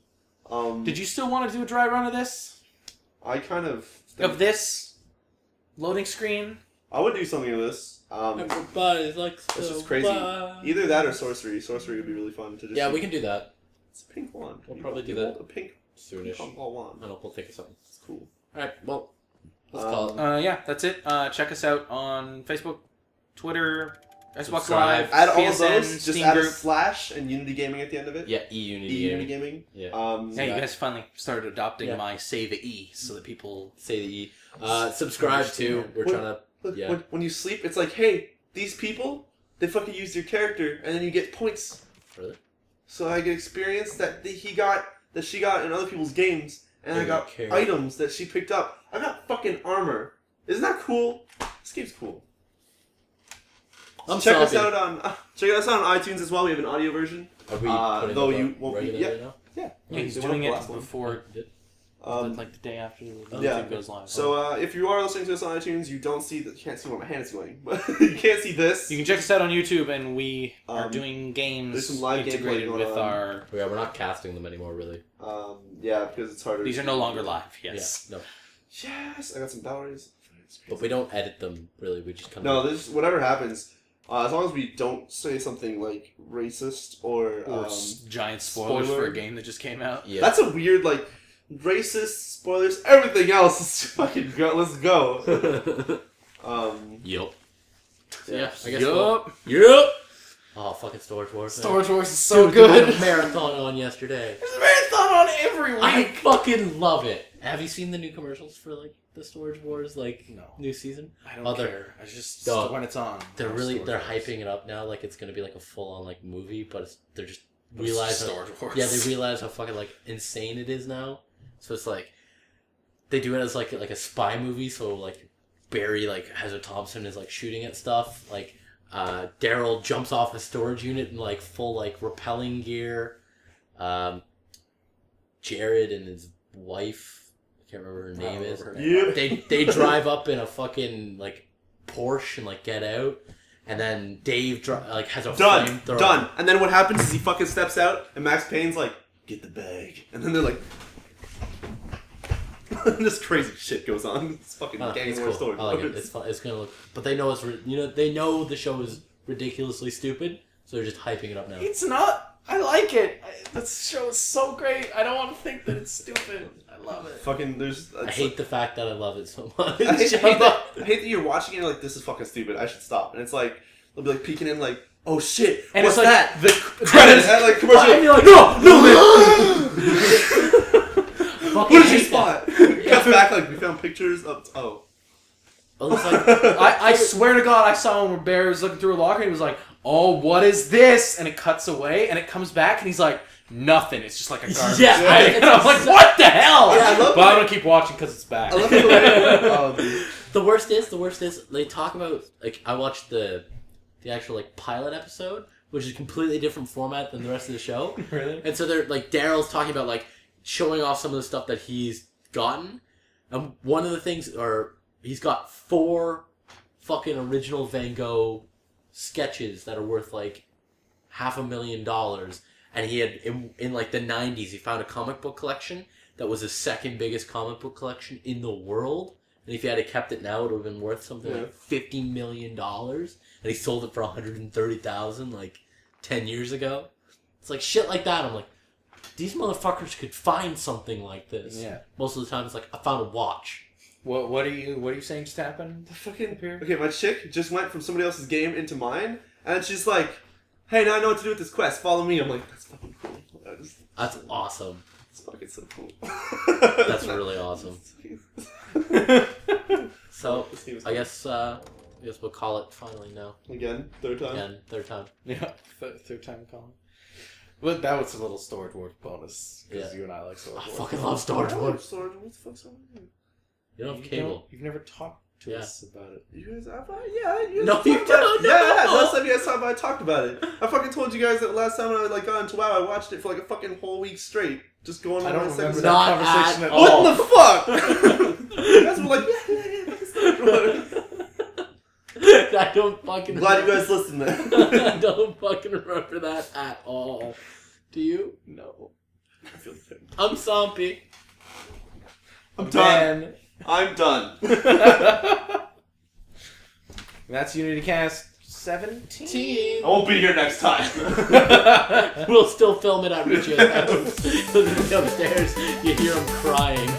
Did you still want to do a dry run of this? I kind of... Of this? Loading screen? I would do something of this. Everybody's like so It's just crazy. wild. Either that or Sorcery. Sorcery would be really fun to just... Yeah, we can do that. It's a pink wand. We'll probably do that. A pink soonish. wand. I don't know, we'll think of something. It's cool. Alright, well, let's call it. Yeah, that's it. Check us out on Facebook, Twitter, Xbox Subscribe. Live, Add all of PSN, those, just Steam add group. a slash and Unity Gaming at the end of it. Yeah, EunityGaming. Yeah. Hey, you guys finally started adopting my say the E so that people... Say the E. Subscribe too. We're trying to... Look, when you sleep, it's like, hey, these people, they fucking used your character, and then you get points. Really? So I get experience that she got in other people's games, and I got items that she picked up. I got fucking armor. Isn't that cool? This game's cool. So check us out on iTunes as well. We have an audio version. Are we though you won't be. Yeah, he's doing it before. Like the day after the YouTube goes live. So if you are listening to us on iTunes, you can't see where my hand is going, but you can't see this. You can check us out on YouTube, and we are doing games there's some live integrated with our... Yeah, we're not casting them anymore, really. Yeah, because it's harder. These are no longer live, yes. Yeah, no. Yes, I got some batteries. But we don't edit them, really. We just come whatever happens, as long as we don't say something like racist or giant spoilers for a game that just came out. Yeah. That's a weird, like, racist, spoilers, everything else is fucking go. Let's go. Yup. Yeah, I guess. Yup. Oh, fucking Storage Wars. Storage Wars is so good. There was a marathon on yesterday. There's a marathon on every week. I fucking love it. Have you seen the new commercials for like the Storage Wars new season? I don't care. I just when it's on. They're hyping it up now like it's gonna be like a full on like movie, but they're just realize they realize how fucking like insane it is now. So it's like they do it as like a spy movie. So like Barry like Heather Thompson is like shooting at stuff. Like Daryl jumps off a storage unit in like full like rappelling gear. Jared and his wife, I can't remember her name is. They drive up in a fucking like Porsche and like get out. And then Dave like has a flamethrower. Done. And then what happens is he fucking steps out, and Max Payne's like, "Get the bag." And then they're like, this crazy shit goes on. It's fucking gang war story. I like it. It's fun. It's gonna look, but they know they know the show is ridiculously stupid, so they're just hyping it up now. It's not. I like it. This show is so great. I don't want to think that it's stupid. I love it. Fucking I hate the fact that I love it so much. I hate that you're watching it and you're like, this is fucking stupid. I should stop. And it's like, they'll be like peeking in like, oh shit, and what's it's like that? The credits. And like commercial. And you're like, no, what did you spot? Cuts back like, we found pictures of, I swear to God, I saw one where Barry was looking through a locker and he was like, oh, what is this? And it cuts away and it comes back and he's like, nothing. It's just like a garbage bag. And I'm like, what the hell? Yeah, but I'm going to keep watching because it's back. I love the way... The worst is, they talk about, like, I watched the actual, like, pilot episode, which is a completely different format than the rest of the show. Really? And so they're, like, Daryl's talking about, like, showing off some of the stuff that he's gotten. And one of the things, he's got 4 fucking original Van Gogh sketches that are worth like $500,000, and he had in like the 90s he found a comic book collection that was the second biggest comic book collection in the world, and if he had kept it now it would have been worth something like $50 million, and he sold it for $130,000 like 10 years ago. It's like shit like that. I'm like, these motherfuckers could find something like this. Yeah. Most of the time it's like, I found a watch. What are you saying just happened? The fucking okay, my chick just went from somebody else's game into mine, and she's like, "Hey, now I know what to do with this quest. Follow me." I'm like, "That's fucking cool. That's awesome. It's fucking so cool." That's really awesome. So I guess we'll call it finally now. Again, third time. Yeah, third time calling. Well, that was a little Storage Wars bonus because you and I like Storage Wars. I fucking love Storage Wars. Storage Wars. What the fuck's on you? You don't have cable. You've never talked to us about it. You guys, you guys no, you don't. Yeah, last time you guys talked about it, I talked about it. I fucking told you guys that last time I like got into WoW, I watched it for like a fucking whole week straight, just going on. I don't remember that Not conversation at all. all. What the fuck? You guys were like, yeah. I don't fucking. Glad you guys listened, man. I don't fucking remember that at all. Do you? No. I feel the same. I'm Sompy. I'm done. I'm done. That's UnityCast 17. I won't be here next time. We'll still film it at Riccio's house. Upstairs, you hear him crying.